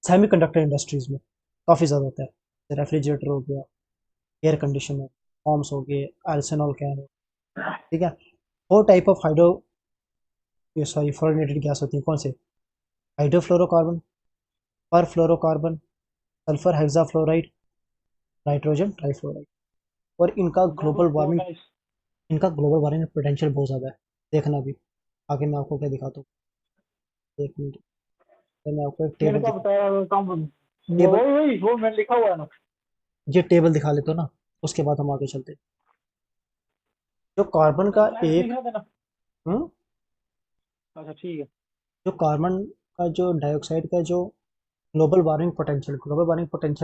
[SPEAKER 1] सेमीकंडक्टर इंडस्ट्रीज में काफ़ी ज़्यादा होता है। रेफ्रिजरेटर हो गया, एयर कंडीशनर, फॉर्म्स हो गए, आर्सेनॉल कैन हो, ठीक है। 4 टाइप ऑफ हाइड्रो, ये सॉरी फ्लोरिनेटेड गैस होती है, कौन से, हाइड्रोफ्लोरोकार्बन, पर fluorocarbon, sulphur hexafluoride, nitrogen trifluoride. और
[SPEAKER 2] बिल्कुल फोर टाइप्स।
[SPEAKER 1] इनका ग्लोबल वार्मिंग में पोटेंशियल बहुत ज़्यादा है। देखना भी, आगे मैं आपको क्या दिखाता हूँ, 1 मिनट, मैं आपको एक टेबल
[SPEAKER 2] इनका
[SPEAKER 1] दिखा,
[SPEAKER 2] बताया कम। वो
[SPEAKER 1] टेबल,
[SPEAKER 2] वही वही वो मैंने लिखा हुआ है ना।
[SPEAKER 1] ये टेबल दिखा लेते हो ना, उसके बाद हम आगे चलते हैं। जो कार्बन का
[SPEAKER 2] स्लाइड
[SPEAKER 1] एक,
[SPEAKER 2] लिखा था ना।
[SPEAKER 1] हम्म,
[SPEAKER 2] अच्छा ठीक है।
[SPEAKER 1] जो कार्बन का जो डाइऑक्साइड का जो ग्लोबल वार्मिंग पोटेंशियल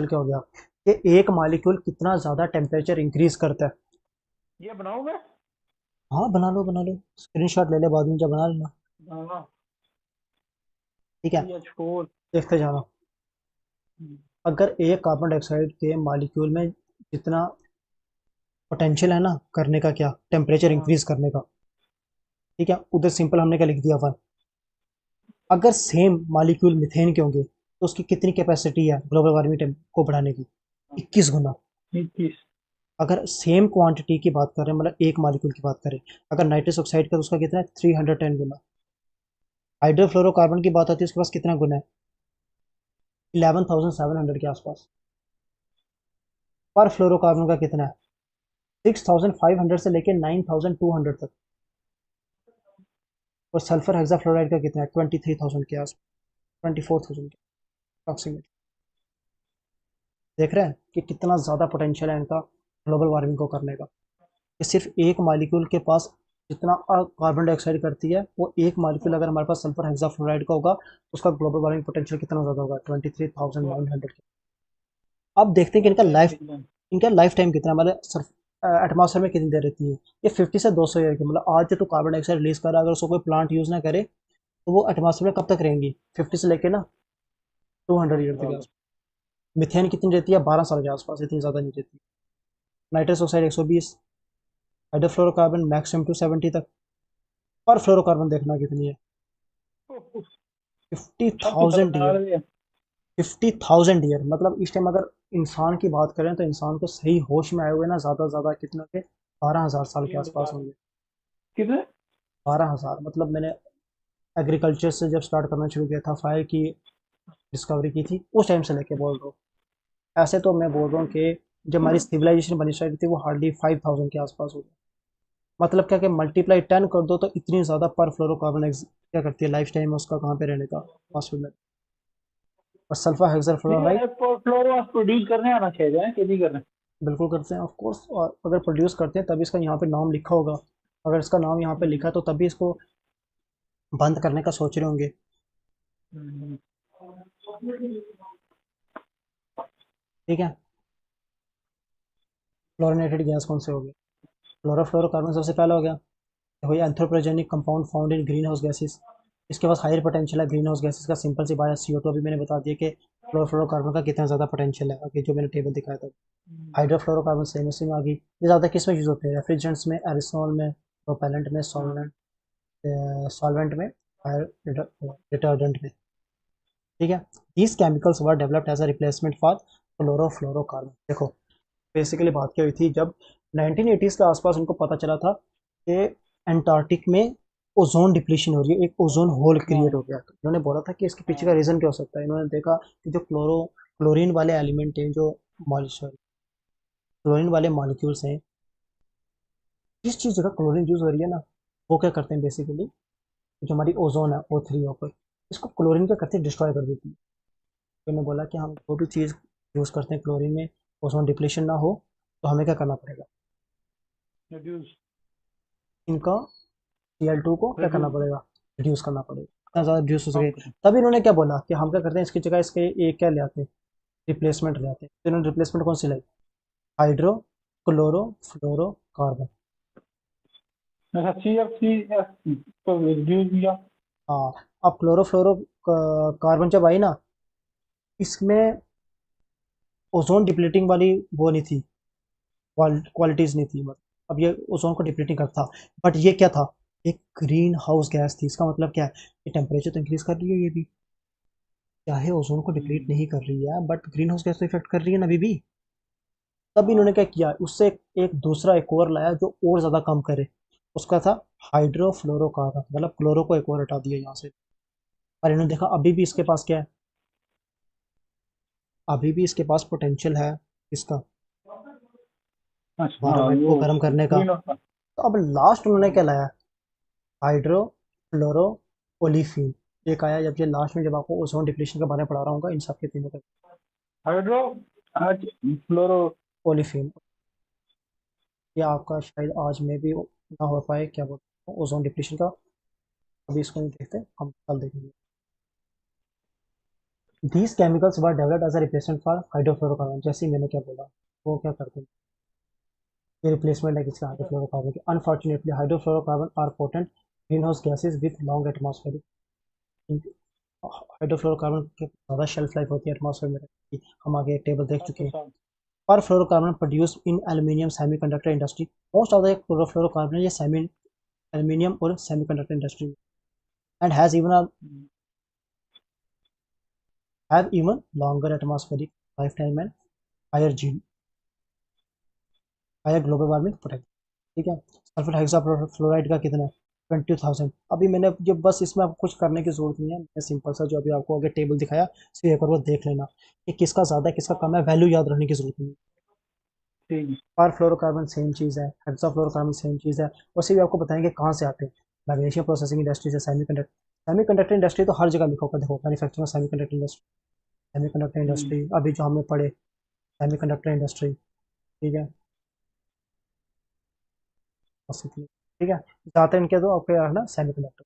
[SPEAKER 1] क्या हो गया, कि एक मॉलिक्यूल कितना ज़्यादा टेम्परेचर इंक्रीज करता है।
[SPEAKER 2] ये बनाऊं मैं।
[SPEAKER 1] हाँ, बना लो, स्क्रीनशॉट ले ले, बाद में जब बना लेना,
[SPEAKER 2] हाँ।
[SPEAKER 1] ठीक है।
[SPEAKER 2] CH4।
[SPEAKER 1] देखते जाना, अगर एक कार्बन डाइऑक्साइड के मॉलिक्यूल में जितना पोटेंशियल है ना करने का, क्या टेम्परेचर
[SPEAKER 2] हाँ
[SPEAKER 1] इंक्रीज करने का, ठीक है, उधर सिंपल हमने क्या लिख दिया 1। अगर सेम मॉलिक्यूल मीथेन के होंगे तो उसकी कितनी कैपेसिटी है ग्लोबल वार्मिंग को बढ़ाने की, 21 गुना।
[SPEAKER 2] 21।
[SPEAKER 1] अगर सेम क्वांटिटी की बात करें, मतलब एक मॉलिक्यूल की बात करें, अगर नाइट्रस ऑक्साइड का, तो उसका कितना है, 310 गुना। हाइड्रोफ्लोरोकार्बन की बात आती है, उसके पास कितना गुना है, 11,700 के आसपास। पर फ्लोरोकार्बन का कितना है, 6,500 से लेके 9,200 तक। और सल्फर हेक्साफ्लोराइड का कितना है, 23,000 के आसपास, 24,000 के अप्रॉक्सीमेट। देख रहे हैं कि कितना ज़्यादा पोटेंशियल है इनका ग्लोबल वार्मिंग को करने का, कि सिर्फ एक मॉलिक्यूल के पास जितना कार्बन डाइऑक्साइड करती है, वो एक मॉलिक्यूल अगर हमारे पास सल्फर हेक्साफ्लोराइड का होगा तो उसका ग्लोबल वार्मिंग पोटेंशियल कितना ज़्यादा होगा, 23,900। अब देखते हैं कि
[SPEAKER 2] वन पॉइंट सिक्स वन।
[SPEAKER 1] इनका लाइफ टाइम कितना है, मतलब सर्फ एटमॉस्फेयर में कितनी देर रहती है। ये 50 से 200 ईयर की, मतलब आज जो तो कार्बन डाइऑक्साइड रिलीज कर रहा है, अगर उसको कोई प्लांट यूज़ ना करे तो वो एटमॉस्फेयर में कब तक रहेंगी, 50 से लेके ना 200 ईयर तक के आसपास। मिथेन कितनी रहती है, 12 साल के आसपास, इतनी ज़्यादा नहीं रहती। नाइट्रस ऑक्साइड 120, हाइड्रोफ्लोरोकार्बन मैक्सिमम 270 तक। पर फ्लोरोकार्बन देखना कितनी है, फिफ्टी
[SPEAKER 2] तब तो
[SPEAKER 1] थाउजेंड ईयर
[SPEAKER 2] खतरनाक है।
[SPEAKER 1] 50,000 ईयर। मतलब इस टाइम अगर इंसान की बात करें तो इंसान को सही होश में आए हुए ना ज़्यादा से ज़्यादा कितने के, 12,000 साल के आसपास होंगे।
[SPEAKER 2] कितने।
[SPEAKER 1] 12,000, मतलब मैंने एग्रीकल्चर से जब स्टार्ट करना शुरू किया था, फायर की डिस्कवरी की थी, उस टाइम से लेके बोल रहा हूँ। ऐसे तो मैं बोल रहा हूँ कि जब हमारी सिविलाइजेशन बनी स्टार्ट थी वो हार्डली 5,000 के आसपास हो गई। मतलब क्या कि मल्टीप्लाई 10 कर दो तो इतनी ज़्यादा पर फ्लोरोकार्बन क्या करती है, लाइफ टाइम उसका कहाँ पे रहने का, हॉस्पिटल में। और सल्फर हेक्साफ्लोराइड,
[SPEAKER 2] ये फ्लोरोस प्रोड्यूस करने आना चाहिए कि नहीं करने।
[SPEAKER 1] बिल्कुल करते हैं ऑफ कोर्स, और अगर प्रोड्यूस करते हैं तभी इसका यहाँ पे नाम लिखा होगा। अगर इसका नाम यहाँ पे लिखा है तो तभी इसको बंद करने का सोच रहे होंगे,
[SPEAKER 2] हम्म।
[SPEAKER 1] ठीक है। फ्लोरिनेटेड गैस कौन से हो गए, क्लोरोफ्लोरोकार्बन सबसे पहला हो गया, वही anthropogenic compound found in green house gases. इसके पास हायर पोटेंशियल है ग्रीन हाउस गैसेज का, सिंपल सी बात है, CO2 अभी मैंने बता दिया कि क्लोरोफ्लोरोकार्बन का कितना ज़्यादा पोटेंशियल है, आगे जो मैंने टेबल दिखाया था। हाइड्रोफ्लोरोकार्बन सेम उसी में आ गई। ये ज़्यादा किस में यूज़ होते हैं, रेफ्रिजरेंट्स में, एरिसोल में, प्रोपेलेंट में,
[SPEAKER 2] हाँ।
[SPEAKER 1] सॉल्वेंट में, फायर डिटर्जेंट में, ठीक है। These chemicals were developed as a replacement for chlorofluorocarbon. देखो, बेसिकली बात क्या हुई थी, जब 1980s के आसपास उनको पता चला था कि एंटार्क्टिक में ओजोन डिप्लीशन हो रही है, एक ओजोन होल क्रिएट
[SPEAKER 2] हाँ।
[SPEAKER 1] हो गया। तो उन्होंने बोला था कि इसके पीछे का
[SPEAKER 2] हाँ।
[SPEAKER 1] रीज़न क्या हो सकता है। इन्होंने देखा कि जो क्लोरीन वाले एलिमेंट हैं, जो मॉलिक्यूल क्लोरीन वाले मॉलिक्यूल्स हैं, जिस चीज़ जगह क्लोरीन यूज़ हो रही है ना, वो क्या करते हैं बेसिकली, जो हमारी ओजोन है O3 ऊपर, इसको क्लोरीन क्या करती है, डिस्ट्रॉय कर देती है। तो मैंने बोला कि हम जो भी चीज़ यूज़ करते हैं क्लोरीन में ओजोन डिप्लीशन ना हो, तो हमें क्या करना पड़ेगा,
[SPEAKER 2] रिड्यूस
[SPEAKER 1] इनका Cl2 को क्या करना
[SPEAKER 2] रिड्यूस
[SPEAKER 1] पड़ेगा, रिड्यूस करना पड़ेगा, इतना ज़्यादा रिड्यूस हो
[SPEAKER 2] कम
[SPEAKER 1] सके।
[SPEAKER 2] करें।
[SPEAKER 1] तब इन्होंने क्या बोला कि हम क्या करते हैं, इसकी जगह इसके एक क्या ले आते हैं, रिप्लेसमेंट ले आते हैं। तो इन्होंने रिप्लेसमेंट कौन सी लाई, हाइड्रो क्लोरो फ्लोरो कार्बन।
[SPEAKER 2] अच्छा CFCS तो रिड्यूस किया।
[SPEAKER 1] हाँ, अब क्लोरोफ्लोरो कार्बन जब आई ना, इसमें ओजोन डिप्लीटिंग वाली वो नहीं थी, क्वालिटीज नहीं थी, मतलब अब ये ओजोन को डिप्लीटिंग करता, बट ये क्या था, एक ग्रीन हाउस गैस थी। इसका मतलब क्या है, ये टेम्परेचर तो इंक्रीज कर रही है ये भी, चाहे ओजोन को डिप्लीट नहीं कर रही है, बट ग्रीन हाउस गैस तो इफेक्ट कर रही है ना अभी भी। तब इन्होंने क्या किया, उससे एक दूसरा एक और लाया जो और ज्यादा कम करे, उसका था हाइड्रोफ्लोरोकार्बन, मतलब क्लोरो को एक और हटा दिया यहाँ से। और इन्होंने देखा अभी भी इसके पास क्या है, अभी भी इसके पास पोटेंशियल है इसका,
[SPEAKER 2] अच्छा हाँ
[SPEAKER 1] एनवायरनमेंट को
[SPEAKER 2] वो
[SPEAKER 1] गर्म करने का।
[SPEAKER 2] Green house.
[SPEAKER 1] तो अब लास्ट उन्होंने क्या लाया, हाइड्रो फ्लोरो ओलिफिन एक आया, जब ये लास्ट में जब आपको ओजोन डिप्लीशन के बारे में पढ़ा रहा हूँ इन सब के तीनों का,
[SPEAKER 2] हाइड्रो आज फ्लोरो।
[SPEAKER 1] ओलिफिन। ये आपका शायद आज में भी ना हो पाए, क्या बोलते हैं ओजोन डिप्लीशन का, अभी इसको नहीं देखते, हम कल देखेंगे। These chemicals were developed as a replacement for hydrofluorocarbon, जैसे ही मैंने क्या बोला, वो क्या करते हैं, ये रिप्लेसमेंट है किसका, हाइड्रोफ्लोरोकार्बन की। Unfortunately hydrofluorocarbon are potent green house gases with long atmospheric, hydrofluorocarbon की ज़्यादा शेल्फ लाइफ होती है एटमॉस्फेयर में रहने की। हम आगे एक टेबल देख चुके हैं।
[SPEAKER 2] अच्छा
[SPEAKER 1] पर fluorocarbon produce in aluminium semiconductor industry, most of the chlorofluorocarbon ये सेमी एल्यूमिनियम और semiconductor industry, and have even longer atmospheric life time and higher G higher global warming potential. ठीक है, सल्फर हेक्साफ्लोराइड का कितना है, 20,000। अभी मैंने जो बस इसमें आपको कुछ करने की जरूरत नहीं है, मैं सिंपल सा जो अभी आपको आगे टेबल दिखाया सिर्फ एक बार वो देख लेना कि किसका ज़्यादा है किसका कम है, वैल्यू याद रखने की जरूरत नहीं है।
[SPEAKER 2] ठीक है।
[SPEAKER 1] पर फ्लोरोकार्बन सेम चीज़ है, हेक्साफ्लोरोकार्बन सेम चीज़ है। उसे भी आपको बताएंगे कहाँ से आते हैं, मैग्नीशियम प्रोसेसिंग इंडस्ट्री से, सेमीकंडक्टर इंडस्ट्री तो हर जगह लिखा होगा, देखो मैन्युफैक्चरिंग सेमीकंडक्टर इंडस्ट्री, सेमीकंडक्टर
[SPEAKER 2] हम्म,
[SPEAKER 1] इंडस्ट्री अभी जो हमने पढ़े, सेमीकंडक्टर इंडस्ट्री। ठीक है, basically, ठीक है, ज़्यादातर इनके तो आपके है ना सेमीकंडक्टर।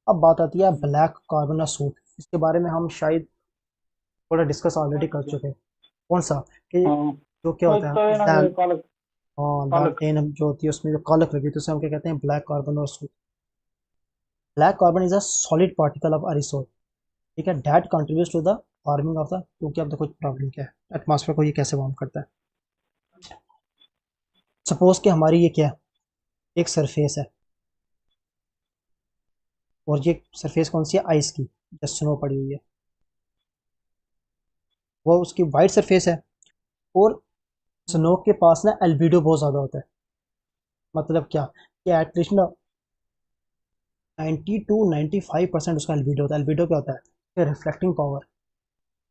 [SPEAKER 1] अब बात आती है
[SPEAKER 2] हम्म,
[SPEAKER 1] ब्लैक कार्बन सूट, इसके बारे में हम शायद थोड़ा डिस्कस ऑलरेडी कर
[SPEAKER 2] अच्छा
[SPEAKER 1] चुके हैं। कौन सा, कि
[SPEAKER 2] हाँ
[SPEAKER 1] जो क्या होता
[SPEAKER 2] तो
[SPEAKER 1] है
[SPEAKER 2] ये ना
[SPEAKER 1] जैल,
[SPEAKER 2] कालक
[SPEAKER 1] हाँ
[SPEAKER 2] कालक।
[SPEAKER 1] लैल्टेन जो होती है उसमें जो कालक लगी होती है उसे हम क्या कहते हैं, ब्लैक कार्बन और soot. Black carbon is a solid particle of aerosol, ठीक है, that contribute to the warming of the, क्योंकि अब देखो प्रॉब्लम क्या है, एटमॉस्फेयर को ये कैसे वार्म करता है। सपोज कि हमारी ये क्या है, एक सरफेस है, और ये सरफेस कौन सी है, आइस की, जस्ट स्नो पड़ी हुई है, वो उसकी वाइट सरफेस है, और स्नो के पास ना एल्बिडो बहुत ज़्यादा होता है। मतलब क्या, कि एटलीस्ट ना 90 to 95% उसका एल्बिडो होता है। एल्बिडो क्या होता है, रिफ्लेक्टिंग पावर,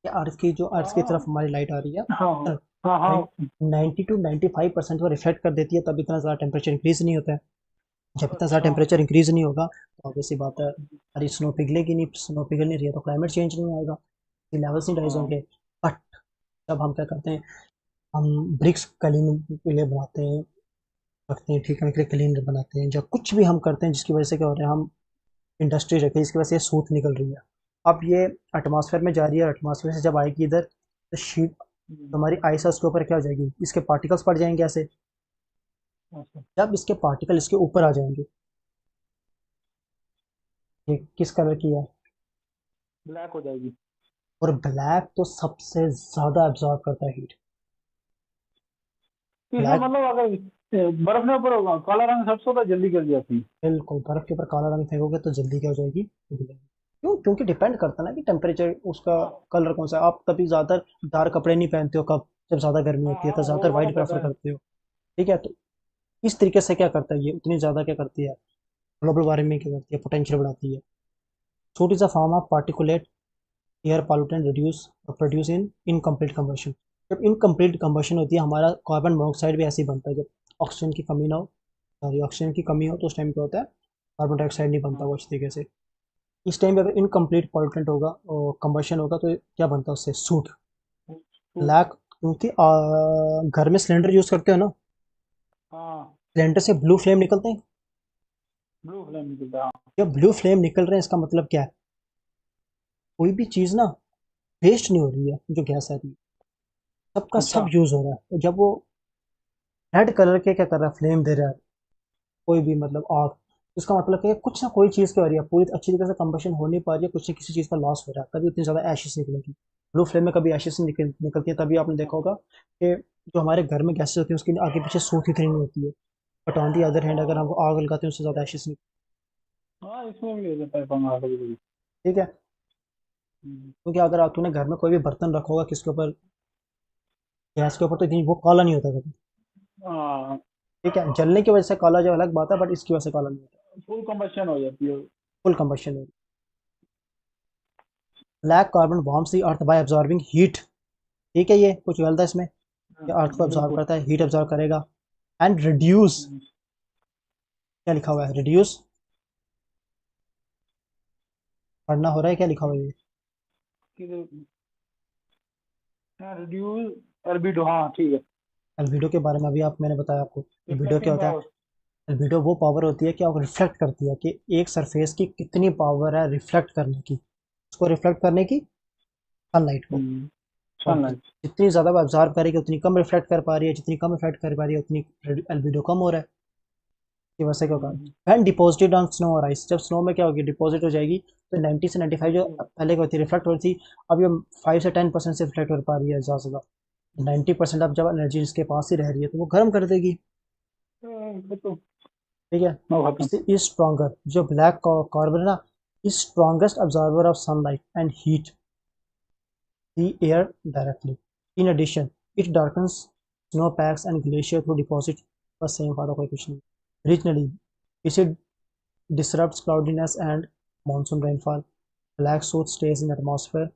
[SPEAKER 1] अर्थ की जो अर्थ की तरफ
[SPEAKER 2] हाँ
[SPEAKER 1] हमारी लाइट आ रही
[SPEAKER 2] हाँ हाँ
[SPEAKER 1] है,
[SPEAKER 2] हाँ
[SPEAKER 1] 90 to 95% वो रिफ्लेक्ट कर देती है, तब इतना ज़्यादा टेम्परेचर इंक्रीज नहीं होता है। जब इतना ज़्यादा
[SPEAKER 2] अच्छा
[SPEAKER 1] टेम्परेचर इंक्रीज नहीं होगा तो ऑब्वियसली बात है, अरे स्नो पिघलेगी नहीं, स्नो पिघल नहीं रही है तो क्लाइमेट चेंज नहीं आएगा, सी लेवल्स नहीं राइज
[SPEAKER 2] हाँ
[SPEAKER 1] होंगे। बट जब हम क्या करते हैं, हम ब्रिक्स कलीन के लिए बनाते हैं, रखते हैं ठीक है, के लिए क्लीनर बनाते हैं, जब कुछ भी हम करते हैं जिसकी वजह से क्या हो रहा है, हम इंडस्ट्री रखी है जिसकी वजह से ये सूत निकल रही है। अब ये एटमॉस्फेयर में जा रही है, एटमॉस्फेयर से जब आएगी इधर तो शीट,
[SPEAKER 2] हम्म,
[SPEAKER 1] हमारी आइस है उसके ऊपर क्या हो जाएगी, इसके पार्टिकल्स पड़ जाएंगे ऐसे।
[SPEAKER 2] अच्छा
[SPEAKER 1] जब इसके पार्टिकल इसके ऊपर आ जाएंगे, ये किस कलर की है,
[SPEAKER 2] ब्लैक हो जाएगी।
[SPEAKER 1] और ब्लैक तो सबसे ज़्यादा एब्जॉर्ब करता है हीट।
[SPEAKER 2] तो इसमें
[SPEAKER 1] ब्लैक,
[SPEAKER 2] मतलब अगर बर्फ में ऊपर होगा काला रंग सबसे होता जल्दी कर जाती है।
[SPEAKER 1] बिल्कुल बर्फ के ऊपर काला रंग फेंकोगे तो जल्दी क्या हो जाएगी, पिघलेगी। क्यों, क्योंकि डिपेंड करता है ना कि टेम्परेचर उसका
[SPEAKER 2] हाँ
[SPEAKER 1] कलर कौन सा है। आप कभी ज़्यादातर डार्क कपड़े नहीं पहनते हो, कब, जब ज़्यादा गर्मी
[SPEAKER 2] हाँ
[SPEAKER 1] होती है
[SPEAKER 2] हाँ
[SPEAKER 1] तो ज़्यादातर
[SPEAKER 2] वो वाला
[SPEAKER 1] वाइट
[SPEAKER 2] पता
[SPEAKER 1] प्रेफर
[SPEAKER 2] है।
[SPEAKER 1] करते हो। ठीक है, तो इस तरीके से क्या करता है, ये उतनी ज़्यादा क्या करती है, ग्लोबल वार्मिंग में क्या करती है, पोटेंशियल बढ़ाती है। Suit is a form of particulate air pollutant reduce produce in incomplete combustion. जब इनकम्प्लीट कम्बशन होती है, हमारा कार्बन मोनोऑक्साइड भी ऐसे ही बनता है, जब ऑक्सीजन की कमी ना हो, सॉरी ऑक्सीजन की कमी हो तो उस टाइम क्या होता है, कार्बन डाइऑक्साइड नहीं बनता
[SPEAKER 2] हाँ
[SPEAKER 1] वो अच्छी तरीके से। इस टाइम पे अगर इनकम्प्लीट पॉल्यूटेंट होगा और कंबशन होगा तो क्या बनता है उससे? सूट। ब्लैक, क्योंकि घर में सिलेंडर यूज करते हो ना,
[SPEAKER 2] हाँ,
[SPEAKER 1] सिलेंडर से ब्लू फ्लेम निकलते हैं।
[SPEAKER 2] ब्लू फ्लेम निकलता है।
[SPEAKER 1] जब ब्लू फ्लेम निकल रहे हैं इसका मतलब क्या है? कोई भी चीज़ ना वेस्ट नहीं हो रही है, जो गैस आ रही है सबका
[SPEAKER 2] अच्छा।
[SPEAKER 1] सब यूज हो रहा है। तो जब वो रेड कलर के क्या कर रहा है, फ्लेम दे रहा है कोई भी मतलब आग, तो इसका मतलब क्या है कुछ ना कोई चीज़ क्या हो रही है, पूरी अच्छी तरीके से कंबशन हो नहीं पा रही है, कुछ न किसी चीज़ का लॉस हो रहा है, तभी उतनी ज़्यादा एशेस निकलेगी। ब्लू फ्लेम में कभी एशेस निकलती है, तभी आपने देखा होगा कि जो हमारे घर में गैसेस होती है उसकी आगे पीछे सूख इतनी नहीं होती है। But on the other hand अगर हम आग लगाते हैं उससे ज़्यादा एशेस निकलती
[SPEAKER 2] हाँ, इसमें भी हो जाता है पंगा कभी कभी।
[SPEAKER 1] है। ठीक है, क्योंकि अगर तूने घर में कोई भी बर्तन रखा होगा किसके ऊपर, गैस के ऊपर, तो इतनी वो काला नहीं होता कभी।
[SPEAKER 2] हाँ,
[SPEAKER 1] ठीक है, जलने की वजह से काला जो अलग बात है, बट इसकी वजह से काला नहीं होता।
[SPEAKER 2] फुल कंबशन हो जाती है।
[SPEAKER 1] फुल कंबशन है। Black carbon warms the earth by absorbing heat. ठीक है, ये कुछ गलत है इसमें, ये अर्थ को अब्सॉर्ब
[SPEAKER 2] बिल्कुल।
[SPEAKER 1] करता है, हीट अब्सॉर्ब करेगा। एंड रिड्यूस, क्या लिखा हुआ है रिड्यूस, पढ़ना हो रहा है क्या लिखा हुआ है ये?
[SPEAKER 2] रिड्यूस अल्बिडो, हाँ ठीक है।
[SPEAKER 1] एल्बिडो के बारे में अभी आप मैंने बताया आपको। एल्बिडो क्या
[SPEAKER 2] रिफ्लेक्टिंग
[SPEAKER 1] होता है?
[SPEAKER 2] पावर।
[SPEAKER 1] एल्बिडो वो पावर होती है कि आप रिफ्लेक्ट करती है कि एक सरफेस की कितनी पावर है रिफ्लेक्ट करने की, उसको रिफ्लेक्ट करने की, सनलाइट को। और
[SPEAKER 2] सनलाइट।
[SPEAKER 1] जितनी ज़्यादा वो एब्जॉर्ब करेगी उतनी कम रिफ्लेक्ट कर पा रही है, जितनी कम रिफ्लेक्ट कर पा रही है उतनी एल्बिडो कम हो रहा है। की वजह से क्या होगा, वैन डिपॉजिटेड ऑन स्नो और आइस, जब स्नो में क्या होगी, डिपॉजिट हो जाएगी, तो 90 से 95 जो पहले क्या होती है रिफ्लेक्ट हो रही थी, अब ये 5 से 10% से रिफ्लेक्ट कर पा रही है ज़्यादा से ज़्यादा। 90% अब जब एनर्जी इसके पास ही रह रही है तो वो गर्म कर देगी।
[SPEAKER 2] तो
[SPEAKER 1] ठीक है,
[SPEAKER 2] नो खत्म।
[SPEAKER 1] इससे इज स्ट्रॉन्गर, जो ब्लैक कार्बन है ना, is strongest observer of sunlight and heat the air directly. In addition, it darkens snowpacks and glacier through deposit, बस सेम बात है, कोई कुछ नहीं। Regionally, it disrupts cloudiness and monsoon rainfall. Black soot stays in atmosphere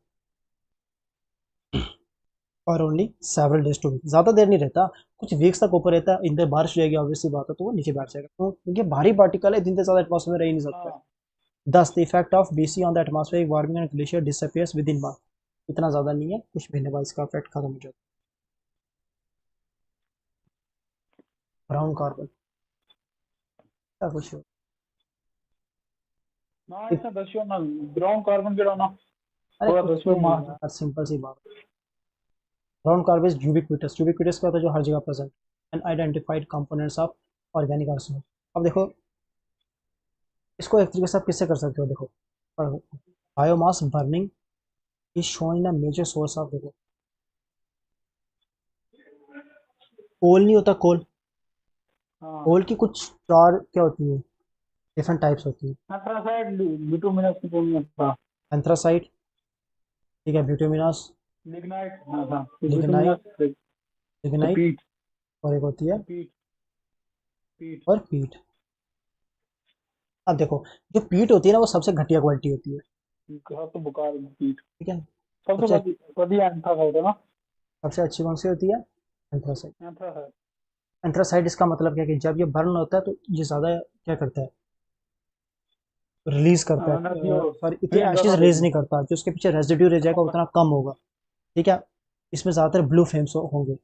[SPEAKER 1] और only several days to week, ज़्यादा देर नहीं रहता, कुछ वीक्स तक ऊपर रहता है। इधर बारिश हो जाएगी ऑब्वियसली बात है, तो वो नीचे बैठ जाएगा, तो क्योंकि भारी पार्टिकल है, दिन से ज़्यादा एटमॉस्फेयर में रह ही नहीं सकता है।
[SPEAKER 2] हाँ।
[SPEAKER 1] दस the effect of BC on the atmospheric warming and glacier disappears with in month, इतना ज़्यादा नहीं है, कुछ महीने बाद इसका इफेक्ट खत्म हो जाता है। ब्राउन कार्बन क्या कुछ हो,
[SPEAKER 2] ना ऐसा दस्यो ना, ब्राउन कार्बन केड़ा ना,
[SPEAKER 1] अरे
[SPEAKER 2] थोड़ा
[SPEAKER 1] कुछ
[SPEAKER 2] दस्यो
[SPEAKER 1] भी नहीं
[SPEAKER 2] मार।
[SPEAKER 1] यार, सिंपल सी बात। Brown carbon is ubiquitous, ubiquitous का होता है जो हर जगह present and identified components of organic Arsenal. अब देखो, इसको एक तरीके से आप किससे कर सकते हो, देखो biomass burning is shown in a major source of, देखो कोल नहीं होता, कोल,
[SPEAKER 2] हाँ,
[SPEAKER 1] कोल की कुछ चार क्या होती है, डिफरेंट टाइप्स होती है।
[SPEAKER 2] एंथ्रासाइड, बिटुमिनस था।
[SPEAKER 1] एंथ्रासाइट, ठीक है, ब्यूटेमिनस,
[SPEAKER 2] लिग्नाइट, हाँ हाँ,
[SPEAKER 1] लिग्नाइट,
[SPEAKER 2] बिटुमिनस।
[SPEAKER 1] लिग्नाइट,
[SPEAKER 2] पीट।
[SPEAKER 1] और एक होती है
[SPEAKER 2] पीट। पीट।
[SPEAKER 1] और पीट। अब देखो, जो पीट होती है ना वो सबसे घटिया क्वालिटी होती है।
[SPEAKER 2] कहा तो बुखार में पीट।
[SPEAKER 1] ठीक है,
[SPEAKER 2] सबसे
[SPEAKER 1] सबसे
[SPEAKER 2] बढ़िया एंथ्रासाइड है ना।
[SPEAKER 1] सबसे अच्छी कौन सी होती है? एंथ्रासाइट।
[SPEAKER 2] एंथ्रासाइड।
[SPEAKER 1] एंथ्रासाइड इसका मतलब क्या है कि जब ये बर्न होता है तो ये ज़्यादा क्या करता है, रिलीज करता है,
[SPEAKER 2] एनर्जी और
[SPEAKER 1] सॉरी इतनी
[SPEAKER 2] हीट
[SPEAKER 1] एशिज
[SPEAKER 2] ज़्यादा
[SPEAKER 1] रिलीज
[SPEAKER 2] देती
[SPEAKER 1] नहीं
[SPEAKER 2] है।
[SPEAKER 1] करता, जो उसके पीछे रेजिड्यू रह जाएगा उतना कम होगा। ठीक है, इसमें ज़्यादातर ब्लू फ्लेम्स होंगे।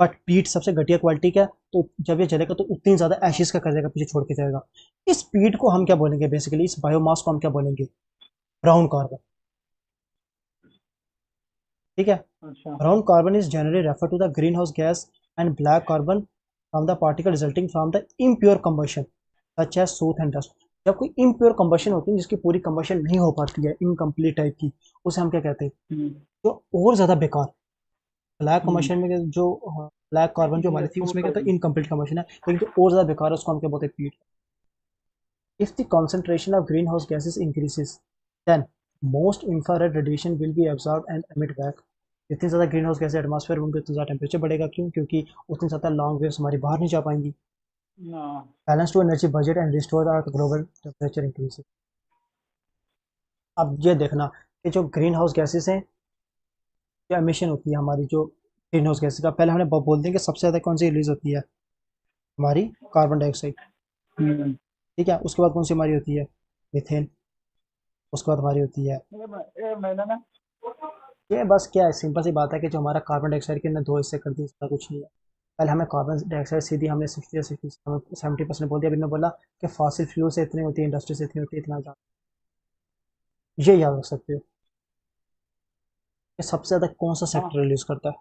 [SPEAKER 1] बट पीट सबसे घटिया क्वालिटी का है, तो जब ये जलेगा तो उतनी ज़्यादा
[SPEAKER 2] हाँ।
[SPEAKER 1] एशिज का कर देगा, पीछे छोड़ के जाएगा। इस पीट को हम क्या बोलेंगे बेसिकली, इस बायोमास को हम क्या बोलेंगे? Brown carbon. ठीक है,
[SPEAKER 2] अच्छा।
[SPEAKER 1] Brown carbon is generally refer to the green house gas and black carbon from the particle resulting from the impure combustion such as soot and dust. जब कोई इम्प्योर कंबशन होती है जिसकी पूरी कंबशन नहीं हो पाती है, इनकम्प्लीट टाइप की, उसे हम क्या कहते हैं?
[SPEAKER 2] हम्म।
[SPEAKER 1] जो और ज़्यादा बेकार, ब्लैक
[SPEAKER 2] हम्म।
[SPEAKER 1] कंबशन में जो ब्लैक कार्बन जो हमारी थी
[SPEAKER 2] सूट
[SPEAKER 1] उसमें क्या था,
[SPEAKER 2] करती।
[SPEAKER 1] इनकम्प्लीट कंबशन है, लेकिन जो और ज़्यादा बेकार है उसको हम क्या बोलते हैं? पीट। If the concentration of greenhouse gases increases, then most infrared radiation will be absorbed and emit back. जितनी ज़्यादा ग्रीन हाउस गैसें एटमॉस्फेयर में होंगे उतना ज़्यादा टेम्परेचर बढ़ेगा, क्यों? क्योंकि उतनी ज़्यादा लॉन्ग वेव्स हमारी बाहर नहीं जा पाएंगी।
[SPEAKER 2] ना।
[SPEAKER 1] Balance to energy budget and restore earth global temperature increase. अब ये देखना कि जो ग्रीन हाउस गैसेस हैं, जो एमिशन होती है हमारी, जो ग्रीन हाउस गैसेस का पहले हमने बोल दें कि सबसे ज़्यादा कौन सी रिलीज होती है, हमारी कार्बन डाइऑक्साइड।
[SPEAKER 2] हम्म।
[SPEAKER 1] ठीक है, उसके बाद कौन सी हमारी होती है? मीथेन। उसके बाद हमारी होती है,
[SPEAKER 2] ये महीना में।
[SPEAKER 1] ये बस क्या है, सिंपल सी बात है कि जो हमारा कार्बन डाइऑक्साइड के अंदर दो हिस्से कर दिए, इसका कुछ नहीं है। पहले हमें कार्बन डाइऑक्साइड सीधी हमने 60 70% बोल दिया, अभी मैं बोला कि फॉसिल फ्यूल से इतनी होती है, इंडस्ट्री से इतनी होती है, इतना ज़्यादा, ये याद रख सकते हो। कि सबसे ज़्यादा कौन सा
[SPEAKER 2] हाँ
[SPEAKER 1] सेक्टर रिलीज करता है,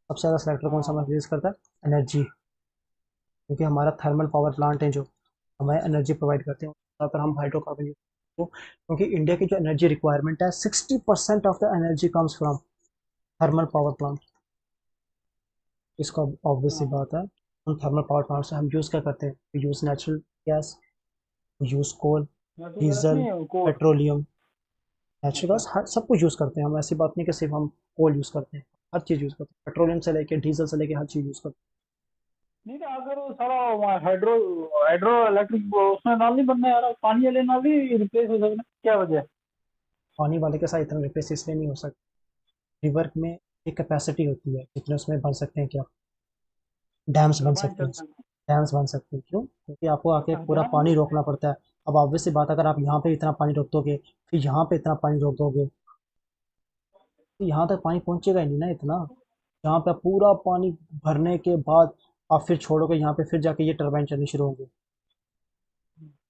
[SPEAKER 1] सबसे ज़्यादा सेक्टर कौन सा
[SPEAKER 2] हाँ।
[SPEAKER 1] रिलीज करता है, एनर्जी। क्योंकि हमारा थर्मल पावर प्लांट है जो हमें एनर्जी प्रोवाइड करते हैं, ज़्यादातर हम हाइड्रोकार्बन यूज करते हैं। क्योंकि इंडिया की जो एनर्जी रिक्वायरमेंट है, 60% of the energy comes from thermal power plant. इसका ऑब्वियस सी
[SPEAKER 2] हाँ
[SPEAKER 1] बात है, उन थर्मल पावर प्लांट से हम यूज़ क्या करते हैं, यूज़ नेचुरल गैस, यूज़ कोल,
[SPEAKER 2] नेचुरल गैस
[SPEAKER 1] डीजल,
[SPEAKER 2] नहीं को।
[SPEAKER 1] पेट्रोलियम, नेचुरल
[SPEAKER 2] अच्छा।
[SPEAKER 1] गैस, हर सब कुछ यूज़ करते हैं हम। ऐसी बात नहीं कि सिर्फ हम कोल यूज़ करते हैं, हर चीज़ यूज़ करते हैं, पेट्रोलियम से लेके डीजल से लेके हर चीज़ यूज़ करते
[SPEAKER 2] नहीं तो अगर वो सारा हाइड्रो हाइड्रो इलेक्ट्रिक उसमें नाल नहीं बनना यार, पानी वाले नाल भी रिप्लेस हो सकना, क्या वजह है?
[SPEAKER 1] हैं। पानी वाले के साथ इतना रिप्लेस इसलिए नहीं हो सकता, रिवर में एक कैपेसिटी होती है जितने उसमें बन सकते हैं, क्या डैम्स बन
[SPEAKER 2] टरबाइन
[SPEAKER 1] सकते हैं,
[SPEAKER 2] चल सकता
[SPEAKER 1] डैम्स बन सकते हैं। क्यों? क्योंकि आपको आके
[SPEAKER 2] है
[SPEAKER 1] पूरा
[SPEAKER 2] ध्यान।
[SPEAKER 1] पानी रोकना पड़ता है। अब ऑब्वियस सी बात है, अगर आप यहाँ पे इतना पानी रोक दोगे, फिर यहाँ पे इतना पानी रोक दोगे, तो यहाँ तक पानी पहुँचेगा ही नहीं ना इतना। यहाँ पे पूरा पानी भरने के बाद आप फिर छोड़ोगे यहाँ पे, फिर जाके ये टरबाइन चलनी शुरू होंगी,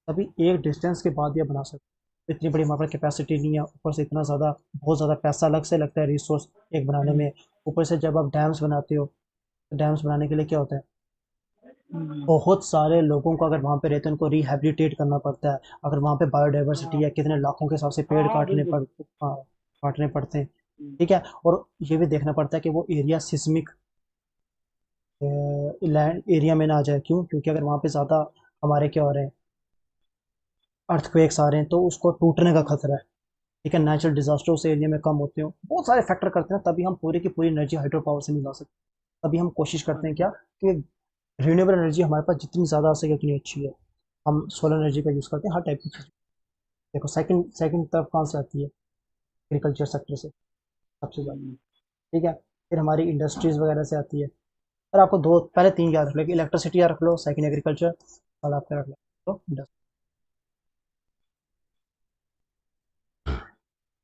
[SPEAKER 1] तभी एक डिस्टेंस के बाद ये बना सकते। इतनी बड़ी हमारे पास कैपेसिटी नहीं है, ऊपर से इतना ज़्यादा, बहुत ज़्यादा पैसा अलग से लगता है रिसोर्स एक बनाने में। ऊपर से जब आप डैम्स बनाते हो, तो डैम्स बनाने के लिए क्या होता है, बहुत सारे लोगों को अगर वहाँ पे रहते हैं उनको रिहेबिलिटेट करना पड़ता है। अगर वहाँ पे बायोडाइवर्सिटी है, कितने लाखों के हिसाब से
[SPEAKER 2] हाँ
[SPEAKER 1] पेड़
[SPEAKER 2] हाँ बिल्कुल।
[SPEAKER 1] हाँ, काटने पड़ते हैं। ठीक है, और ये भी देखना पड़ता है कि वो एरिया सिस्मिक लैंड एरिया में ना आ जाए। क्यों? क्योंकि अगर वहाँ पे ज़्यादा हमारे क्या हो रहे हैं, अर्थक्वेक्स आ रहे हैं, तो उसको टूटने का खतरा है। ठीक है, नेचुरल डिजास्टर उस एरिया में कम होते हो, बहुत सारे फैक्टर करते हैं, तभी हम पूरी की पूरी एनर्जी हाइड्रो पावर से नहीं ला सकते। तभी हम कोशिश करते हैं क्या, कि रिन्यूएबल एनर्जी हमारे पास जितनी ज़्यादा आ सके उतनी अच्छी है। हम सोलर एनर्जी का यूज़ करते हैं हर टाइप की चीज़। देखो सेकंड सेकंड तरफ कौन से आती है, एग्रीकल्चर सेक्टर से सबसे ज़्यादा। ठीक है, फिर हमारी इंडस्ट्रीज़ वगैरह से आती है। पर आपको दो पहले तीन याद रख लो, इलेक्ट्रिसिटी याद रख लो, सेकंड एग्रीकल्चर, और आपका रख लो इंडस्ट्री।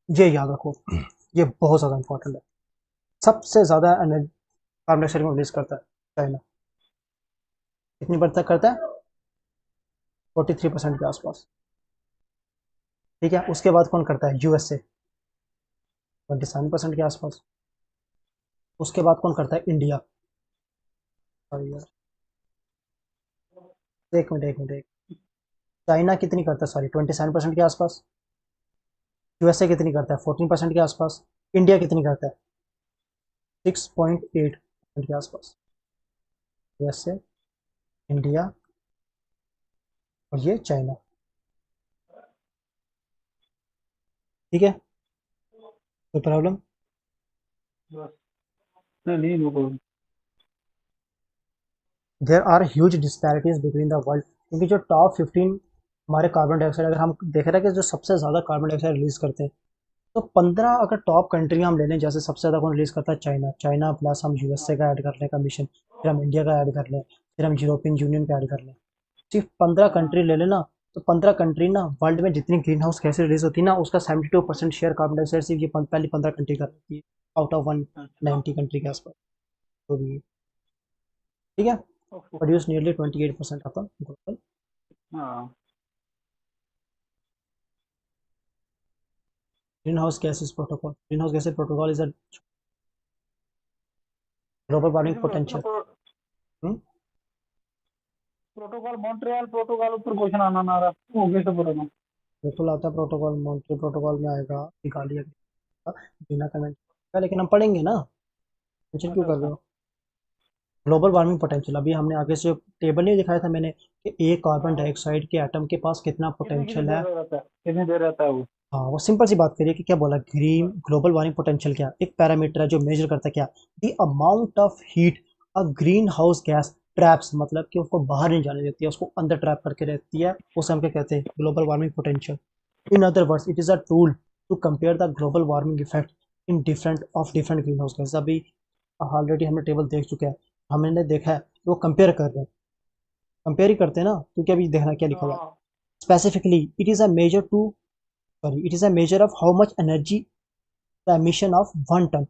[SPEAKER 1] ये याद रखो, ये बहुत ज़्यादा इंपॉर्टेंट है। सबसे ज़्यादा एनर्जी कार्बन डाइऑक्साइड में रिलीज करता है चाइना। कितनी बढ़ तक करता है, 43% के आसपास। ठीक है, उसके बाद कौन करता है, यूएसए, 27% के आसपास। उसके बाद कौन करता है, इंडिया। सॉरी यार, एक मिनट, चाइना कितनी करता है, सॉरी 27% के आसपास। यूएसए कितनी करता है, 14% के आसपास। इंडिया कितनी करता है, 6.8% के आसपास। यूएसए, इंडिया, और ये चाइना। ठीक है, कोई प्रॉब्लम?
[SPEAKER 2] बस। नहीं नहीं रुको।
[SPEAKER 1] There are huge disparities between the world. क्योंकि जो टॉप 15 हमारे कार्बन डाइऑक्साइड, अगर हम देख रहे हैं कि जो सबसे ज़्यादा कार्बन डाइऑक्साइड रिलीज करते हैं, तो 15 अगर टॉप कंट्री हम ले लें, जैसे सबसे ज़्यादा कौन रिलीज करता है, चाइना। चाइना प्लस हम यूएसए का ऐड कर लें कमीशन, फिर हम इंडिया का ऐड कर लें, फिर हम यूरोपियन यूनियन का ऐड कर लें, सिर्फ 15
[SPEAKER 2] हाँ
[SPEAKER 1] कंट्री ले लेना। तो 15 कंट्री ना, वर्ल्ड में जितनी ग्रीन हाउस गैसेज रिलीज होती है ना, उसका 72% शेयर कार्बन डाइऑक्साइड सिर्फ ये पहली 15 कंट्री कर रही है, आउट ऑफ
[SPEAKER 2] अच्छा।
[SPEAKER 1] 190 कंट्री के आसपास। तो भी ठीक है,
[SPEAKER 2] ओहो।
[SPEAKER 1] Produce nearly 28% of the global.
[SPEAKER 2] हाँ।
[SPEAKER 1] Green house gases protocol, green house gases protocol is a global warming
[SPEAKER 2] किसी
[SPEAKER 1] पोटेंशियल।
[SPEAKER 2] प्रोटोकॉल मॉन्ट्रियल प्रोटोकॉल ऊपर क्वेश्चन आना ना रहा, वो कैसे प्रोटोकॉल?
[SPEAKER 1] बिल्कुल आता है प्रोटोकॉल, मॉन्ट्रियल प्रोटोकॉल में आएगा, निकालिए बिना कमेंट का, लेकिन हम पढ़ेंगे ना, टेंशन क्यों
[SPEAKER 2] अच्छा
[SPEAKER 1] कर रहे
[SPEAKER 2] अच्छा।
[SPEAKER 1] हो। ग्लोबल वार्मिंग पोटेंशियल, अभी हमने आगे से टेबल नहीं दिखाया था मैंने, कि एक कार्बन
[SPEAKER 2] हाँ हाँ।
[SPEAKER 1] डाइऑक्साइड के एटम के पास कितना
[SPEAKER 2] कितनी कितनी
[SPEAKER 1] पोटेंशियल
[SPEAKER 2] देर
[SPEAKER 1] है।
[SPEAKER 2] में रहता है, कितनी देर रहता है वो?
[SPEAKER 1] हाँ, वो सिंपल सी बात करिए कि क्या बोला, ग्रीन ग्लोबल वार्मिंग पोटेंशियल क्या, एक पैरामीटर है जो मेजर करता है क्या, the amount of heat a green house gas traps, मतलब कि उसको बाहर नहीं जाने देती है, उसको अंदर ट्रैप करके रहती है, उसे हम क्या कहते हैं, global warming potential. In other words, it is a tool to compare the global warming effect in different green house gas. अभी ऑलरेडी हमने टेबल देख चुके हैं, हमने देखा है कि वो कंपेयर कर रहे हैं, कंपेयर ही करते हैं ना, क्योंकि अभी देखना क्या लिखा हुआ है,
[SPEAKER 2] हाँ
[SPEAKER 1] specifically it is a major to sorry, it is a measure of how much energy the emission of 1 ton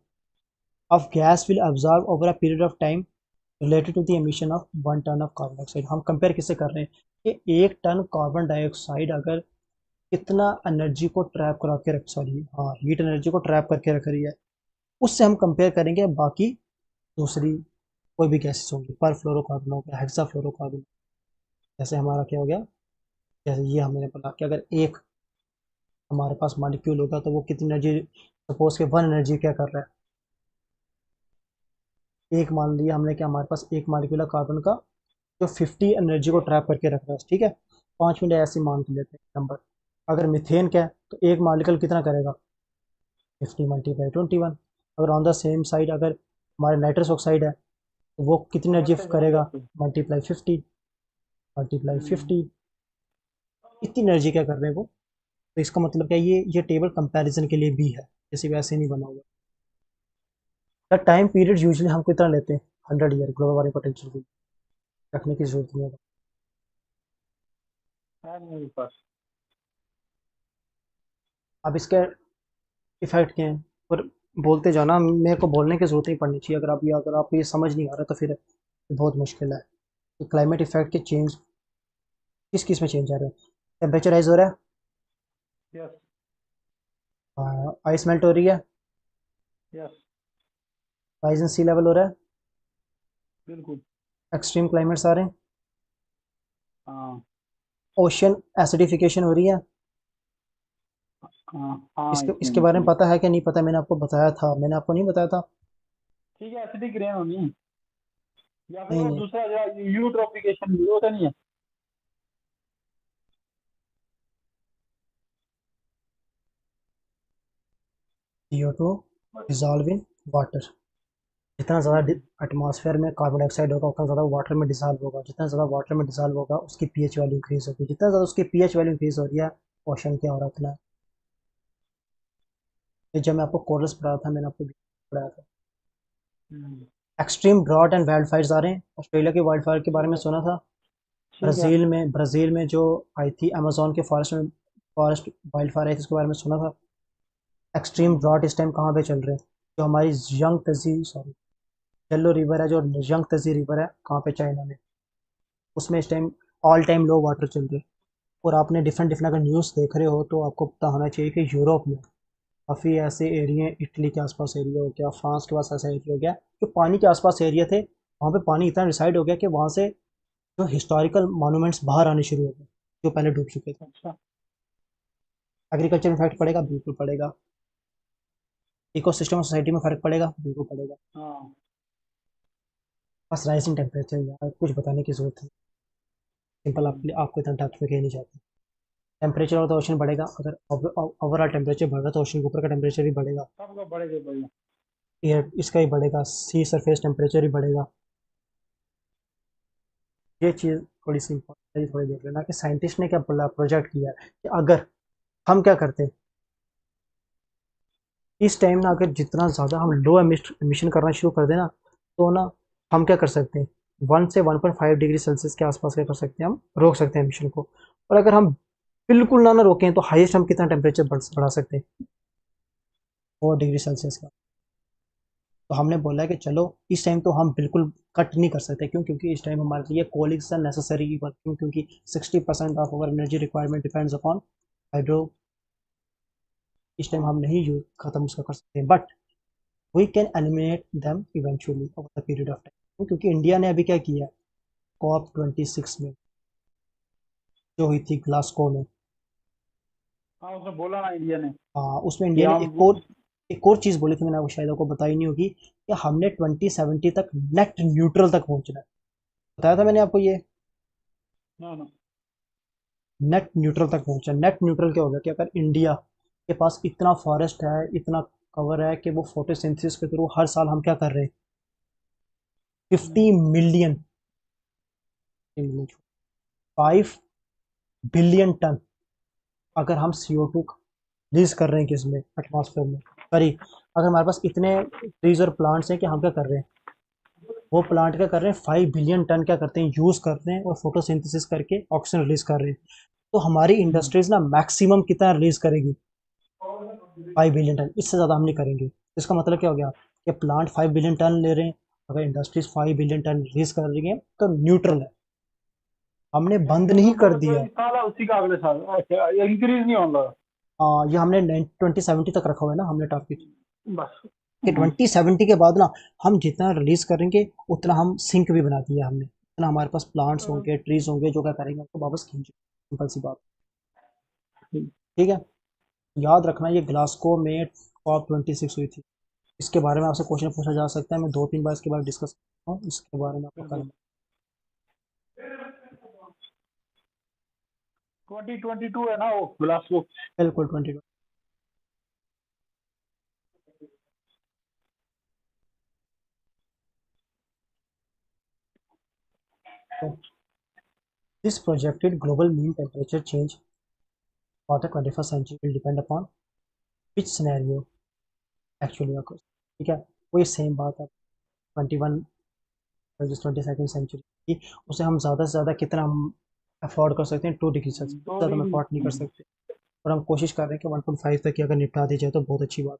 [SPEAKER 1] of gas will absorb over a period of time related to the emission of 1 ton of carbon dioxide. हम compare किससे कर रहे हैं कि 1 ton carbon dioxide अगर कितना energy को trap करा के रख, सॉरी हाँ, हीट एनर्जी को ट्रैप करके रख रही है, उससे हम कंपेयर करेंगे बाकी दूसरी कोई भी गैसेस होंगी, पर फ्लोरोकार्बन हो गया, हेक्सा फ्लोरोकार्बन। जैसे हमारा क्या हो गया, जैसे ये हमने बोला कि अगर एक हमारे पास मॉलिक्यूल होगा तो वो कितनी एनर्जी, सपोज के 1 एनर्जी क्या कर रहा है, एक मान लिया हमने कि हमारे पास एक मॉलिक्यूल है कार्बन का जो 50 एनर्जी को ट्रैप करके रख रहा है, ठीक है, 5 मिनट ऐसे मान के लेते हैं नंबर। अगर मिथेन क्या है तो एक मॉलिक्यूल कितना करेगा, 50 मल्टीप्लाई 21। अगर ऑन द सेम साइड अगर हमारे नाइट्रस ऑक्साइड है तो वो कितनी एनर्जी करेगा, मल्टीप्लाई 50 मल्टीप्लाई 50, इतनी एनर्जी क्या कर रहे हैं वो। तो इसका मतलब क्या है, ये टेबल कंपैरिजन के लिए भी है, जैसे वैसे नहीं बना हुआ। द टाइम पीरियड यूजुअली हम कितना लेते हैं, 100 ईयर ग्लोबल वार्मिंग पोटेंशियल को रखने की जरूरत नहीं है।
[SPEAKER 2] है मेरे पास।
[SPEAKER 1] अब इसके इफेक्ट क्या है, पर बोलते जाना, मेरे को बोलने की जरूरत नहीं पड़नी चाहिए। अगर आपको ये समझ नहीं आ रहा तो फिर बहुत मुश्किल है। तो क्लाइमेट इफेक्ट के चेंज किस किस में चेंज आ रहे हैं, टेम्परेचर राइज हो रहा है,
[SPEAKER 2] यस
[SPEAKER 1] आइस मेल्ट हो रही है,
[SPEAKER 2] yes
[SPEAKER 1] rise in sea level हो रहा है,
[SPEAKER 2] बिल्कुल।
[SPEAKER 1] एक्सट्रीम क्लाइमेट्स आ रहे हैं,
[SPEAKER 2] हाँ
[SPEAKER 1] ओशन एसिडिफिकेशन हो रही है।
[SPEAKER 2] हाँ हाँ,
[SPEAKER 1] इसके
[SPEAKER 2] इसमें
[SPEAKER 1] इसके बारे में
[SPEAKER 2] बिल्कुल
[SPEAKER 1] पता है कि नहीं पता, मैंने आपको बताया था, मैंने आपको नहीं बताया था।
[SPEAKER 2] ठीक है। एसिडिक रेन होनी, या फिर
[SPEAKER 1] नहीं
[SPEAKER 2] वो
[SPEAKER 1] नहीं,
[SPEAKER 2] दूसरा जो यूट्रोफिकेशन भी होता नहीं है।
[SPEAKER 1] CO2 डिजॉल्व इन वाटर, जितना ज़्यादा एटमॉस्फेयर में कार्बन डाइऑक्साइड होगा उतना ज़्यादा वाटर में डिजॉल्व होगा, जितना ज़्यादा वाटर में डिजॉल्व होगा उसकी पीएच वैल्यू इंक्रीज होगी, जितना ज़्यादा उसकी पीएच वैल्यू इंक्रीज हो रही है ओशन क्या हो रहा है उतना। ये जब मैं आपको कोरल्स पढ़ाया था, मैंने आपको पढ़ाया था।
[SPEAKER 2] Hmm,
[SPEAKER 1] extreme drought and wildfires आ रहे हैं, ऑस्ट्रेलिया के वाइल्ड फायर के बारे
[SPEAKER 2] ठीक
[SPEAKER 1] में
[SPEAKER 2] है
[SPEAKER 1] सुना था।
[SPEAKER 2] ठीक है।
[SPEAKER 1] ब्राज़ील में जो आई थी अमेजोन के फॉरेस्ट वाइल्ड फायर आई थी, उसके बारे में सुना था। एक्सट्रीम
[SPEAKER 2] हम्म,
[SPEAKER 1] ड्रॉट इस टाइम कहाँ पे चल रहे हैं, जो हमारी यंग तजी, सॉरी, येलो रिवर है, जो यंग तजी रिवर है, कहाँ पे, चाइना में, उसमें इस टाइम ऑल टाइम लो वाटर चल रहे हैं। और आपने डिफरेंट डिफरेंट अगर न्यूज़ देख रहे हो तो आपको पता होना चाहिए कि यूरोप में काफ़ी ऐसे एरिया, इटली के आसपास एरिया हो गया, फ्रांस के पास ऐसा एरिया हो गया, जो पानी के आसपास एरिया थे, वहाँ पे पानी इतना रिसाइड हो गया कि वहाँ से जो हिस्टोरिकल मॉन्यूमेंट्स बाहर आने शुरू हो गए जो पहले डूब चुके थे।
[SPEAKER 2] अच्छा।
[SPEAKER 1] एग्रीकल्चर में इफेक्ट पड़ेगा, बिल्कुल पड़ेगा। इकोसिस्टम और सोसाइटी में फर्क पड़ेगा, बिल्कुल पड़ेगा।
[SPEAKER 2] हाँ
[SPEAKER 1] बस राइजिंग टेम्परेचर, यार कुछ बताने की जरूरत है, सिंपल, आपको इतना डेप्थ में कह नहीं जाता। टेम्परेचर और तो ओशन बढ़ेगा, अगर ओवरऑल टेम्परेचर बढ़ रहा है तो ओशन के ऊपर का टेम्परेचर भी बढ़ेगा,
[SPEAKER 2] सबका बढ़ेगा बढ़ेगा।
[SPEAKER 1] एयर इसका ही बढ़ेगा, सी सरफेस टेम्परेचर ही बढ़ेगा। ये चीज़ थोड़ी सी इंपॉर्टेंट है, थोड़ी देख लेना कि साइंटिस्ट ने क्या प्रोजेक्ट किया है कि अगर हम क्या करते हैं इस टाइम ना, अगर जितना ज़्यादा हम लो एमिशन करना शुरू कर देना तो ना हम क्या कर सकते हैं, 1 से 1.5 डिग्री सेल्सियस के आसपास क्या कर सकते हैं, हम रोक सकते हैं एमिशन को। और अगर हम बिल्कुल ना रोकें तो हाईएस्ट हम कितना टेम्परेचर बढ़ा सकते हैं, 4 डिग्री सेल्सियस का। तो हमने बोला है कि चलो इस टाइम तो हम बिल्कुल कट नहीं कर सकते, क्यों, क्योंकि इस टाइम हमारे लिए कोल इज नेसेसरी, क्यों, क्योंकि 60% of our energy requirement depends upon hydro. इस टाइम
[SPEAKER 2] हाँ
[SPEAKER 1] हम नहीं यूज खत्म उसका कर सकते, but we can eliminate them eventually over the period of time, क्योंकि इंडिया ने अभी क्या किया, COP26 में जो हुई थी ग्लासगो में,
[SPEAKER 2] हाँ, उसने बोला ना इंडिया ने
[SPEAKER 1] उसमें
[SPEAKER 2] कि
[SPEAKER 1] इंडिया ने
[SPEAKER 2] हम
[SPEAKER 1] एक और चीज़ बोली थी, मैंने आपको शायद आपको बताई नहीं होगी, कि हमने 2070 तक नेट न्यूट्रल तक पहुंचना है। बताया था मैंने आपको ये,
[SPEAKER 2] ना ना।
[SPEAKER 1] नेट न्यूट्रल तक पहुंचा। नेट न्यूट्रल क्या हो गया कि अगर इंडिया के पास इतना फॉरेस्ट है, इतना कवर है कि वो फोटोसिंथेसिस के थ्रू हर साल हम क्या कर रहे हैं, 50 मिलियन, 5 बिलियन टन अगर हम CO2 रिलीज कर रहे हैं किसमें, एटमॉस्फेयर में, सॉरी, अगर हमारे पास इतने ट्रीज और प्लांट्स हैं कि हम क्या कर रहे हैं, वो प्लांट क्या कर रहे हैं, 5 बिलियन टन क्या करते हैं, यूज करते हैं और फोटोसिंथेसिस करके ऑक्सीजन रिलीज कर रहे हैं। तो हमारी इंडस्ट्रीज ना मैक्सिमम कितना रिलीज करेगी, 5 बिलियन टन, इससे ज़्यादा हम नहीं करेंगे। इसका मतलब क्या हो गया कि प्लांट 5 बिलियन टन ले रहे हैं, अगर इंडस्ट्रीज 5 बिलियन टन रिलीज कर रही है तो न्यूट्रल है, हमने बंद नहीं कर दिया।
[SPEAKER 2] साल है उसी का अगले साल इंक्रीज नहीं होगा
[SPEAKER 1] ये हमने 2070 तक रखा हुआ है ना हमने टारगेट,
[SPEAKER 2] बस।
[SPEAKER 1] कि 2070 के बाद ना हम जितना रिलीज करेंगे उतना हम सिंक भी बना दिया हमने, उतना हमारे पास प्लांट्स होंगे, ट्रीज होंगे, जो क्या करेंगे उसको वापस खींचे, सिंपल सी बात। ठीक है, याद रखना ये ग्लासगो में COP26 हुई थी, इसके बारे में आपसे क्वेश्चन पूछा जा सकता है, मैं 2-3 बार इसके बारे में डिस्कस करता हूँ, इसके बारे में आपको कल।
[SPEAKER 2] 2022 है ना वो ग्लासगो।
[SPEAKER 1] बिल्कुल 20। This projected global mean temperature change for the 21st century will depend upon which scenario actually occurs। ठीक है, वही सेम बात है, 21 जिस 22nd सेंचुरी की, उसे हम ज़्यादा से ज़्यादा कितना हम अफोर्ड कर सकते हैं, 2 डिग्री सेल्सियस, ज़्यादा हम अफोर्ड नहीं कर सकते, और हम कोशिश कर रहे हैं कि 1.5 तक की अगर निपटा दी जाए तो बहुत अच्छी बात।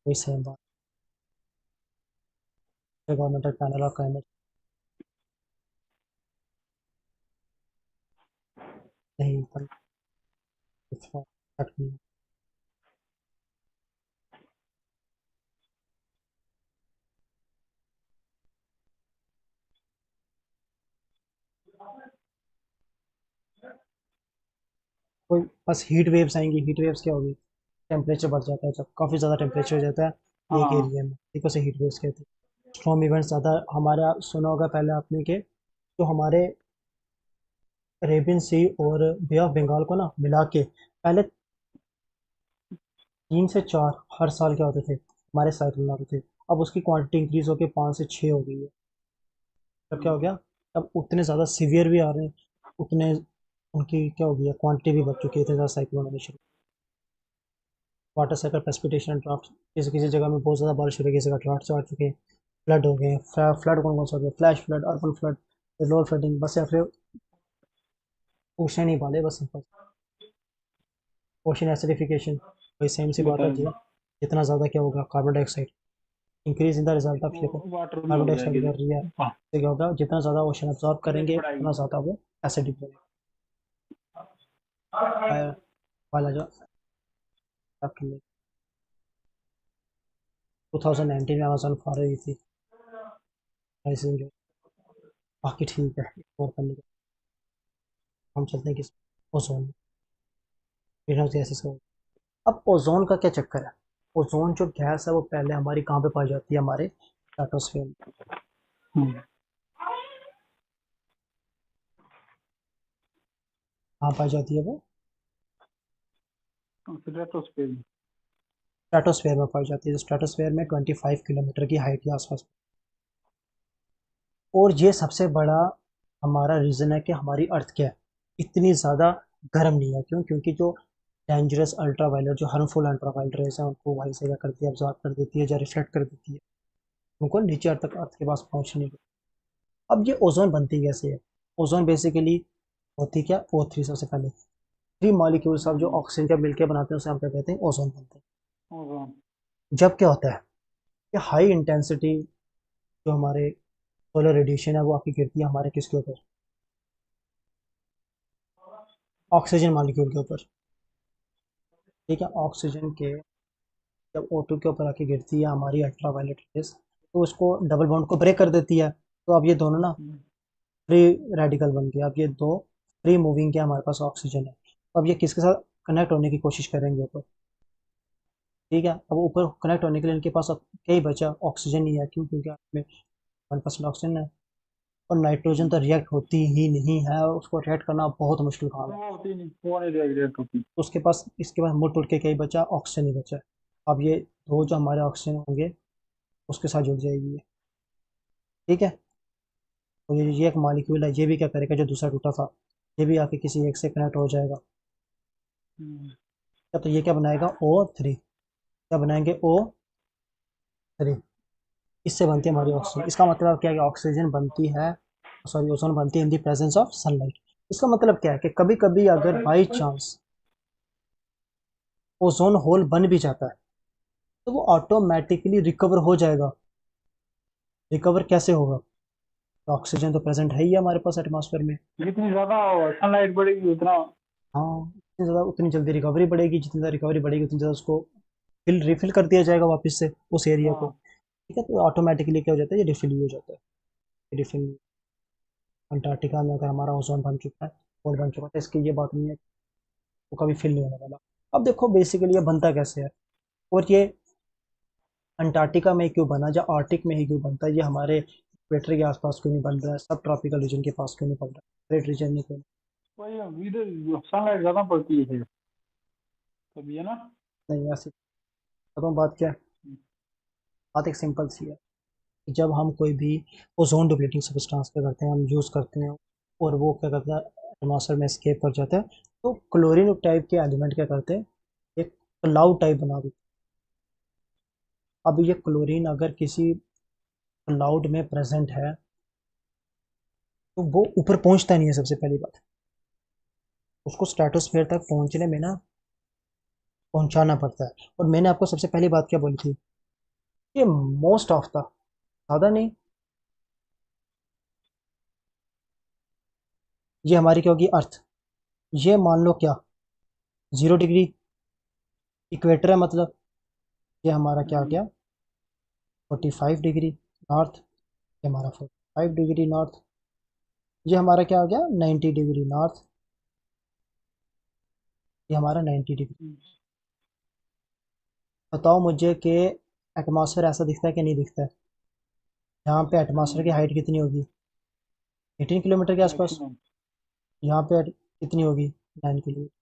[SPEAKER 1] वही सेम बात, गवर्नमेंटल पैनल ऑफ क्लाइमेट नहीं पर नहीं। कोई बस हीट वेव्स आएंगी, हीट वेव्स क्या होगी, टेम्परेचर बढ़ जाता है, जब काफ़ी ज़्यादा टेम्परेचर हो जाता है एक
[SPEAKER 2] हाँ
[SPEAKER 1] एरिया में, ठीक है, उसे हीट वेव्स कहते हैं। स्ट्रॉम इवेंट्स ज़्यादा, हमारा सुना होगा पहले आपने के, जो हमारे अरेबियन सी और बे ऑफ बंगाल को ना मिला के पहले 3 से 4 हर साल क्या होते थे हमारे साइक्लोन आते थे, अब उसकी क्वांटिटी इंक्रीज होकर 5 से 6 हो गई है। तब क्या हो गया, अब उतने ज़्यादा सीवियर भी आ रहे हैं, उतने उनकी क्या हो गई है, क्वांटिटी भी बढ़ चुकी है, इतने ज़्यादा साइक्लोन आने शुरू। वाटर साइकिल प्रेसिपिटेशन ड्राफ्ट, किसी किसी जगह में बहुत ज़्यादा बारिश हो रही है, किसी जगह ड्राफ्ट आ चुके हैं, फ्लड हो गए, फ्लड कौन कौन सा हो गया, flash flood, urban flood, lower flooding, बस या फिर ओशन ही पाले बस सिंपल, ओशन एसिडिफिकेशन, वही सेम सी बात है जी।
[SPEAKER 2] बताइए।
[SPEAKER 1] जितना ज़्यादा क्या होगा carbon dioxide, increase in the result of ये
[SPEAKER 2] वाटर में
[SPEAKER 1] कार्बन
[SPEAKER 2] हो
[SPEAKER 1] डाइऑक्साइड
[SPEAKER 2] जाएगी।
[SPEAKER 1] बढ़ रही है,
[SPEAKER 2] हाँ
[SPEAKER 1] इससे क्या होगा, जितना ज़्यादा ओशन अब्जॉर्ब
[SPEAKER 2] रेत
[SPEAKER 1] करेंगे
[SPEAKER 2] बढ़ाएगी।
[SPEAKER 1] उतना ज़्यादा वो एसिडिक बनेगा। वाला जो आपके लिए 2019 में अमेजोन फॉर रही थी प्राइसिंग जो, बाकी ठीक है, और करने के हम चलते हैं किस, ओजोन, ग्रीन हाउस गैसेस का। अब ओजोन का क्या चक्कर है, ओजोन जो गैस है वो पहले हमारी कहाँ पे पाई जाती है, हमारे स्ट्रेटोस्फेयर में।
[SPEAKER 2] हम्म,
[SPEAKER 1] कहाँ पाई जाती है वो,
[SPEAKER 2] स्ट्रेटोस्फीयर में।
[SPEAKER 1] स्ट्रेटोस्फेयर में पाई जाती है, जो स्ट्रेटोस्फेयर में 25 किलोमीटर की हाइट के आसपास। और ये सबसे बड़ा हमारा रीज़न है कि हमारी अर्थ क्या है इतनी ज़्यादा गर्म नहीं है, क्यों, क्योंकि जो डेंजरस अल्ट्रावायलेट, जो हार्मफुल अल्ट्रावायलेट रेज है उनको वहीं से क्या करती है, ऑब्जॉर्ब कर देती है या रिफ्लेक्ट कर देती है, उनको नीचे अर्थ तक, अर्थ के पास पहुँचने की। अब ये ओजोन बनती कैसे है, ओजोन बेसिकली होती क्या, O3 सबसे पहले, 3 मॉलिक्यूल्स अब जो ऑक्सीजन जब मिलकर बनाते हैं उसे हम क्या कहते हैं, ओजोन बनते
[SPEAKER 2] ओजोन।
[SPEAKER 1] हैं। जब क्या होता है कि हाई इंटेंसिटी जो हमारे सोलर रेडिएशन है वो आके गिरती है हमारे किसके ऊपर, ऑक्सीजन मॉलिक्यूल के ऊपर। ठीक है, ऑक्सीजन के जब O2 के ऊपर आके गिरती है हमारी अल्ट्रावायलेट रेस, तो उसको डबल बॉन्ड को ब्रेक कर देती है, तो अब ये दोनों ना फ्री रेडिकल बन गया, अब ये दो फ्री मूविंग के हमारे पास ऑक्सीजन है, तो अब ये किसके साथ कनेक्ट होने की कोशिश करेंगे ऊपर। ठीक है, अब ऊपर कनेक्ट होने के लिए इनके पास अब क्या ही बचा, ऑक्सीजन ही है, क्यों, क्योंकि आपमें 1% ऑक्सीजन है, और नाइट्रोजन तो रिएक्ट होती ही नहीं है, और उसको रिएक्ट करना बहुत मुश्किल काम है,
[SPEAKER 2] वो होती नहीं, वो नहीं रिएक्ट होती।
[SPEAKER 1] तो उसके पास, इसके पास मुड़ टूट के क्या ही बचा, ऑक्सीजन ही बचा। अब ये दो जो हमारे ऑक्सीजन होंगे उसके साथ जुड़ जाएगी ये। ठीक है, तो ये एक मॉलिक्यूल है, ये भी क्या करेगा, जो दूसरा टूटा था ये भी आके किसी एक से कनेक्ट हो जाएगा, या तो ये क्या बनाएगा, O3, क्या बनाएंगे, O3, इससे बनती है हमारी ऑक्सीजन। इसका मतलब क्या है कि ऑक्सीजन बनती है, सॉरी ओजोन बनती है in the presence of sunlight, इसका मतलब क्या है कि कभी कभी अगर बाई चांस ओजोन होल बन भी जाता है तो वो ऑटोमेटिकली रिकवर हो जाएगा। रिकवर कैसे होगा? तो ऑक्सीजन तो प्रेजेंट है ही है हमारे पास एटमॉस्फेयर में।
[SPEAKER 2] जितनी ज्यादा सनलाइट बढ़ेगी उतना।
[SPEAKER 1] हाँ, जितनी ज़्यादा उतनी जल्दी रिकवरी बढ़ेगी, जितनी ज़्यादा रिकवरी बढ़ेगी उतनी ज़्यादा उसको फिल रिफिल कर दिया जाएगा वापस से उस एरिया को।
[SPEAKER 2] हाँ।
[SPEAKER 1] ठीक है, तो ऑटोमेटिकली क्या हो जाता है, ये रिफिल ही हो जाता है। रिफिल अंटार्कटिका में अगर हमारा ओजोन बन चुका है, होल बन चुका है, तो इसकी ये बात नहीं है वो कभी फिल नहीं होने वाला। अब देखो बेसिकली ये बनता कैसे है, और ये अंटार्कटिका में क्यों बना या आर्टिक में ही क्यों बनता है, ये हमारे इक्वेटर के आसपास क्यों नहीं बन रहा है, सब ट्रॉपिकल रीजन के पास क्यों नहीं बन रहा है, ग्रेट रीजन में क्यों
[SPEAKER 2] वही इधर सनलाइट ज्यादा पड़ती है तभी है ना।
[SPEAKER 1] नहीं? ऐसी बताऊँ बात क्या है? बात एक सिंपल सी है कि जब हम कोई भी ओजोन डिप्लीटिंग सब्सटेंस क्या करते हैं, हम यूज़ करते हैं और वो क्या करता है एटमॉस्फेयर में स्केप कर जाता है, तो क्लोरीन टाइप के एलिमेंट क्या करते हैं, एक क्लाउड टाइप बना देते हैं। अब ये क्लोरीन अगर किसी क्लाउड में प्रेजेंट है तो वो ऊपर पहुंचता नहीं है, सबसे पहली बात उसको स्ट्रेटोस्फेयर तक पहुंचने में ना पहुंचाना पड़ता है। और मैंने आपको सबसे पहली बात क्या बोली थी कि मोस्ट ऑफ द, ज़्यादा नहीं, ये हमारी क्या होगी अर्थ, ये मान लो क्या 0 डिग्री इक्वेटर है, मतलब ये हमारा क्या आ
[SPEAKER 2] हम्म,
[SPEAKER 1] गया 45 डिग्री नॉर्थ, ये हमारा 45 डिग्री नॉर्थ, ये हमारा क्या आ गया 90 डिग्री नॉर्थ, ये हमारा 90 डिग्री।
[SPEAKER 2] हम्म,
[SPEAKER 1] बताओ मुझे कि एटमॉस्फेयर ऐसा दिखता है कि नहीं दिखता है? यहाँ पे एटमॉस्फेयर की हाइट कितनी होगी 18 किलोमीटर के आसपास,
[SPEAKER 2] मैक्सिमम।
[SPEAKER 1] यहाँ पे कितनी होगी 9 किलोमीटर।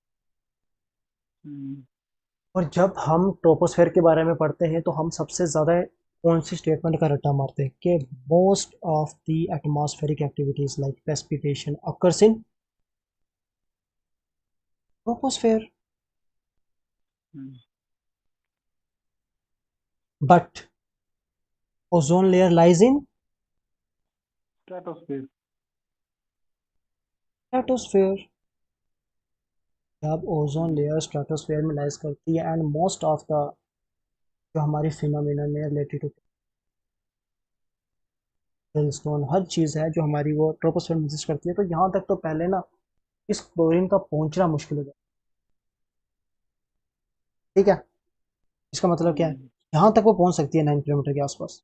[SPEAKER 1] और जब हम ट्रोपोस्फेयर के बारे में पढ़ते हैं तो हम सबसे ज़्यादा कौन सी स्टेटमेंट का रट्टा मारते हैं कि most of the atmospheric activities like precipitation occurs in troposphere, but ozone layer lies in
[SPEAKER 2] stratosphere.
[SPEAKER 1] Stratosphere. जब ओजोन लेयर स्ट्रेटोस्फेयर में लाइज करती है एंड मोस्ट ऑफ द जो हमारी फिनोमिनन है रिलेटेड टू हिलस्टोन हर चीज़ है जो हमारी वो ट्रोपोस्फेयर में एग्जिस्ट करती है, तो यहाँ तक तो पहले ना इस क्लोरीन का पहुंचना मुश्किल हो जाता है। ठीक है, इसका मतलब क्या है, यहाँ तक वो पहुंच सकती है 9 किलोमीटर के आसपास,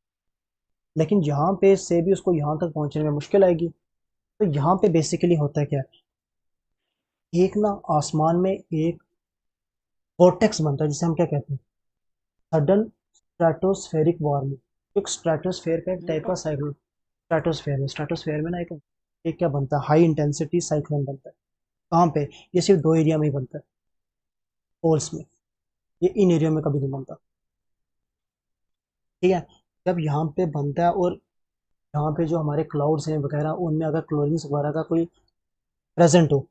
[SPEAKER 1] लेकिन यहाँ पे से भी उसको यहाँ तक पहुंचने में मुश्किल आएगी। तो यहाँ पे बेसिकली होता है क्या, एक ना आसमान में एक वोर्टेक्स बनता है जिसे हम क्या कहते हैं सडन स्ट्रेटोस्फेरिक वार्मिंग। एक स्ट्रेटोस्फेयर का एक
[SPEAKER 2] ये
[SPEAKER 1] टाइप का
[SPEAKER 2] कब।
[SPEAKER 1] साइक्लोन, स्ट्रेटोस्फेयर में ना एक क्या बनता है हाई इंटेंसिटी साइक्लोन बनता है। कहाँ पे? ये सिर्फ दो एरिया में ही बनता है, पोल्स में, ये इन एरिया में कभी नहीं बनता। ठीक है, जब यहाँ पे बनता है और यहाँ पे जो हमारे क्लाउड्स हैं वगैरह उनमें अगर क्लोरीन वगैरह का कोई प्रेजेंट हो,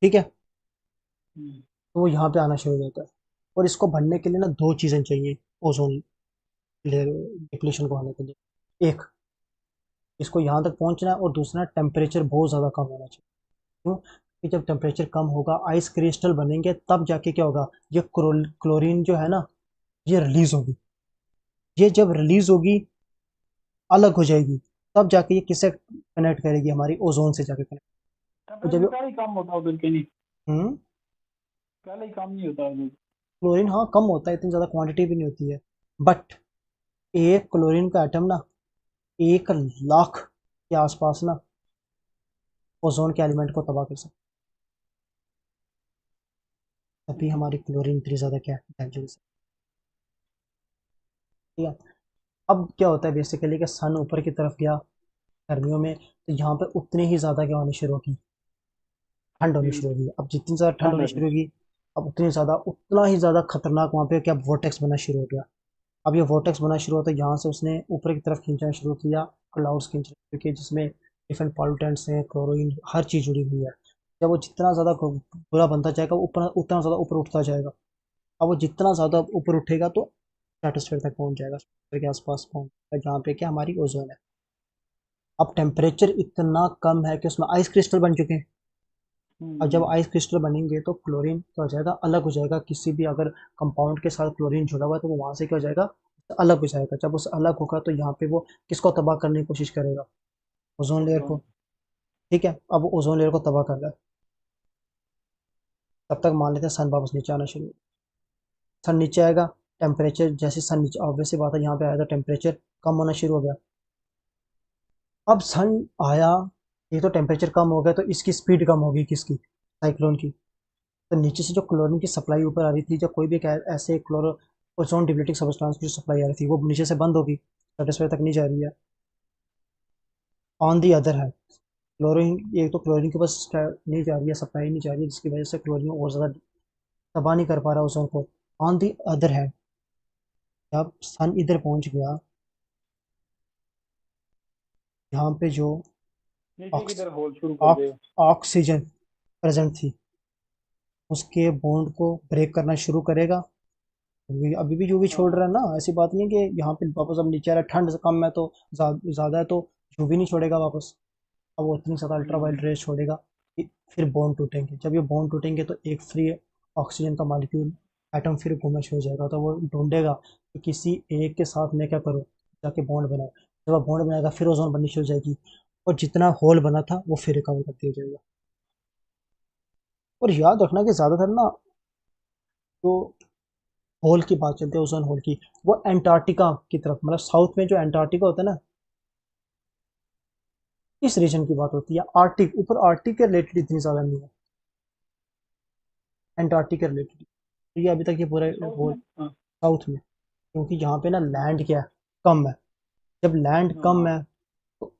[SPEAKER 1] ठीक है, तो वो यहाँ पे आना शुरू हो जाता है। और इसको बनने के लिए ना दो चीज़ें चाहिए ओजोन लेयर डिप्लीशन को आने के लिए, एक इसको यहाँ तक पहुँचना है और दूसरा टेम्परेचर बहुत ज़्यादा कम होना चाहिए। क्यों? कि जब टेम्परेचर कम होगा आइस क्रिस्टल बनेंगे तब जाके क्या होगा, ये क्लोरीन जो है ना ये रिलीज होगी। ये जब रिलीज होगी अलग हो जाएगी, तब जाके ये किससे कनेक्ट करेगी, हमारी ओजोन से जाके कनेक्ट। और
[SPEAKER 2] टेम्परेचर
[SPEAKER 1] जब
[SPEAKER 2] पहले ही कम होता है उधर के नहीं।
[SPEAKER 1] हम्म
[SPEAKER 2] पहले ही कम नहीं होता उधर।
[SPEAKER 1] क्लोरीन हाँ कम होता है, इतनी ज़्यादा क्वांटिटी भी नहीं होती है, बट एक क्लोरीन का एटम ना 1 लाख के आसपास ना ओजोन के एलिमेंट को तबाह कर सकता है। तभी हमारी क्लोरीन इतनी ज़्यादा क्या डेंजरस है। ठीक है, अब क्या होता है बेसिकली कि सन ऊपर की तरफ गया गर्मियों में, तो यहाँ पे उतनी ही ज़्यादा क्या होनी शुरू होगी, ठंड होनी शुरू होगी। अब जितनी ज़्यादा ठंड
[SPEAKER 2] ठंड
[SPEAKER 1] होनी
[SPEAKER 2] है
[SPEAKER 1] शुरू होगी, अब उतनी ज़्यादा उतना ही ज़्यादा खतरनाक वहाँ पे क्या वोर्टेक्स बनना शुरू हो गया। अब ये वोर्टेक्स बनना शुरू होता है, यहाँ से उसने ऊपर की तरफ खींचना शुरू किया, क्लाउड्स खींचना शुरू किए जिसमें डिफरेंट पॉल्यूटेंट्स हैं, क्लोरीन हर चीज़ जुड़ी हुई है। जब वो जितना ज़्यादा बुरा बनता जाएगा ऊपर उतना ज़्यादा ऊपर उठता जाएगा। अब वो जितना ज़्यादा ऊपर उठेगा तो स्ट्रेटोस्फेयर तक पहुँच जाएगा, स्ट्रेटोस्फेयर के आसपास पहुँच जाएगा जहाँ पे क्या हमारी ओजोन है। अब टेम्परेचर इतना कम है कि उसमें आइस क्रिस्टल बन चुके हैं। अब जब
[SPEAKER 2] हम्म।
[SPEAKER 1] आइस क्रिस्टल बनेंगे तो क्लोरीन क्या हो जाएगा, अलग हो जाएगा। किसी भी अगर कंपाउंड के साथ क्लोरीन जुड़ा हुआ है तो वो वहां से क्या हो जाएगा, अलग हो जाएगा। जब उस अलग होगा तो यहाँ पे वो किसको तबाह करने की कोशिश करेगा, ओजोन लेयर को।
[SPEAKER 2] ओजोन।
[SPEAKER 1] ठीक है, अब वो ओजोन लेयर को तबाह कर रहा है। तब तक मान लेते हैं सन वापस नीचे आना शुरू। सन नीचे आएगा, टेम्परेचर जैसे सन नीचे, ऑब्वियस सी बात है यहाँ पे आया तो टेम्परेचर कम होना शुरू हो गया। अब सन आया, ये तो टेम्परेचर कम हो गया तो इसकी स्पीड कम होगी, किसकी, साइक्लोन की। तो नीचे से जो क्लोरीन की सप्लाई ऊपर आ रही थी, जब कोई भी ऐसे क्लोरो ओजोन डिप्लीटिंग सब्सटेंस की जो सप्लाई आ रही थी वो नीचे से बंद होगी, स्ट्रेटोस्फीयर तक नहीं जा रही है। ऑन दी अदर है क्लोरीन, ये तो क्लोरीन के पास नहीं जा रही है, सप्लाई नहीं जा रही है, जिसकी वजह से क्लोरीन और ज़्यादा तबाह नहीं कर पा रहा ओजोन को। ऑन दी अदर है, जब सन इधर पहुंच गया, यहाँ पे जो
[SPEAKER 2] नीचे की
[SPEAKER 1] ऑक्स,
[SPEAKER 2] तरफ होल शुरू कर देगा।
[SPEAKER 1] ऑक्सीजन प्रेजेंट थी, उसके बॉन्ड को ब्रेक करना शुरू करेगा। अभी भी जो भी छोड़
[SPEAKER 2] हाँ।
[SPEAKER 1] रहा है ना, ऐसी बात नहीं है कि यहाँ पे वापस अब नीचे आ रहा है, ठंड से कम है तो ज़्यादा है तो जो भी नहीं छोड़ेगा वापस। अब वो इतनी ज़्यादा अल्ट्रा
[SPEAKER 2] हम्म।
[SPEAKER 1] वायलेट रेज छोड़ेगा कि फिर बॉन्ड टूटेंगे। जब ये बॉन्ड टूटेंगे तो एक फ्री ऑक्सीजन का मॉलिक्यूल, एटम फिर घूमना शुरू हो जाएगा। तो वो ढूंढेगा कि किसी एक के साथ मैं क्या करूँ, जाके बॉन्ड बनाए। जब वो बॉन्ड बनाएगा फिर ओजोन बननी शुरू हो जाएगी, और जितना होल बना था वो फिर रिकवर कर दिया जाएगा। और याद रखना कि ज़्यादातर ना जो होल की बात चलती है, ओजोन होल की, वो एंटार्क्टिका की तरफ, मतलब साउथ में जो एंटार्क्टिका होता है ना, इस रीजन की बात होती है। आर्टिक, ऊपर आर्टिक के रिलेटेड इतनी ज़्यादा नहीं है, एंटार्क्टिक के रिलेटेड। तो ये अभी तक ये पूरा
[SPEAKER 2] साउथ
[SPEAKER 1] होल
[SPEAKER 2] में। हाँ।
[SPEAKER 1] साउथ में, क्योंकि यहाँ पे ना
[SPEAKER 2] हाँ।
[SPEAKER 1] लैंड क्या है, कम है। जब लैंड कम
[SPEAKER 2] हाँ।
[SPEAKER 1] है तो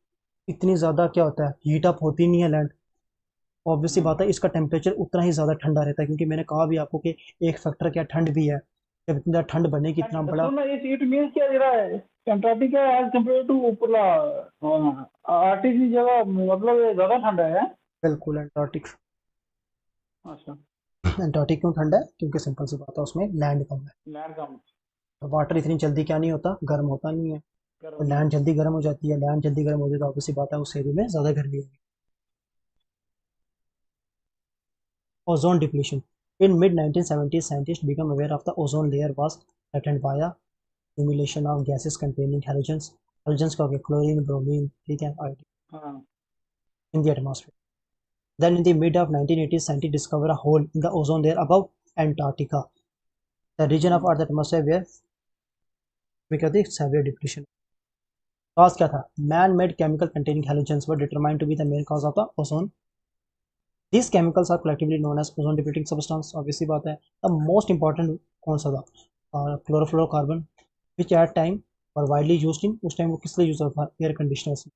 [SPEAKER 1] इतनी ज़्यादा क्या होता है, हीट अप होती नहीं है लैंड। ऑब्वियसली
[SPEAKER 2] हाँ।
[SPEAKER 1] बात है, इसका टेम्परेचर उतना ही ज़्यादा ठंडा रहता है, क्योंकि मैंने कहा भी आपको कि एक फैक्टर क्या, ठंड भी है। जब इतना ज़्यादा ठंड बनेगी, इतना
[SPEAKER 2] अच्छा
[SPEAKER 1] बड़ा,
[SPEAKER 2] सुन ना, इट मीन्स क्या दे रहा है, अंटार्कटिका एज कम्पेयर टू ऊपरला आर्टिक की जगह, मतलब ये ज्यादा ठंडा है।
[SPEAKER 1] बिल्कुल एंटार्क्टिक।
[SPEAKER 2] अच्छा।
[SPEAKER 1] एंटार्क्टिक क्यों ठंडा है, क्योंकि सिंपल सी बात है, उसमें लैंड कम है।
[SPEAKER 2] लैंड कम।
[SPEAKER 1] और वाटर इतनी जल्दी क्या नहीं होता, गर्म होता नहीं है।
[SPEAKER 2] गर्म
[SPEAKER 1] और
[SPEAKER 2] नहीं
[SPEAKER 1] लैंड
[SPEAKER 2] होता।
[SPEAKER 1] जल्दी गर्म हो जाती है, लैंड जल्दी गर्म हो जाती है तो ऑब्वियसली बात है उस एरिया में ज़्यादा गर्मी होगी। Ozone depletion. In mid-1970s, scientists became aware of the ozone layer was threatened by a accumulation of gases containing halogens. Halogens का हो गया chlorine, bromine, ठीक है, iodine
[SPEAKER 2] हाँ।
[SPEAKER 1] in the atmosphere. Then in the mid of 1980s, scientists discovered a hole in the ozone layer above Antarctica, the region of Earth's atmosphere where we get the severe depletion. Cause क्या था? Man-made chemical containing halogens were determined to be the main cause of the ozone. These chemicals are collectively known as ozone depleting substance. Obviously बात है। The most important कौन सा था? Chlorofluorocarbon, which at time were widely used in, उस time वो किस लिए use होता था? एयर कंडीशनर्स में,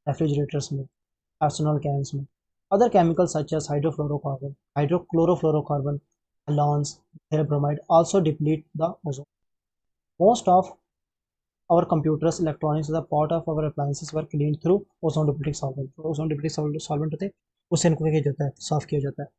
[SPEAKER 1] रेफ्रिजरेटर्स में, एस्ट्रोनॉल कैंस में। Other chemicals such as hydrofluorocarbon, hydrochlorofluorocarbon, halogens, bromide also deplete the ozone. Most of our computers, electronics, the part of our appliances were cleaned through ozone depleting solvent. तो ozone depleting solvent होते हैं, उससे इनको क्या किया जाता है, साफ किया जाता है।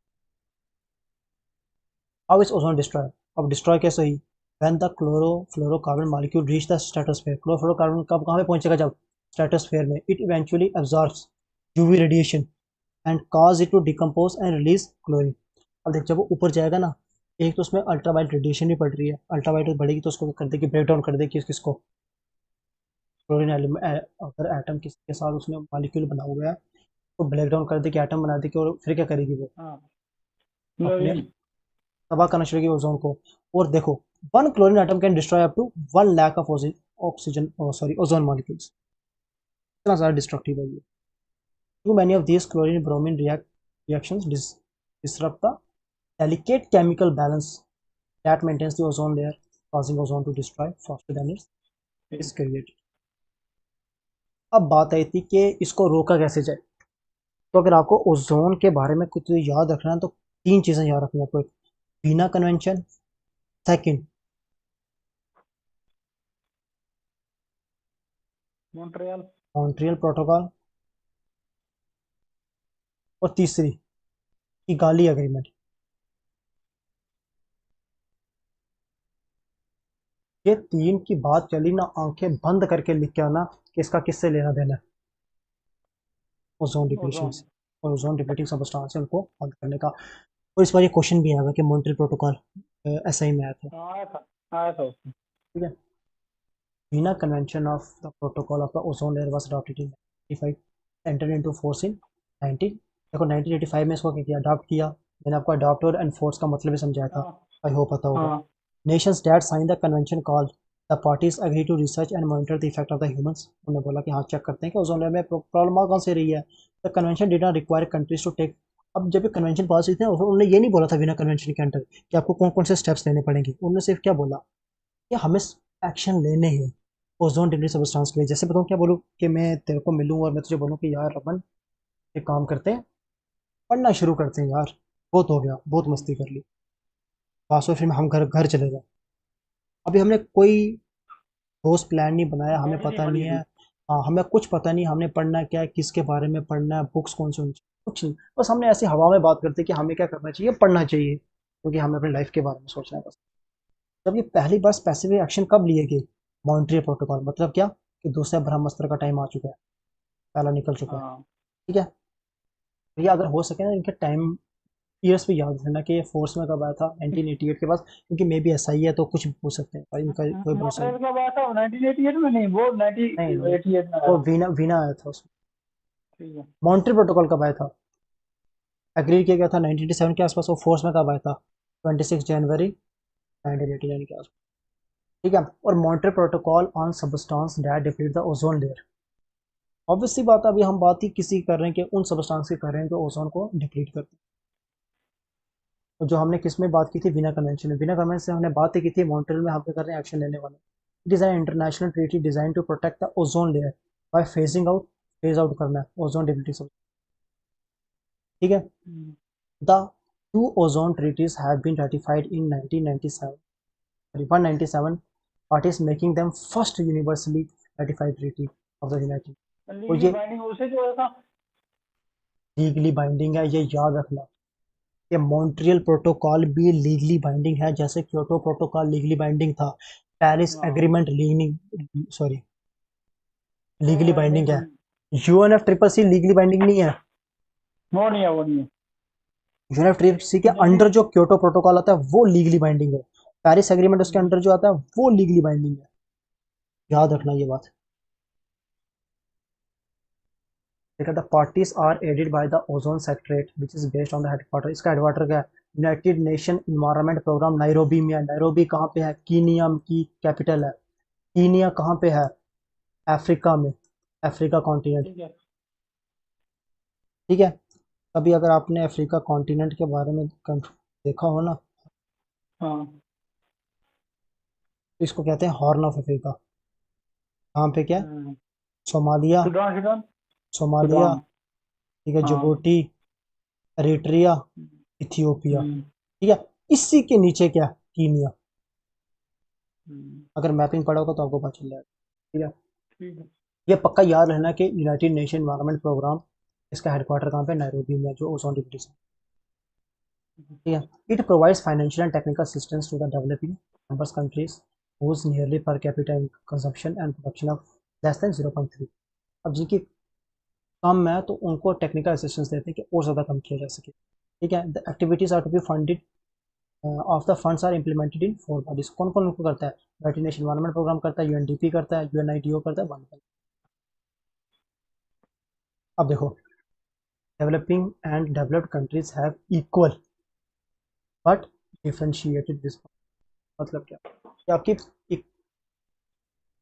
[SPEAKER 1] How is ozone destroyed? अब destroy कैसे हुई? When the chlorofluorocarbon molecule reach the stratosphere. Chlorofluorocarbon कब कहाँ पे पहुंचेगा, जब स्ट्रेटोस्फेयर में, it eventually absorbs UV radiation and cause it to decompose and release chlorine. अब देख, जब वो ऊपर जाएगा ना, एक तो उसमें अल्ट्रावायलेट रेडिएशन भी पड़ रही है, अल्ट्रावायलेट बढ़ेगी तो उसको कर देगी, ब्रेक डाउन कर देगी किसको, क्लोरीन एलिमेंट। अगर एटम किसके साथ उसने मॉलिक्यूल बना हुआ है तो ब्रेक डाउन कर देगी, एटम बना देगी, और फिर क्या करेगी वो,
[SPEAKER 2] हाँ।
[SPEAKER 1] अपने
[SPEAKER 2] क्लोरीन।
[SPEAKER 1] तबाह करना शुरू की ओजोन को। और देखो, one chlorine atom can destroy up to 1 lakh of oxygen, sorry ozone molecules. इतना ज़्यादा डिस्ट्रक्टिव है ये। Too many of this chlorine bromine reactions disrupt the delicate chemical balance that maintains the ozone layer, causing ozone to destroy faster than it is created. अब बात आई थी कि इसको रोका कैसे जाए। तो अगर आपको ओजोन के बारे में कुछ याद रखना है तो तीन चीज़ें याद रखनी है आपको। Veena convention, second
[SPEAKER 2] Montreal.
[SPEAKER 1] Montreal protocol, और तीसरी किगाली एग्रीमेंट। ये तीन की बात चली ना, आंखें बंद करके लिख के आना कि इसका किससे लेना देना है। Ozone depletion
[SPEAKER 2] ozone.
[SPEAKER 1] से, और ओजोन डिप्लीटिंग सबस्टांस है उनको बंद करने का। और इस बार ये क्वेश्चन भी आया कि मॉन्ट्रियल प्रोटोकॉल ऐसा ही में आया था।
[SPEAKER 2] हाँ, आया था उसमें।
[SPEAKER 1] ठीक है। Vienna Convention of the Protocol of the Ozone Layer was adopted in 1985, entered into force in 19 देखो 1985 में इसको क्या किया, अडॉप्ट किया। मैंने आपको अडॉप्ट और एनफोर्स का मतलब भी समझाया था,
[SPEAKER 2] हाँ।
[SPEAKER 1] आई होप पता होगा।
[SPEAKER 2] हाँ।
[SPEAKER 1] Nations that sign the convention called the parties agree to research and monitor the effect of the humans. उन्होंने बोला कि हाँ चेक करते हैं कि ओजोन लेयर में प्रॉब्लम कौन सी रही है। The convention did not require countries to take, अब जब ये कन्वेंशन पास हुई थी उन्होंने ये नहीं बोला था बिना कन्वेंशन के अंडर कि आपको कौन कौन से स्टेप्स लेने पड़ेंगे। उन्होंने सिर्फ क्या बोला कि हमें एक्शन लेने हैं ओजोन डिप्लीट सबस्टांस के लिए। जैसे बताऊँ क्या बोलूँ कि मैं तेरे को मिलूँ और मैं तुझे बोलूँ कि यार अपन एक काम करते हैं, पढ़ना शुरू करते हैं यार, बहुत हो गया, बहुत मस्ती कर ली, पास हो फिर हम घर घर चले गए। अभी हमने कोई ठोस प्लान नहीं बनाया, हमें
[SPEAKER 2] नॉलेज नहीं
[SPEAKER 1] पता नहीं
[SPEAKER 2] बनी
[SPEAKER 1] है।
[SPEAKER 2] थी।
[SPEAKER 1] हाँ, हमें कुछ पता नहीं हमने पढ़ना क्या है, किसके बारे में पढ़ना है, बुक्स कौन सी होनी चाहिए, कुछ नहीं। बस हमने ऐसी हवा में बात करते कि हमें क्या करना चाहिए, पढ़ना चाहिए, क्योंकि हमें अपनी लाइफ के बारे में सोचना है बस। जब ये पहली बार स्पेसिफिक एक्शन कब लिए गए, मॉन्ट्रियल प्रोटोकॉल, मतलब क्या कि दूसरे ब्रह्मास्त्र का टाइम आ चुका है, पहला निकल चुका है।
[SPEAKER 2] हाँ।
[SPEAKER 1] ठीक है। तो ये अगर हो सके ना इनके टाइम ईयर्स पे याद रखना कि ये फोर्स में कब आया था 1988 के पास, क्योंकि मे भी ऐसा ही है तो कुछ भी पूछ सकते हैं और इनका कोई भरोसा नहीं।
[SPEAKER 2] मॉन्ट्रियल कब आया था? 1988 में? नहीं, वो
[SPEAKER 1] नहीं नहीं,
[SPEAKER 2] 1988 में
[SPEAKER 1] वो
[SPEAKER 2] आया।
[SPEAKER 1] वीना वीना आया था उसमें।
[SPEAKER 2] ठीक है।
[SPEAKER 1] मॉन्ट्रियल प्रोटोकॉल कब आया था, एग्री किया गया था 1987 के आसपास, वो फोर्स में कब आया था 26 जनवरी 1989 के आसपास। ठीक है। और Montreal protocol on substance that deplete the ozone layer, obviously बात है, अभी हम बात ही किसी कर रहे हैं कि उन सबस्टांस की कर रहे हैं जो ओजोन को डिप्लीट करते हैं। तो जो हमने किस में बात की थी, बिना कन्वेंशन में, बिना कन्वेंशन से हमने बात ही की थी मॉन्ट्रियल में हम क्या कर रहे हैं, एक्शन लेने वाले। It is an international treaty design to protect the ozone layer by phase out करना है ओजोन डिप्लीटिंग सब। ठीक है।
[SPEAKER 2] Hmm.
[SPEAKER 1] The two ozone treaties have been ratified in 1997, 197 parties making them first universally ratified treaty of the United। और
[SPEAKER 2] legally
[SPEAKER 1] ये
[SPEAKER 2] binding उसे जो है था।
[SPEAKER 1] लीगली बाइंडिंग है, ये याद रखना। ये मॉन्ट्रियल प्रोटोकॉल भी लीगली बाइंडिंग है, जैसे क्योटो प्रोटोकॉल लीगली बाइंडिंग था, पेरिस
[SPEAKER 2] हाँ।
[SPEAKER 1] एग्रीमेंट लीगली, सॉरी,
[SPEAKER 2] वो
[SPEAKER 1] लीगली
[SPEAKER 2] है
[SPEAKER 1] बाइंडिंग है।
[SPEAKER 2] नहीं।
[SPEAKER 1] UNF triple C legally binding नहीं है।
[SPEAKER 2] वो नहीं है, वो नहीं है।
[SPEAKER 1] यूएनएफ ट्रिपल सी के
[SPEAKER 2] जैसे
[SPEAKER 1] अंडर जो क्योटो प्रोटोकॉल आता है वो लीगली बाइंडिंग है, पेरिस एग्रीमेंट उसके अंडर जो आता है वो लीगली बाइंडिंग है, याद रखना ये बात। देखा, the parties are aided by the ozone secretariat which is based on the headquarter. इसका हेडक्वार्टर क्या है, United Nation Environment Programme Nairobi में है। नायरोबी कहाँ पे है, कीनिया की कैपिटल है। कीनिया कहाँ पे है, अफ्रीका में, अफ्रीका कॉन्टिनेंट।
[SPEAKER 2] ठीक है।
[SPEAKER 1] ठीक है। कभी अगर आपने अफ्रीका कॉन्टिनेंट के बारे में देखा हो ना,
[SPEAKER 2] हाँ।
[SPEAKER 1] तो इसको कहते हैं हॉर्न ऑफ अफ्रीका। कहाँ पे क्या है,
[SPEAKER 2] हम्म।
[SPEAKER 1] Somalia,
[SPEAKER 2] Sudan, Sudan.
[SPEAKER 1] Somalia,
[SPEAKER 2] Sudan.
[SPEAKER 1] ठीक है,
[SPEAKER 2] हाँ।
[SPEAKER 1] Djibouti, Eritrea, Ethiopia.
[SPEAKER 2] हम्म।
[SPEAKER 1] ठीक है। इसी के नीचे क्या है? कीनिया।
[SPEAKER 2] हम्म।
[SPEAKER 1] अगर मैपिंग पढ़ा होगा तो आपको पता चल जाएगा। ठीक है।
[SPEAKER 2] ठीक है।
[SPEAKER 1] ये पक्का याद रहना कि यूनाइटेड नेशन एनवायरनमेंट प्रोग्राम, इसका हेडक्वार्टर कहाँ पे, नायरोबी में, जो ओजोन डिप्टी है। ठीक है। It provides financial and technical assistance to the developing members countries whose nearly per capita consumption and production of less than 0.3। अब जिनकी कम है तो उनको टेक्निकल असिस्टेंस देते हैं कि और ज़्यादा कम किया जा सके। ठीक है। The activities are to be funded of the funds are implemented in 4 bodies. कौन कौन उनको करता है, यूनाइटेड नेशन एनवायरनमेंट प्रोग्राम करता है, यूएनडीपी करता है, यूएनआईटीओ करता है, वन। अब देखो, developing and developed countries have equal but differentiated response. मतलब क्या कि आपकी एक,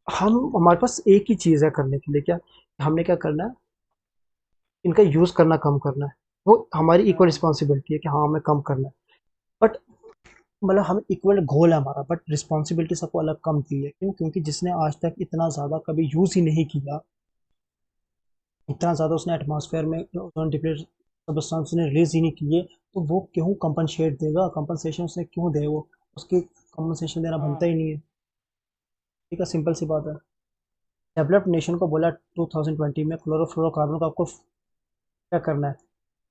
[SPEAKER 1] हम हमारे पास एक ही चीज़ है करने के लिए, क्या हमने क्या करना है, इनका यूज़ करना कम करना है। वो हमारी इक्वल
[SPEAKER 2] हाँ।
[SPEAKER 1] रिस्पॉन्सिबिलिटी है कि हाँ हमें कम करना है। बट मतलब हम इक्वल गोल है हमारा, बट रिस्पॉन्सिबिलिटी सबको अलग कम दी है। क्यों, क्योंकि जिसने आज तक इतना ज़्यादा कभी यूज़ ही नहीं किया, इतना ज़्यादा उसने एटमॉस्फेयर में ओजोन डिप्लीट सब्सटेंस ने रिलीज ही नहीं किए, तो वो क्यों कंपनसेट देगा, कंपनसेशन उसने क्यों दे, वो उसकी कंपनसेशन देना बनता
[SPEAKER 2] हाँ।
[SPEAKER 1] ही नहीं है। ठीक है, सिंपल सी बात है। डेवलप्ड नेशन को बोला 2020 में क्लोरोफ्लोरोकार्बन को आपको क्या करना है,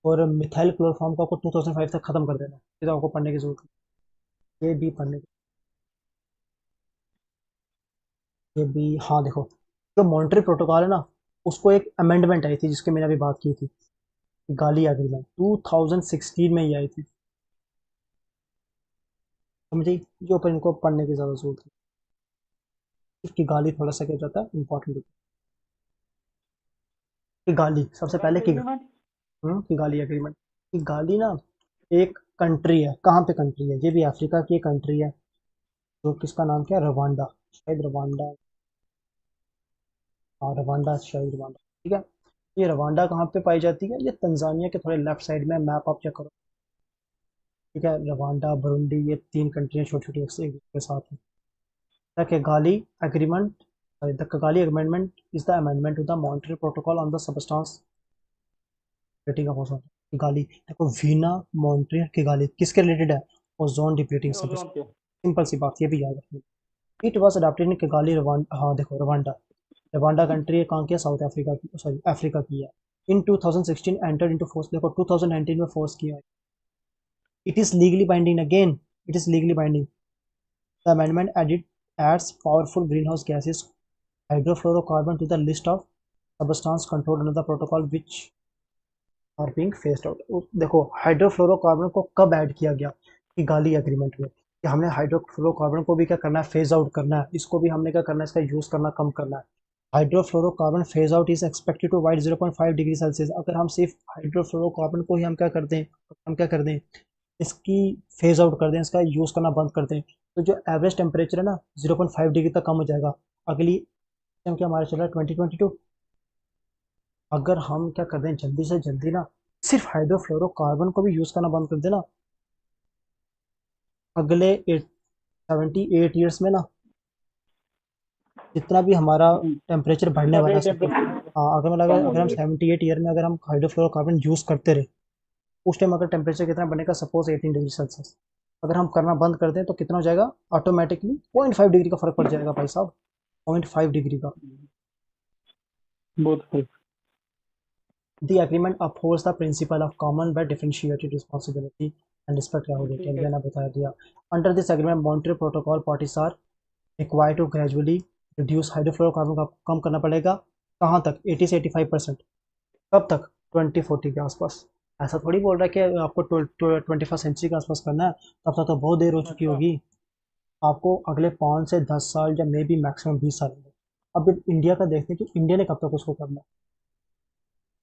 [SPEAKER 1] और मिथाइल क्लोरोफॉर्म को आपको 2005 तक खत्म कर देना है। ये तो आपको पढ़ने की जरूरत है, ये भी पढ़ने की, ये भी। हाँ देखो, जो मॉन्ट्रियल प्रोटोकॉल है ना, उसको एक अमेंडमेंट आई थी जिसकी मैंने अभी बात की थी, गाली एग्रीमेंट 2016 में ही आई थी। समझी, जो पर इनको पढ़ने की ज़्यादा जरूरत है, इसकी गाली थोड़ा सा क्या हो जाता है इंपॉर्टेंट। की गाली सबसे पहले
[SPEAKER 2] गाली
[SPEAKER 1] की
[SPEAKER 2] एग्रीमेंट।
[SPEAKER 1] की गाली एग्रीमेंट। की गाली ना एक कंट्री है, कहाँ पे कंट्री है, ये भी अफ्रीका की एक कंट्री है, जो किसका नाम क्या है, रवांडा, शायद रवांडा, हाँ रवांडा, शायद रवांडा, ठीक है। ये रवांडा कहाँ पे पाई जाती है, ये तंजानिया के थोड़े लेफ्ट साइड में, मैप आप चेक करो, ठीक है। रवांडा, बुरुंडी, ये तीन कंट्रियाँ छोटी छोटी एक दूसरे के साथ हैं। The Kigali agreement, the Kigali amendment is the amendment to the Montreal protocol on the substance depleting of ozone. Kigali, देखो वीना, मॉन्ट्रियल, किगाली किसके रिलेटेड है, ओजोन डिप्लीटिंग सबस्टांस।
[SPEAKER 2] ओजोन के।
[SPEAKER 1] सिंपल सी बात, ये भी याद रखनी। It was adopted in Kigali Rwanda, हाँ देखो रवांडा, रवांडा कंट्री कहाँ की है, साउथ अफ्रीका की, सॉरी अफ्रीका की है। इन 2016 एंटर्ड इनटू फोर्स, देखो 2019 में फोर्स किया है। It is legally binding, again it is legally binding. The amendment edit adds powerful greenhouse gases hydrofluorocarbon to the list of substance controlled under the protocol which are being phased out। देखो hydrofluorocarbon को कब add किया गया कि गाली agreement में, कि हमने हाइड्रोफ्लोरोकार्बन को भी क्या करना है, फेज आउट करना है, इसको भी हमने क्या करना है, इसका यूज करना कम करना है। Hydrofluorocarbon phase out is expected to avoid 0.5 degree Celsius. अगर हम सिर्फ हाइड्रोफ्लोरोकार्बन को ही हम क्या कर दें, हम क्या कर दें, इसकी फेज आउट कर दें, इसका यूज करना बंद कर दें, तो जो एवरेज टेम्परेचर है ना 0.5 डिग्री तक कम हो जाएगा। अगली टाइम क्या हमारा चल रहा है 2022, अगर हम क्या कर दें जल्दी से जल्दी ना, सिर्फ हाइड्रोफ्लोरोकार्बन को भी यूज करना बंद कर देना, अगले 78 ईयर्स में ना, जितना भी हमारा टेम्परेचर बढ़ने
[SPEAKER 2] इतना
[SPEAKER 1] वाला है
[SPEAKER 2] भी
[SPEAKER 1] सपोज,
[SPEAKER 2] टेम्परेचर
[SPEAKER 1] हाँ अगर मतलब
[SPEAKER 2] कम
[SPEAKER 1] अगर
[SPEAKER 2] हो
[SPEAKER 1] अगर हम
[SPEAKER 2] जाएगा।
[SPEAKER 1] 78 ईयर में अगर हम हाइड्रोफ्लोरोकार्बन यूज करते रहे, उस टाइम अगर टेम्परेचर कितना बनेगा, सपोज 18 डिग्री सेल्सियस, अगर हम करना बंद कर दें तो कितना हो जाएगा, ऑटोमेटिकली 0.5 डिग्री का फर्क पड़ जाएगा भाई साहब, 0.5 डिग्री का।
[SPEAKER 2] बहुत सही।
[SPEAKER 1] The agreement upholds the principle of common but differentiated responsibility and respect regularity।
[SPEAKER 2] ठीक है।
[SPEAKER 1] मैंने बता दिया। Under this agreement, Montreal Protocol parties are required to gradually reduce hydrofluorocarbon का कम करना पड़ेगा, कहाँ तक, 80 से 85%। कब तक, 2040 के आसपास। ऐसा थोड़ी बोल रहा है कि आपको 21st सेंचुरी के आसपास करना है, तब तक तो बहुत देर हो चुकी
[SPEAKER 2] अच्छा।
[SPEAKER 1] होगी। आपको अगले 5 से 10 साल या मे बी मैक्सिमम 20 साल में। अब इंडिया का देखते हैं कि इंडिया ने कब तक उसको करना है।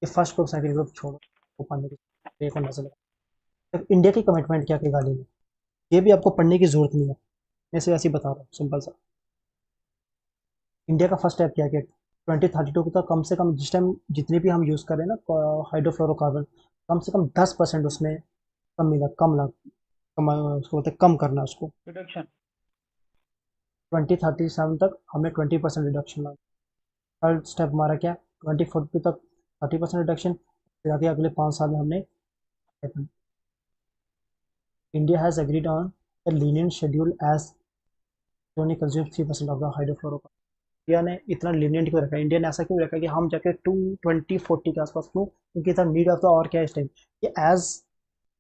[SPEAKER 1] ये फर्स्ट ग्रुप सेकंड ग्रुप छोड़ो, वो पढ़ने की एक नजर लगा, तो इंडिया की कमिटमेंट क्या की गाली में, ये भी आपको पढ़ने की जरूरत नहीं है, मैं सिर्फ ऐसे ही बता रहा हूँ सिंपल सा। इंडिया का फर्स्ट स्टेप क्या किया, 2032 तक कम से कम, जिस टाइम जितनी भी हम यूज़ करें ना हाइड्रोफ्लोरोकार्बन, कम से कम 10% उसमें कम मिला, उसको बोलते हैं कम करना उसको।
[SPEAKER 2] रिडक्शन।
[SPEAKER 1] 2037 तक हमने 20% रिडक्शन ला। थर्ड स्टेप हमारा क्या, 2040 तक 30% रिडक्शन, फिर आगे अगले 5 साल में हमने, India has agreed on the lenient schedule as only consume 3% of the hydrofluorocarbon. India ने इतना लीनियंट क्यों रखा है, इंडिया ने ऐसा क्यों रखा है कि हम जाके 2040 के आसपास, क्यों, क्योंकि इतना नीड ऑफ द और क्या है इस टाइम, कि एज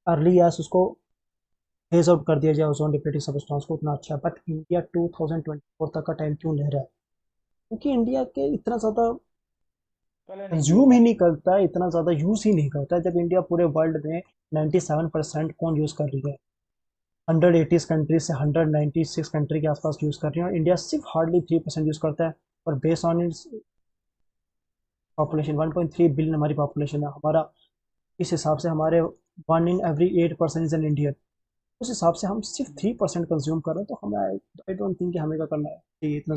[SPEAKER 1] अर्ली एज उसको फेज आउट कर दिया जाए ओजोन डिप्लीटिंग सब्सटेंस को, उतना अच्छा है। बट इंडिया 2024 तक का टाइम क्यों ले रहा है, क्योंकि इंडिया के इतना ज़्यादा
[SPEAKER 2] पहले नहीं किया
[SPEAKER 1] कंज्यूम ही
[SPEAKER 2] था।
[SPEAKER 1] नहीं करता है, इतना ज़्यादा यूज़ ही नहीं करता है, जब इंडिया पूरे वर्ल्ड में 97% कौन यूज़ कर रही है, 180 कंट्री से 196 कंट्री के आसपास यूज़ कर रही है, और इंडिया सिर्फ हार्डली 3% यूज़ करता है। और base on its population, 1.3 billion हमारी पॉपुलेशन है, हमारा इस हिसाब से हमारे 1 in every 8 person is an Indian, उस हिसाब से हम सिर्फ 3% कंज्यूम कर रहे हैं, तो हमें आई डोंट थिंक कि हमें क्या करना है कि इतना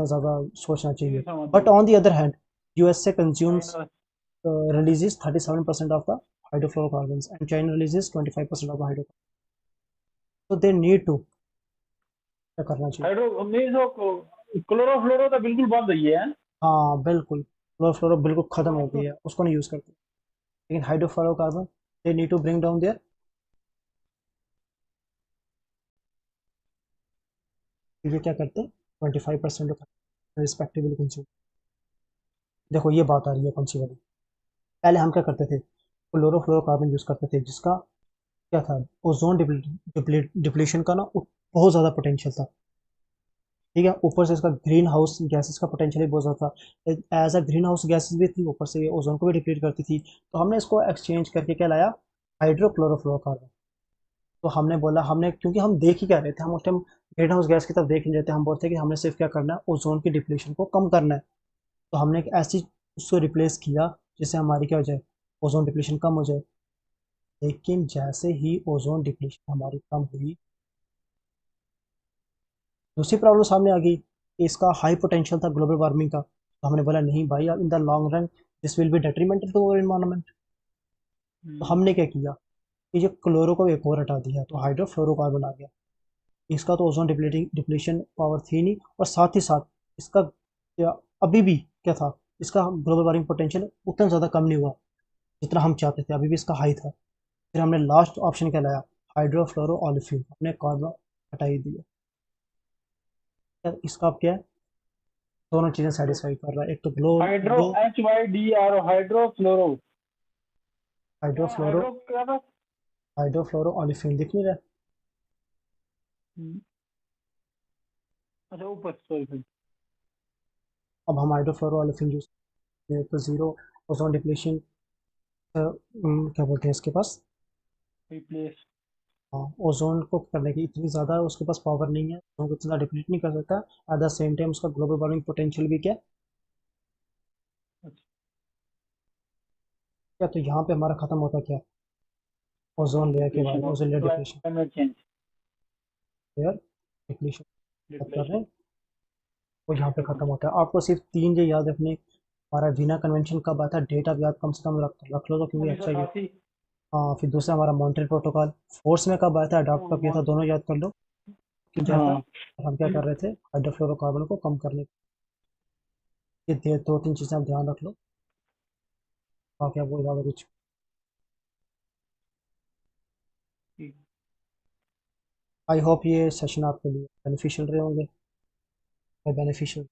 [SPEAKER 1] ज़्यादा सोचना
[SPEAKER 2] ये
[SPEAKER 1] चाहिए।
[SPEAKER 2] समझ
[SPEAKER 1] बट
[SPEAKER 2] गया।
[SPEAKER 1] On the other hand, USA consumes
[SPEAKER 2] China.
[SPEAKER 1] releases 37% of the hydrofluorocarbons and China releases 25% of the hydrocarbons, so they need to क्या करना चाहिए।
[SPEAKER 2] हाइड्रो मीन्स वो क्लोरोफ्लोरो तो बिल्कुल बंद हुई है।
[SPEAKER 1] हाँ बिल्कुल, क्लोरोफ्लोरो बिल्कुल खत्म हो गई
[SPEAKER 2] क्लोरोफ्लोरो।
[SPEAKER 1] है, उसको नहीं यूज़ करते, लेकिन hydrofluorocarbon they need to bring down there, ये क्या करते हैं, 25% ऑफ रिस्पेक्टिवली कंज्यूम। देखो ये बात आ रही है कौन सी वाली, पहले हम क्या करते थे, क्लोरोफ्लोरोकार्बन यूज़ करते थे, जिसका क्या था, ओजोन डिप्लीशन का ना बहुत ज़्यादा पोटेंशियल था। ठीक है। ऊपर से इसका ग्रीन हाउस गैसेस का पोटेंशियल बहुत ज़्यादा था, as a green house gases भी थी, ऊपर से ये ओजोन को भी डिप्लीट करती थी। तो हमने इसको एक्सचेंज करके क्या लाया, हाइड्रोक्लोरोफ्लोरोकार्बन। तो हमने बोला, हमने क्योंकि हम देख ही क्या रहे थे, हम उस टाइम ग्रीन हाउस गैस की तरफ देख नहीं रहे थे, हम बोलते कि हमने सिर्फ क्या करना है, ओजोन की डिप्लीशन को कम करना है। तो हमने एक ऐसी उसको रिप्लेस किया जिससे हमारी क्या हो जाए, ओजोन डिप्लीशन कम हो जाए। लेकिन जैसे ही ओजोन डिप्लीशन हमारी कम हुई, दूसरी प्रॉब्लम सामने आ गई कि इसका हाई पोटेंशियल था ग्लोबल वार्मिंग का। तो हमने बोला नहीं भाई, in the long run this will be detrimental to our environment. तो हमने क्या किया कि जो क्लोरो को एक और हटा दिया, तो हाइड्रोफ्लोरोकार्बन आ गया। इसका तो ओजोन डिप्लीटिंग डिप्लीशन पावर थी नहीं, और साथ ही साथ इसका अभी भी क्या था, इसका ग्लोबल वार्मिंग पोटेंशियल उतना ज़्यादा कम नहीं हुआ जितना हम चाहते थे, अभी भी इसका हाई था। फिर हमने लास्ट ऑप्शन क्या लाया, हाइड्रोफ्लोरो ऑलिफिन, हमने कार्बन हटा ही दिया। इसका अब क्या है, दोनों चीज़ें सेटिस्फाई कर रहा है, एक तो
[SPEAKER 2] हाइड्रो
[SPEAKER 1] ग्लो
[SPEAKER 2] HYDRO हाइड्रोफ्लोरो, क्या
[SPEAKER 1] हाइड्रोफ्लोरो
[SPEAKER 2] हाइड्रो क्या था?
[SPEAKER 1] हाइड्रोफ्लोरो ऑलिफिन दिख नहीं रहा है।
[SPEAKER 2] हम्म, अच्छा ऊपर, सॉरी।
[SPEAKER 1] अब हम हाइड्रोफ्लोरो ऑलिफिन यूज करते हैं, तो जीरो ओजोन डिप्लीशन, क्या बोलते हैं इसके पास,
[SPEAKER 2] रिप्लेस।
[SPEAKER 1] ओजोन को करने की इतनी ज़्यादा उसके पास पावर नहीं है, ओजोन को इतना डिप्लीट नहीं कर सकता। एट द सेम टाइम उसका ग्लोबल वार्मिंग पोटेंशियल भी क्या, क्या तो यहाँ पे हमारा खत्म होता क्या, ओजोन लेयर के बाद
[SPEAKER 2] depletion of
[SPEAKER 1] ozone layer depletion,
[SPEAKER 2] climate change.
[SPEAKER 1] Layer depletion कर रहे
[SPEAKER 2] डिप्लेशन।
[SPEAKER 1] हैं, वो यहाँ पे खत्म होता है। आपको सिर्फ तीन जो याद रखने, हमारा वीना कन्वेंशन कब आता है, डेट आप याद कम से कम रख लो तो, क्योंकि अच्छा ही है।
[SPEAKER 2] 1988।
[SPEAKER 1] हाँ, फिर दूसरा हमारा मॉन्ट्रियल प्रोटोकॉल फोर्स में कब आया था, अडॉप्ट कब किया था, दोनों याद कर लो कि क्या था।
[SPEAKER 2] हाँ।
[SPEAKER 1] और हम क्या कर रहे थे, हाइड्रोफ्लोरोकार्बन को कम करने के, ये दो तीन चीज़ें आप ध्यान रख लो, बाकी आपको ज़्यादा कुछ। आई होप ये सेशन आपके लिए बेनिफिशियल रहे होंगे, और बेनिफिशियल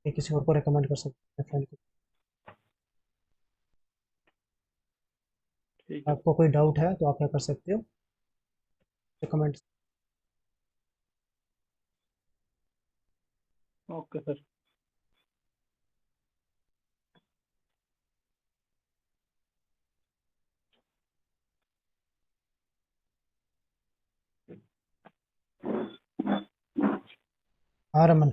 [SPEAKER 1] ये किसी और को रिकमेंड कर सकते हैं फ्रेंड को।
[SPEAKER 2] ठीक है।
[SPEAKER 1] आपको कोई डाउट है तो आप क्या कर सकते हो, कमेंट।
[SPEAKER 2] Okay sir.
[SPEAKER 1] हाँ रमन।